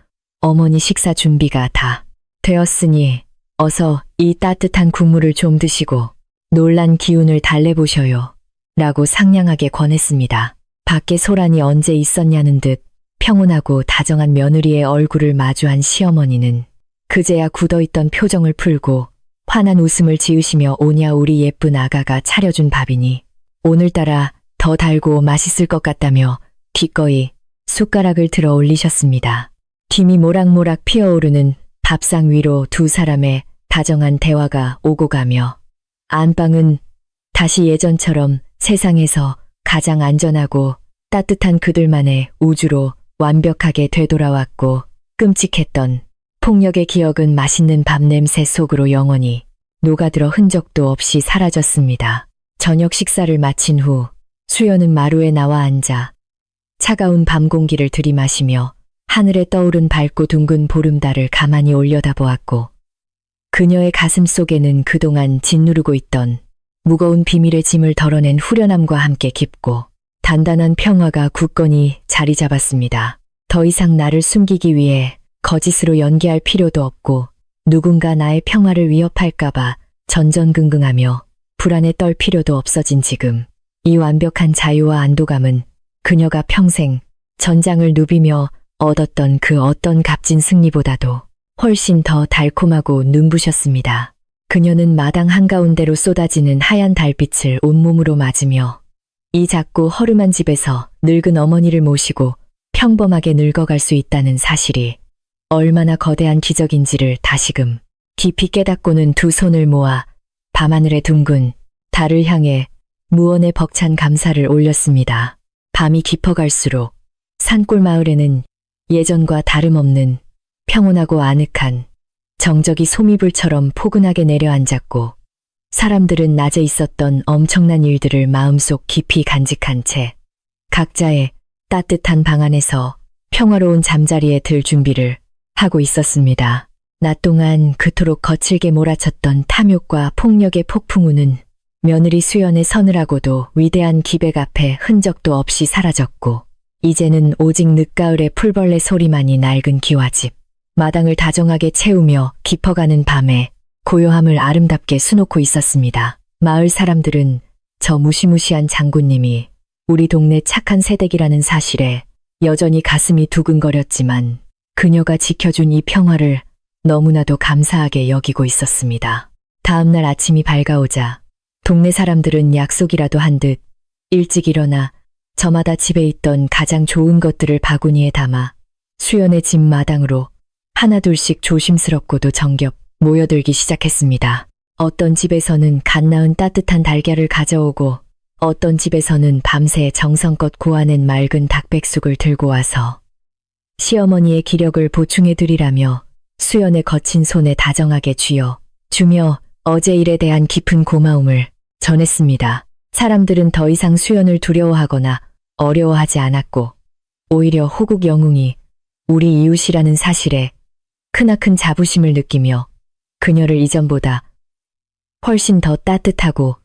어머니 식사 준비가 다 되었으니 어서 이 따뜻한 국물을 좀 드시고 놀란 기운을 달래보셔요. 라고 상냥하게 권했습니다. 밖에 소란이 언제 있었냐는 듯 평온하고 다정한 며느리의 얼굴을 마주한 시어머니는 그제야 굳어있던 표정을 풀고 환한 웃음을 지으시며 오냐 우리 예쁜 아가가 차려준 밥이니 오늘따라 더 달고 맛있을 것 같다며 기꺼이 숟가락을 들어 올리셨습니다. 김이 모락모락 피어오르는 밥상 위로 두 사람의 다정한 대화가 오고 가며 안방은 다시 예전처럼 세상에서 가장 안전하고 따뜻한 그들만의 우주로 완벽하게 되돌아왔고 끔찍했던 폭력의 기억은 맛있는 밥 냄새 속으로 영원히 녹아들어 흔적도 없이 사라졌습니다. 저녁 식사를 마친 후 수연은 마루에 나와 앉아 차가운 밤 공기를 들이마시며 하늘에 떠오른 밝고 둥근 보름달을 가만히 올려다보았고 그녀의 가슴 속에는 그동안 짓누르고 있던 무거운 비밀의 짐을 덜어낸 후련함과 함께 깊고 단단한 평화가 굳건히 자리 잡았습니다. 더 이상 나를 숨기기 위해 거짓으로 연기할 필요도 없고 누군가 나의 평화를 위협할까봐 전전긍긍하며 불안에 떨 필요도 없어진 지금 이 완벽한 자유와 안도감은 그녀가 평생 전장을 누비며 얻었던 그 어떤 값진 승리보다도 훨씬 더 달콤하고 눈부셨습니다. 그녀는 마당 한가운데로 쏟아지는 하얀 달빛을 온몸으로 맞으며 이 작고 허름한 집에서 늙은 어머니를 모시고 평범하게 늙어갈 수 있다는 사실이 얼마나 거대한 기적인지를 다시금 깊이 깨닫고는 두 손을 모아 밤하늘의 둥근 달을 향해 무언의 벅찬 감사를 올렸습니다. 밤이 깊어갈수록 산골 마을에는 예전과 다름없는 평온하고 아늑한 정적이 소미불처럼 포근하게 내려앉았고 사람들은 낮에 있었던 엄청난 일들을 마음속 깊이 간직한 채 각자의 따뜻한 방 안에서 평화로운 잠자리에 들 준비를 하고 있었습니다. 낮 동안 그토록 거칠게 몰아쳤던 탐욕과 폭력의 폭풍우는 며느리 수연의 서늘하고도 위대한 기백 앞에 흔적도 없이 사라졌고 이제는 오직 늦가을의 풀벌레 소리만이 낡은 기와집 마당을 다정하게 채우며 깊어가는 밤에 고요함을 아름답게 수놓고 있었습니다. 마을 사람들은 저 무시무시한 장군님이 우리 동네 착한 새댁이라는 사실에 여전히 가슴이 두근거렸지만 그녀가 지켜준 이 평화를 너무나도 감사하게 여기고 있었습니다. 다음날 아침이 밝아오자 동네 사람들은 약속이라도 한 듯 일찍 일어나 저마다 집에 있던 가장 좋은 것들을 바구니에 담아 수연의 집 마당으로 하나둘씩 조심스럽고도 정겹 모여들기 시작했습니다. 어떤 집에서는 갓 낳은 따뜻한 달걀을 가져오고 어떤 집에서는 밤새 정성껏 고아낸 맑은 닭백숙을 들고 와서 시어머니의 기력을 보충해 드리라며 수연의 거친 손에 다정하게 주며 어제 일에 대한 깊은 고마움을 전했습니다. 사람들은 더 이상 수연을 두려워하거나 어려워하지 않았고 오히려 호국 영웅이 우리 이웃이라는 사실에 크나큰 자부심을 느끼며 그녀를 이전보다 훨씬 더 따뜻하고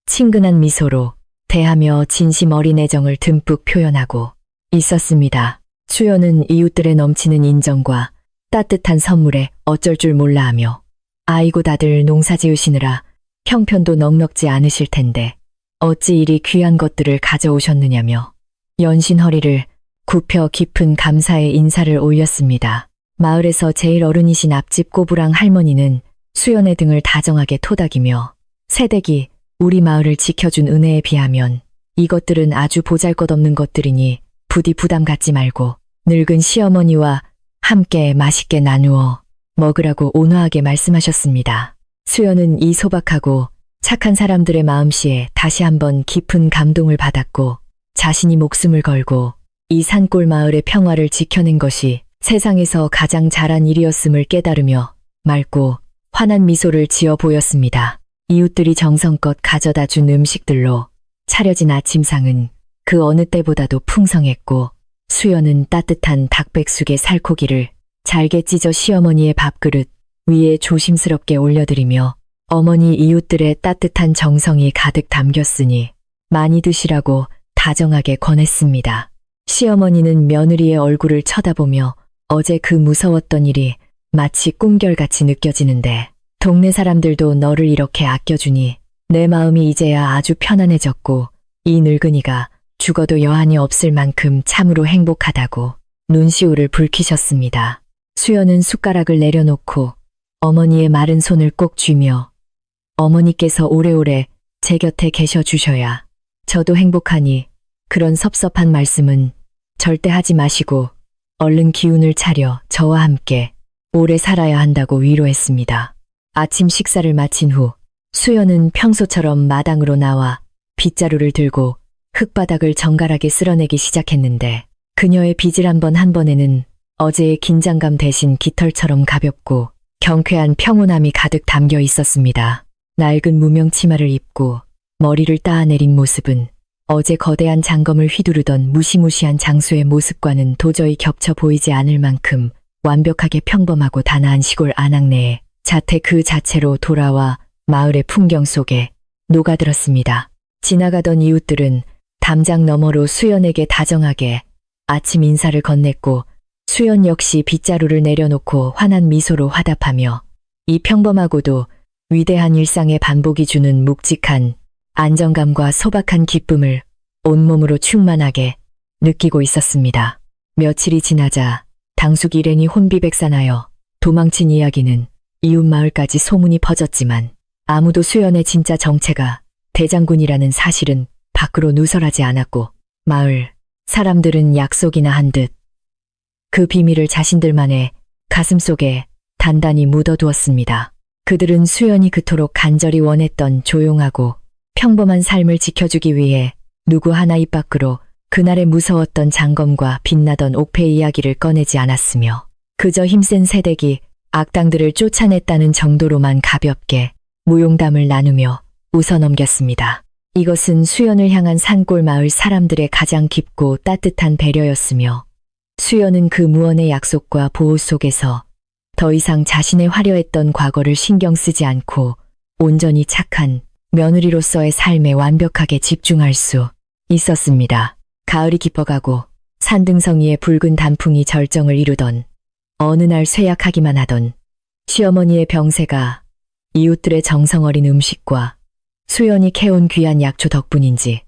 친근한 미소로 대하며 진심 어린 애정을 듬뿍 표현하고 있었습니다. 수연은 이웃들의 넘치는 인정과 따뜻한 선물에 어쩔 줄 몰라 하며 아이고 다들 농사 지으시느라 형편도 넉넉지 않으실 텐데 어찌 이리 귀한 것들을 가져오셨느냐며 연신 허리를 굽혀 깊은 감사의 인사를 올렸습니다. 마을에서 제일 어른이신 앞집 꼬부랑 할머니는 수연의 등을 다정하게 토닥이며 새댁이 우리 마을을 지켜준 은혜에 비하면 이것들은 아주 보잘것없는 것들이니 부디 부담 갖지 말고 늙은 시어머니와 함께 맛있게 나누어 먹으라고 온화하게 말씀하셨습니다. 수연은 이 소박하고 착한 사람들의 마음씨에 다시 한번 깊은 감동을 받았고 자신이 목숨을 걸고 이 산골 마을의 평화를 지켜낸 것이 세상에서 가장 잘한 일이었음을 깨달으며 맑고 환한 미소를 지어 보였습니다. 이웃들이 정성껏 가져다 준 음식들로 차려진 아침상은 그 어느 때보다도 풍성했고 수연은 따뜻한 닭백숙의 살코기를 잘게 찢어 시어머니의 밥그릇 위에 조심스럽게 올려드리며 어머니 이웃들의 따뜻한 정성이 가득 담겼으니 많이 드시라고 다정하게 권했습니다. 시어머니는 며느리의 얼굴을 쳐다보며 어제 그 무서웠던 일이 마치 꿈결같이 느껴지는데 동네 사람들도 너를 이렇게 아껴주니 내 마음이 이제야 아주 편안해졌고 이 늙은이가 죽어도 여한이 없을 만큼 참으로 행복하다고 눈시울을 붉히셨습니다. 수연은 숟가락을 내려놓고 어머니의 마른 손을 꼭 쥐며 어머니께서 오래오래 제 곁에 계셔 주셔야 저도 행복하니 그런 섭섭한 말씀은 절대 하지 마시고 얼른 기운을 차려 저와 함께 오래 살아야 한다고 위로했습니다. 아침 식사를 마친 후 수연은 평소처럼 마당으로 나와 빗자루를 들고 흙바닥을 정갈하게 쓸어내기 시작했는데 그녀의 빗질 한 번 한 번에는 어제의 긴장감 대신 깃털처럼 가볍고 경쾌한 평온함이 가득 담겨 있었습니다. 낡은 무명 치마를 입고 머리를 따아내린 모습은 어제 거대한 장검을 휘두르던 무시무시한 장수의 모습과는 도저히 겹쳐 보이지 않을 만큼 완벽하게 평범하고 단아한 시골 안악내에 자태 그 자체로 돌아와 마을의 풍경 속에 녹아들었습니다. 지나가던 이웃들은 담장 너머로 수연에게 다정하게 아침 인사를 건넸고 수연 역시 빗자루를 내려놓고 환한 미소로 화답하며 이 평범하고도 위대한 일상의 반복이 주는 묵직한 안정감과 소박한 기쁨을 온몸으로 충만하게 느끼고 있었습니다. 며칠이 지나자 당숙 일행이 혼비백산하여 도망친 이야기는 이웃 마을까지 소문이 퍼졌지만 아무도 수연의 진짜 정체가 대장군이라는 사실은 밖으로 누설하지 않았고 마을 사람들은 약속이나 한 듯 그 비밀을 자신들만의 가슴속에 단단히 묻어두었습니다. 그들은 수연이 그토록 간절히 원했던 조용하고 평범한 삶을 지켜주기 위해 누구 하나 입 밖으로 그날의 무서웠던 장검과 빛나던 옥패 이야기를 꺼내지 않았으며 그저 힘센 새댁이 악당들을 쫓아냈다는 정도로만 가볍게 무용담을 나누며 웃어넘겼습니다. 이것은 수연을 향한 산골 마을 사람들의 가장 깊고 따뜻한 배려였으며 수연은 그 무언의 약속과 보호 속에서 더 이상 자신의 화려했던 과거를 신경 쓰지 않고 온전히 착한 며느리로서의 삶에 완벽하게 집중할 수 있었습니다. 가을이 깊어가고 산등성이의 붉은 단풍이 절정을 이루던 어느 날 쇠약하기만 하던 시어머니의 병세가 이웃들의 정성어린 음식과 수연이 캐온 귀한 약초 덕분인지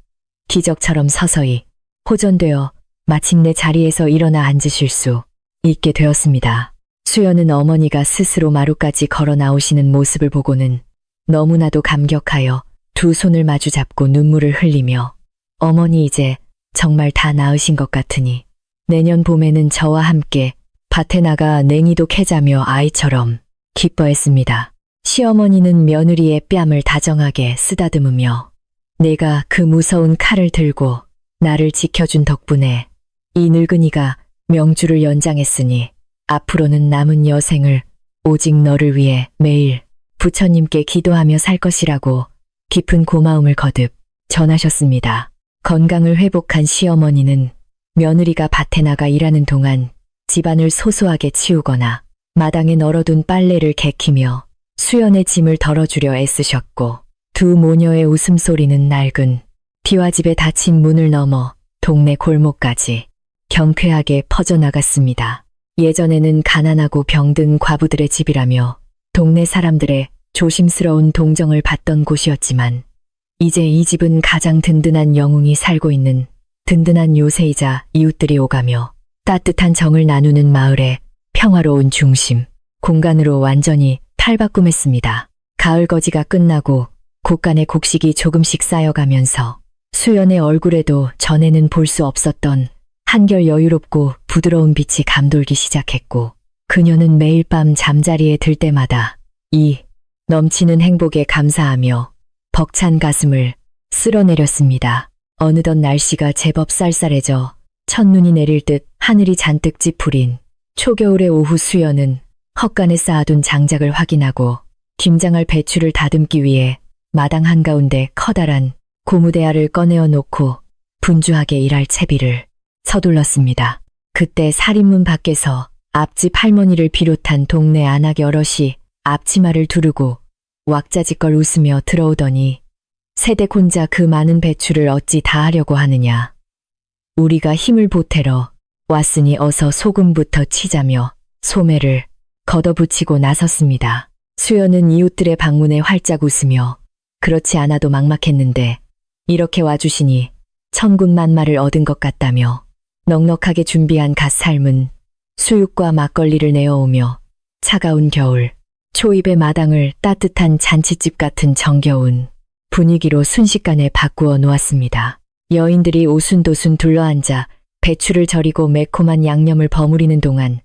기적처럼 서서히 호전되어 마침내 자리에서 일어나 앉으실 수 있게 되었습니다. 수연은 어머니가 스스로 마루까지 걸어 나오시는 모습을 보고는 너무나도 감격하여 두 손을 마주 잡고 눈물을 흘리며 어머니 이제 정말 다 나으신 것 같으니 내년 봄에는 저와 함께 밭에 나가 냉이도 캐자며 아이처럼 기뻐했습니다. 시어머니는 며느리의 뺨을 다정하게 쓰다듬으며 내가 그 무서운 칼을 들고 나를 지켜준 덕분에 이 늙은이가 명주를 연장했으니 앞으로는 남은 여생을 오직 너를 위해 매일 부처님께 기도하며 살 것이라고 깊은 고마움을 거듭 전하셨습니다. 건강을 회복한 시어머니는 며느리가 밭에 나가 일하는 동안 집안을 소소하게 치우거나 마당에 널어둔 빨래를 개키며 수연의 짐을 덜어주려 애쓰셨고 두 모녀의 웃음소리는 낡은 비와집에 닫힌 문을 넘어 동네 골목까지 경쾌하게 퍼져나갔습니다. 예전에는 가난하고 병든 과부들의 집이라며 동네 사람들의 조심스러운 동정을 받던 곳이었지만 이제 이 집은 가장 든든한 영웅이 살고 있는 든든한 요새이자 이웃들이 오가며 따뜻한 정을 나누는 마을의 평화로운 중심, 공간으로 완전히 탈바꿈했습니다. 가을 거지가 끝나고 곳간의 곡식이 조금씩 쌓여가면서 수연의 얼굴에도 전에는 볼 수 없었던 한결 여유롭고 부드러운 빛이 감돌기 시작했고 그녀는 매일 밤 잠자리에 들 때마다 이 넘치는 행복에 감사하며 벅찬 가슴을 쓸어내렸습니다. 어느덧 날씨가 제법 쌀쌀해져 첫눈이 내릴 듯 하늘이 잔뜩 찌푸린 초겨울의 오후 수연은 헛간에 쌓아둔 장작을 확인하고 김장할 배추를 다듬기 위해 마당 한가운데 커다란 고무대야를 꺼내어 놓고 분주하게 일할 채비를 서둘렀습니다. 그때 살인문 밖에서 앞집 할머니를 비롯한 동네 안악 여럿이 앞치마를 두르고 왁자지껄 웃으며 들어오더니 새댁 혼자 그 많은 배추를 어찌 다 하려고 하느냐. 우리가 힘을 보태러 왔으니 어서 소금부터 치자며 소매를 걷어붙이고 나섰습니다. 수연은 이웃들의 방문에 활짝 웃으며 그렇지 않아도 막막했는데 이렇게 와주시니 천군만마를 얻은 것 같다며 넉넉하게 준비한 갓 삶은 수육과 막걸리를 내어오며 차가운 겨울, 초입의 마당을 따뜻한 잔칫집 같은 정겨운 분위기로 순식간에 바꾸어 놓았습니다. 여인들이 오순도순 둘러앉아 배추를 절이고 매콤한 양념을 버무리는 동안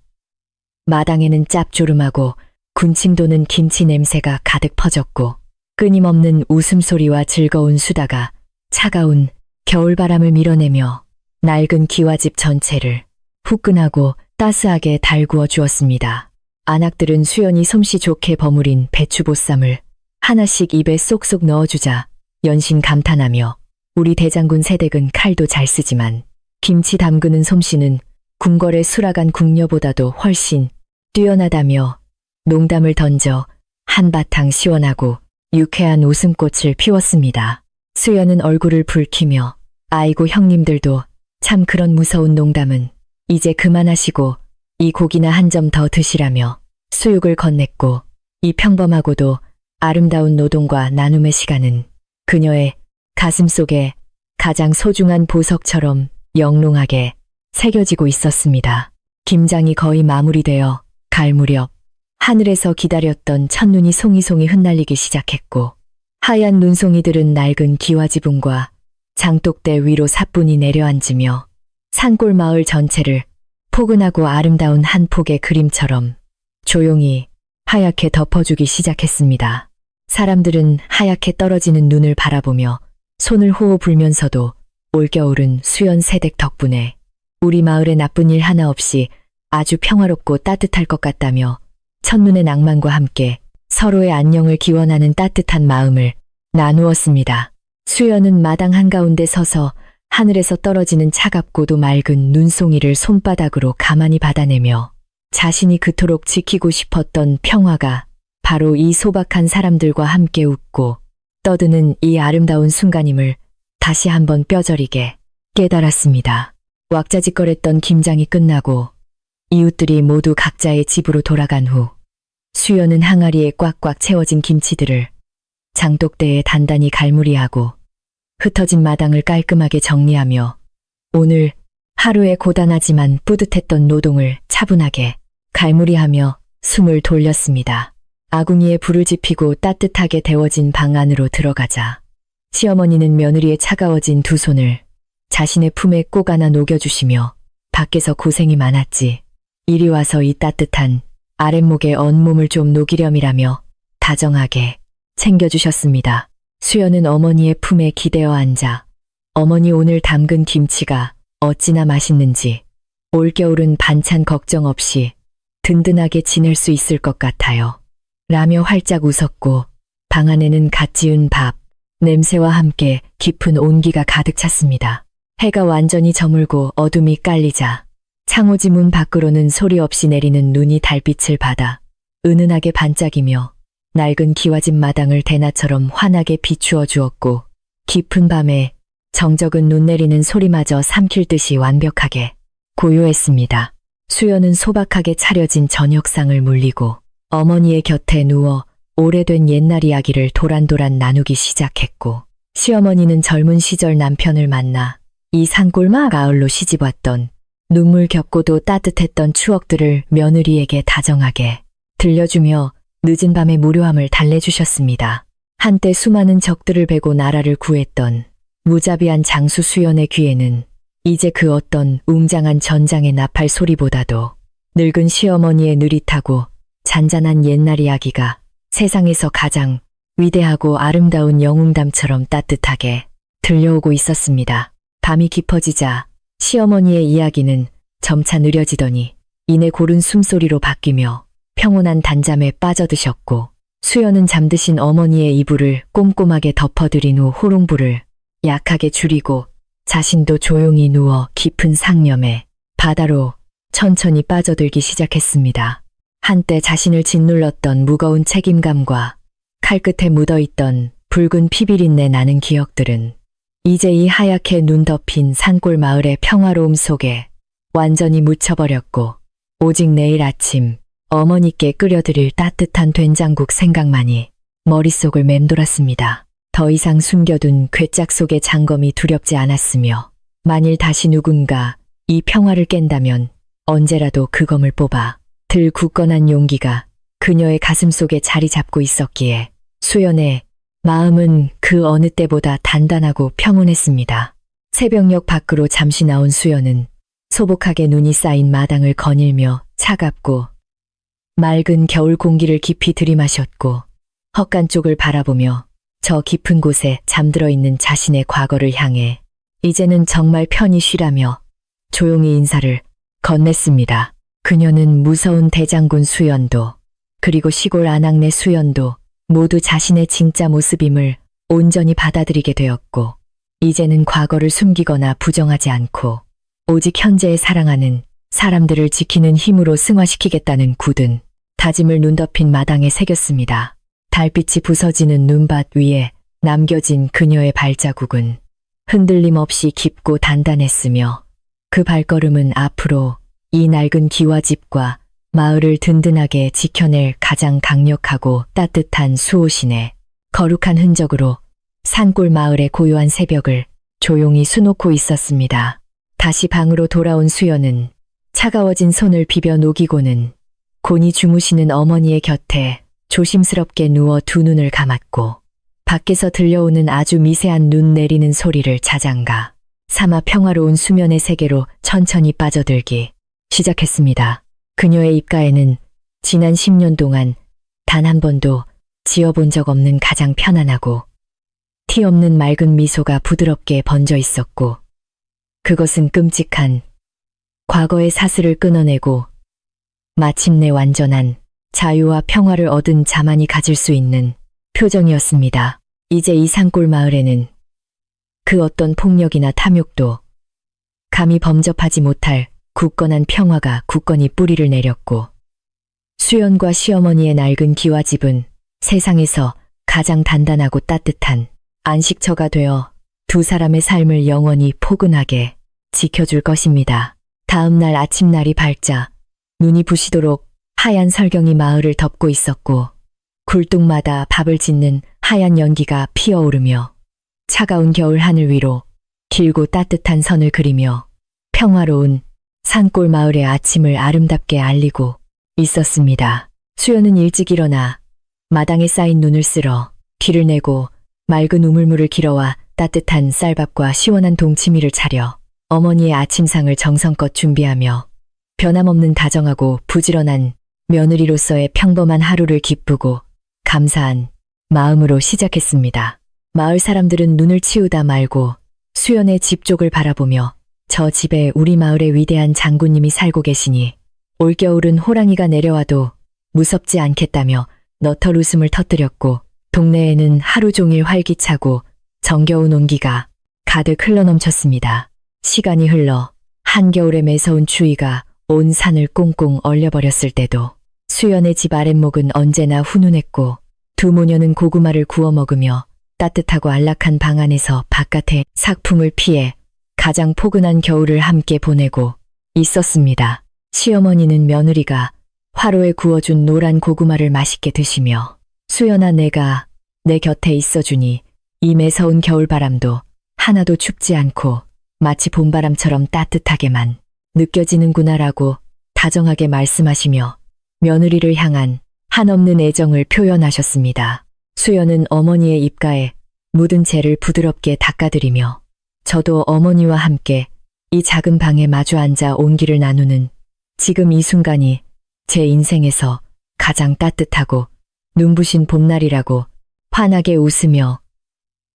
마당에는 짭조름하고 군침 도는 김치 냄새가 가득 퍼졌고 끊임없는 웃음소리와 즐거운 수다가 차가운 겨울바람을 밀어내며 낡은 기와집 전체를 후끈하고 따스하게 달구어 주었습니다. 아낙들은 수연이 솜씨 좋게 버무린 배추보쌈을 하나씩 입에 쏙쏙 넣어주자 연신 감탄하며 우리 대장군 세댁은 칼도 잘 쓰지만 김치 담그는 솜씨는 궁궐의 수라간 궁녀보다도 훨씬 뛰어나다며 농담을 던져 한바탕 시원하고 유쾌한 웃음꽃을 피웠습니다. 수연은 얼굴을 붉히며 아이고 형님들도 참 그런 무서운 농담은 이제 그만하시고 이 고기나 한 점 더 드시라며 수육을 건넸고 이 평범하고도 아름다운 노동과 나눔의 시간은 그녀의 가슴속에 가장 소중한 보석처럼 영롱하게 새겨지고 있었습니다. 김장이 거의 마무리되어 갈 무렵 하늘에서 기다렸던 첫눈이 송이송이 흩날리기 시작했고 하얀 눈송이들은 낡은 기와지붕과 장독대 위로 사뿐히 내려앉으며 산골 마을 전체를 포근하고 아름다운 한 폭의 그림처럼 조용히 하얗게 덮어주기 시작했습니다. 사람들은 하얗게 떨어지는 눈을 바라보며 손을 호호 불면서도 올겨울은 수연 세댁 덕분에 우리 마을에 나쁜 일 하나 없이 아주 평화롭고 따뜻할 것 같다며 첫눈의 낭만과 함께 서로의 안녕을 기원하는 따뜻한 마음을 나누었습니다. 수연은 마당 한가운데 서서 하늘에서 떨어지는 차갑고도 맑은 눈송이를 손바닥으로 가만히 받아내며 자신이 그토록 지키고 싶었던 평화가 바로 이 소박한 사람들과 함께 웃고 떠드는 이 아름다운 순간임을 다시 한번 뼈저리게 깨달았습니다. 왁자지껄했던 김장이 끝나고 이웃들이 모두 각자의 집으로 돌아간 후 수연은 항아리에 꽉꽉 채워진 김치들을 장독대에 단단히 갈무리하고 흩어진 마당을 깔끔하게 정리하며 오늘 하루의 고단하지만 뿌듯했던 노동을 차분하게 갈무리하며 숨을 돌렸습니다. 아궁이에 불을 지피고 따뜻하게 데워진 방 안으로 들어가자 시어머니는 며느리의 차가워진 두 손을 자신의 품에 꼭 안아 녹여주시며 밖에서 고생이 많았지. 이리 와서 이 따뜻한 아랫목에 온몸을 좀 녹이렴이라며 다정하게 챙겨주셨습니다. 수연은 어머니의 품에 기대어 앉아 어머니 오늘 담근 김치가 어찌나 맛있는지 올겨울은 반찬 걱정 없이 든든하게 지낼 수 있을 것 같아요. 라며 활짝 웃었고 방 안에는 갓 지은 밥, 냄새와 함께 깊은 온기가 가득 찼습니다. 해가 완전히 저물고 어둠이 깔리자 창호지 문 밖으로는 소리 없이 내리는 눈이 달빛을 받아 은은하게 반짝이며 낡은 기와집 마당을 대나처럼 환하게 비추어 주었고 깊은 밤에 정적은 눈 내리는 소리마저 삼킬 듯이 완벽하게 고요했습니다. 수연은 소박하게 차려진 저녁상을 물리고 어머니의 곁에 누워 오래된 옛날 이야기를 도란도란 나누기 시작했고 시어머니는 젊은 시절 남편을 만나 이 산골 마을로 시집왔던 눈물 겹고도 따뜻했던 추억들을 며느리에게 다정하게 들려주며 늦은 밤의 무료함을 달래주셨습니다. 한때 수많은 적들을 베고 나라를 구했던 무자비한 장수 수연의 귀에는 이제 그 어떤 웅장한 전장의 나팔 소리보다도 늙은 시어머니의 느릿하고 잔잔한 옛날 이야기가 세상에서 가장 위대하고 아름다운 영웅담처럼 따뜻하게 들려오고 있었습니다. 밤이 깊어지자 시어머니의 이야기는 점차 느려지더니 이내 고른 숨소리로 바뀌며 평온한 단잠에 빠져드셨고 수연은 잠드신 어머니의 이불을 꼼꼼하게 덮어드린 후 호롱불을 약하게 줄이고 자신도 조용히 누워 깊은 상념에 바다로 천천히 빠져들기 시작했습니다. 한때 자신을 짓눌렀던 무거운 책임감과 칼끝에 묻어있던 붉은 피비린내 나는 기억들은 이제 이 하얗게 눈 덮인 산골 마을의 평화로움 속에 완전히 묻혀버렸고 오직 내일 아침 어머니께 끓여드릴 따뜻한 된장국 생각만이 머릿속을 맴돌았습니다. 더 이상 숨겨둔 괴짝 속의 장검이 두렵지 않았으며 만일 다시 누군가 이 평화를 깬다면 언제라도 그 검을 뽑아 들 굳건한 용기가 그녀의 가슴 속에 자리 잡고 있었기에 수연의 마음은 그 어느 때보다 단단하고 평온했습니다. 새벽녘 밖으로 잠시 나온 수연은 소복하게 눈이 쌓인 마당을 거닐며 차갑고 맑은 겨울 공기를 깊이 들이마셨고 헛간 쪽을 바라보며 저 깊은 곳에 잠들어 있는 자신의 과거를 향해 이제는 정말 편히 쉬라며 조용히 인사를 건넸습니다. 그녀는 무서운 대장군 수연도 그리고 시골 안악내 수연도 모두 자신의 진짜 모습임을 온전히 받아들이게 되었고 이제는 과거를 숨기거나 부정하지 않고 오직 현재에 사랑하는 사람들을 지키는 힘으로 승화시키겠다는 굳은 다짐을 눈 덮인 마당에 새겼습니다. 달빛이 부서지는 눈밭 위에 남겨진 그녀의 발자국은 흔들림 없이 깊고 단단했으며 그 발걸음은 앞으로 이 낡은 기와집과 마을을 든든하게 지켜낼 가장 강력하고 따뜻한 수호신의 거룩한 흔적으로 산골 마을의 고요한 새벽을 조용히 수놓고 있었습니다. 다시 방으로 돌아온 수연은 차가워진 손을 비벼 녹이고는 곤히 주무시는 어머니의 곁에 조심스럽게 누워 두 눈을 감았고 밖에서 들려오는 아주 미세한 눈 내리는 소리를 자장가 삼아 평화로운 수면의 세계로 천천히 빠져들기 시작했습니다. 그녀의 입가에는 지난 10년 동안 단 한 번도 지어본 적 없는 가장 편안하고 티 없는 맑은 미소가 부드럽게 번져 있었고 그것은 끔찍한 과거의 사슬을 끊어내고 마침내 완전한 자유와 평화를 얻은 자만이 가질 수 있는 표정이었습니다. 이제 이 산골 마을에는 그 어떤 폭력이나 탐욕도 감히 범접하지 못할 굳건한 평화가 굳건히 뿌리를 내렸고 수연과 시어머니의 낡은 기와집은 세상에서 가장 단단하고 따뜻한 안식처가 되어 두 사람의 삶을 영원히 포근하게 지켜줄 것입니다. 다음 날 아침 날이 밝자 눈이 부시도록 하얀 설경이 마을을 덮고 있었고 굴뚝마다 밥을 짓는 하얀 연기가 피어오르며 차가운 겨울 하늘 위로 길고 따뜻한 선을 그리며 평화로운 산골 마을의 아침을 아름답게 알리고 있었습니다. 수연은 일찍 일어나 마당에 쌓인 눈을 쓸어 귀를 내고 맑은 우물물을 길어와 따뜻한 쌀밥과 시원한 동치미를 차려 어머니의 아침상을 정성껏 준비하며 변함없는 다정하고 부지런한 며느리로서의 평범한 하루를 기쁘고 감사한 마음으로 시작했습니다. 마을 사람들은 눈을 치우다 말고 수연의 집 쪽을 바라보며 저 집에 우리 마을의 위대한 장군님이 살고 계시니 올겨울은 호랑이가 내려와도 무섭지 않겠다며 너털 웃음을 터뜨렸고 동네에는 하루 종일 활기차고 정겨운 온기가 가득 흘러넘쳤습니다. 시간이 흘러 한겨울의 매서운 추위가 온 산을 꽁꽁 얼려버렸을 때도 수연의 집 아랫목은 언제나 훈훈했고 두 모녀는 고구마를 구워 먹으며 따뜻하고 안락한 방 안에서 바깥의 삭풍을 피해 가장 포근한 겨울을 함께 보내고 있었습니다. 시어머니는 며느리가 화로에 구워준 노란 고구마를 맛있게 드시며 수연아 내가 내 곁에 있어주니 이 매서운 겨울바람도 하나도 춥지 않고 마치 봄바람처럼 따뜻하게만 느껴지는구나라고 다정하게 말씀하시며 며느리를 향한 한없는 애정을 표현하셨습니다. 수연은 어머니의 입가에 묻은 채를 부드럽게 닦아드리며 저도 어머니와 함께 이 작은 방에 마주 앉아 온기를 나누는 지금 이 순간이 제 인생에서 가장 따뜻하고 눈부신 봄날이라고 환하게 웃으며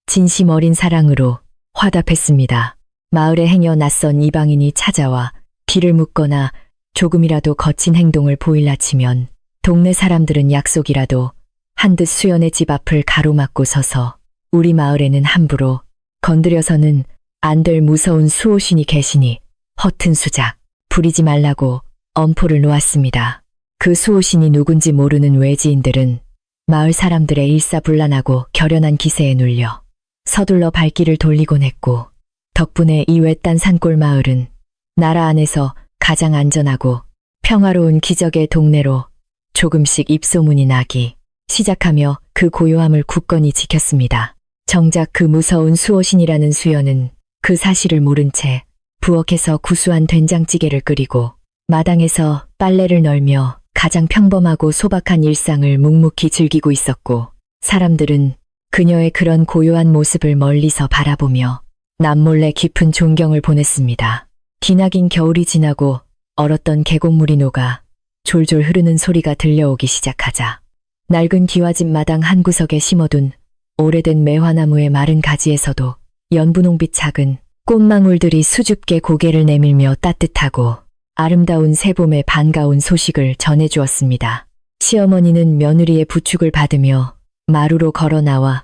진심 어린 사랑으로 화답했습니다. 마을에 행여 낯선 이방인이 찾아와 귀를 묶거나 조금이라도 거친 행동을 보일라 치면 동네 사람들은 약속이라도 한 듯 수연의 집 앞을 가로막고 서서 우리 마을에는 함부로 건드려서는 안 될 무서운 수호신이 계시니 허튼 수작 부리지 말라고 엄포를 놓았습니다. 그 수호신이 누군지 모르는 외지인들은 마을 사람들의 일사불란하고 결연한 기세에 눌려 서둘러 발길을 돌리곤 했고 덕분에 이 외딴 산골 마을은 나라 안에서 가장 안전하고 평화로운 기적의 동네로 조금씩 입소문이 나기 시작하며 그 고요함을 굳건히 지켰습니다. 정작 그 무서운 수호신이라는 수연은 그 사실을 모른 채 부엌에서 구수한 된장찌개를 끓이고 마당에서 빨래를 널며 가장 평범하고 소박한 일상을 묵묵히 즐기고 있었고, 사람들은 그녀의 그런 고요한 모습을 멀리서 바라보며 남몰래 깊은 존경을 보냈습니다. 기나긴 겨울이 지나고 얼었던 계곡물이 녹아 졸졸 흐르는 소리가 들려오기 시작하자 낡은 기와집 마당 한 구석에 심어둔 오래된 매화나무의 마른 가지에서도 연분홍빛 작은 꽃망울들이 수줍게 고개를 내밀며 따뜻하고 아름다운 새봄의 반가운 소식을 전해주었습니다. 시어머니는 며느리의 부축을 받으며 마루로 걸어 나와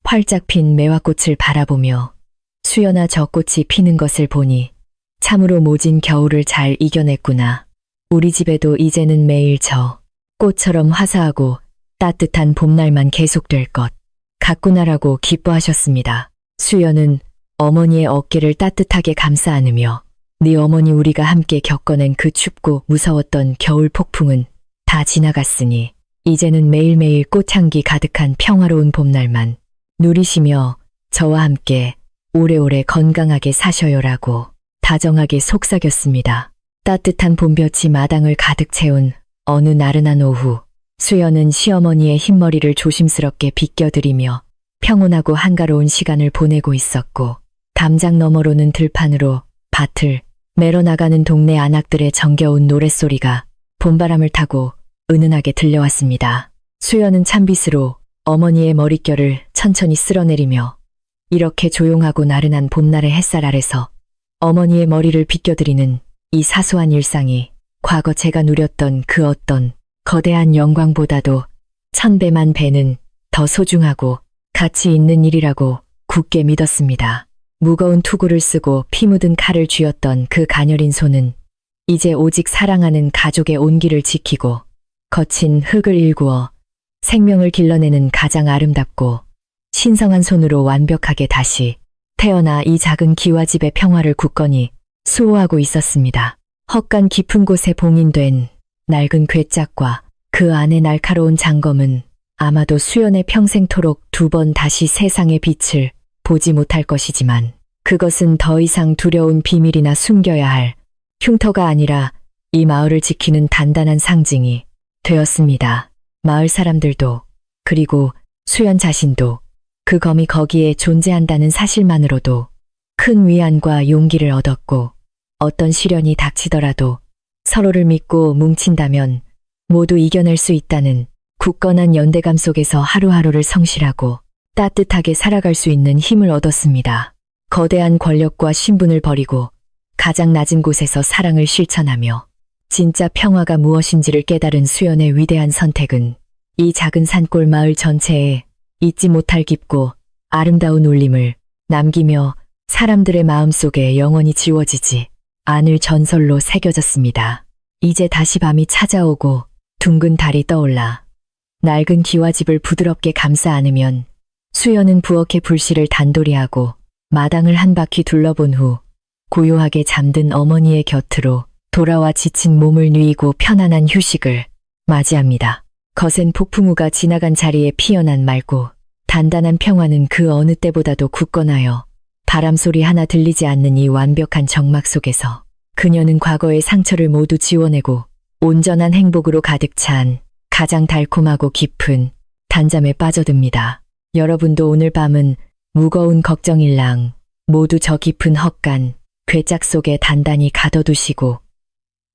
활짝 핀 매화꽃을 바라보며 수연아, 저 꽃이 피는 것을 보니 참으로 모진 겨울을 잘 이겨냈구나. 우리 집에도 이제는 매일 저 꽃처럼 화사하고 따뜻한 봄날만 계속될 것 같구나라고 기뻐하셨습니다. 수연은 어머니의 어깨를 따뜻하게 감싸 안으며 네 어머니, 우리가 함께 겪어낸 그 춥고 무서웠던 겨울 폭풍은 다 지나갔으니 이제는 매일매일 꽃향기 가득한 평화로운 봄날만 누리시며 저와 함께 오래오래 건강하게 사셔요라고 다정하게 속삭였습니다. 따뜻한 봄볕이 마당을 가득 채운 어느 나른한 오후, 수연은 시어머니의 흰머리를 조심스럽게 빗겨드리며 평온하고 한가로운 시간을 보내고 있었고, 담장 너머로는 들판으로 밭을 매러 나가는 동네 아낙들의 정겨운 노랫소리가 봄바람을 타고 은은하게 들려왔습니다. 수연은 찬빗으로 어머니의 머릿결을 천천히 쓸어내리며 이렇게 조용하고 나른한 봄날의 햇살 아래서 어머니의 머리를 빗겨드리는 이 사소한 일상이 과거 제가 누렸던 그 어떤 거대한 영광보다도 1000배만 배는 더 소중하고 가치 있는 일이라고 굳게 믿었습니다. 무거운 투구를 쓰고 피 묻은 칼을 쥐었던 그 가녀린 손은 이제 오직 사랑하는 가족의 온기를 지키고 거친 흙을 일구어 생명을 길러내는 가장 아름답고 신성한 손으로 완벽하게 다시 태어나 이 작은 기와집의 평화를 굳건히 수호하고 있었습니다. 헛간 깊은 곳에 봉인된 낡은 괴짝과 그 안의 날카로운 장검은 아마도 수연의 평생토록 2번 다시 세상의 빛을 보지 못할 것이지만, 그것은 더 이상 두려운 비밀이나 숨겨야 할 흉터가 아니라 이 마을을 지키는 단단한 상징이 되었습니다. 마을 사람들도, 그리고 수연 자신도 그 검이 거기에 존재한다는 사실만으로도 큰 위안과 용기를 얻었고, 어떤 시련이 닥치더라도 서로를 믿고 뭉친다면 모두 이겨낼 수 있다는 굳건한 연대감 속에서 하루하루를 성실하고 따뜻하게 살아갈 수 있는 힘을 얻었습니다. 거대한 권력과 신분을 버리고 가장 낮은 곳에서 사랑을 실천하며 진짜 평화가 무엇인지를 깨달은 수연의 위대한 선택은 이 작은 산골 마을 전체에 잊지 못할 깊고 아름다운 울림을 남기며 사람들의 마음속에 영원히 지워지지 않을 전설로 새겨졌습니다. 이제 다시 밤이 찾아오고 둥근 달이 떠올라 낡은 기와집을 부드럽게 감싸 안으면 수연은 부엌의 불씨를 단돌이 하고 마당을 한 바퀴 둘러본 후 고요하게 잠든 어머니의 곁으로 돌아와 지친 몸을 누이고 편안한 휴식을 맞이합니다. 거센 폭풍우가 지나간 자리에 피어난 맑고 단단한 평화는 그 어느 때보다도 굳건하여 바람 소리 하나 들리지 않는 이 완벽한 정막 속에서 그녀는 과거의 상처를 모두 지워내고 온전한 행복으로 가득 찬 가장 달콤하고 깊은 단잠에 빠져듭니다. 여러분도 오늘 밤은 무거운 걱정일랑 모두 저 깊은 헛간 괴짝 속에 단단히 가둬두시고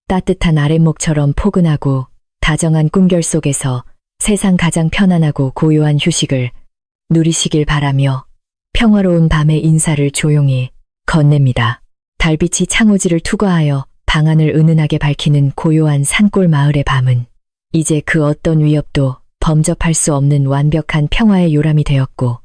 따뜻한 아랫목처럼 포근하고 다정한 꿈결 속에서 세상 가장 편안하고 고요한 휴식을 누리시길 바라며 평화로운 밤의 인사를 조용히 건넵니다. 달빛이 창호지를 투과하여 방안을 은은하게 밝히는 고요한 산골 마을의 밤은 이제 그 어떤 위협도 범접할 수 없는 완벽한 평화의 요람이 되었고,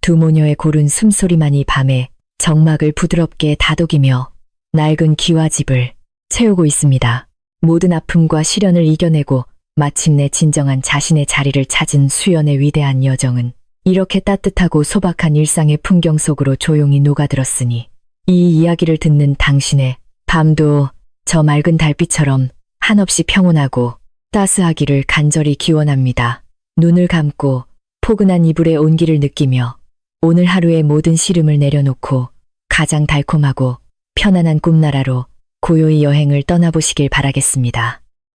두 모녀의 고른 숨소리만이 밤의 정막을 부드럽게 다독이며 낡은 기와집을 채우고 있습니다. 모든 아픔과 시련을 이겨내고 마침내 진정한 자신의 자리를 찾은 수연의 위대한 여정은 이렇게 따뜻하고 소박한 일상의 풍경 속으로 조용히 녹아들었으니 이 이야기를 듣는 당신의 밤도 저 맑은 달빛처럼 한없이 평온하고 따스하기를 간절히 기원합니다. 눈을 감고 포근한 이불의 온기를 느끼며 오늘 하루의 모든 시름을 내려놓고 가장 달콤하고 편안한 꿈나라로 고요히 여행을 떠나보시길 바라겠습니다.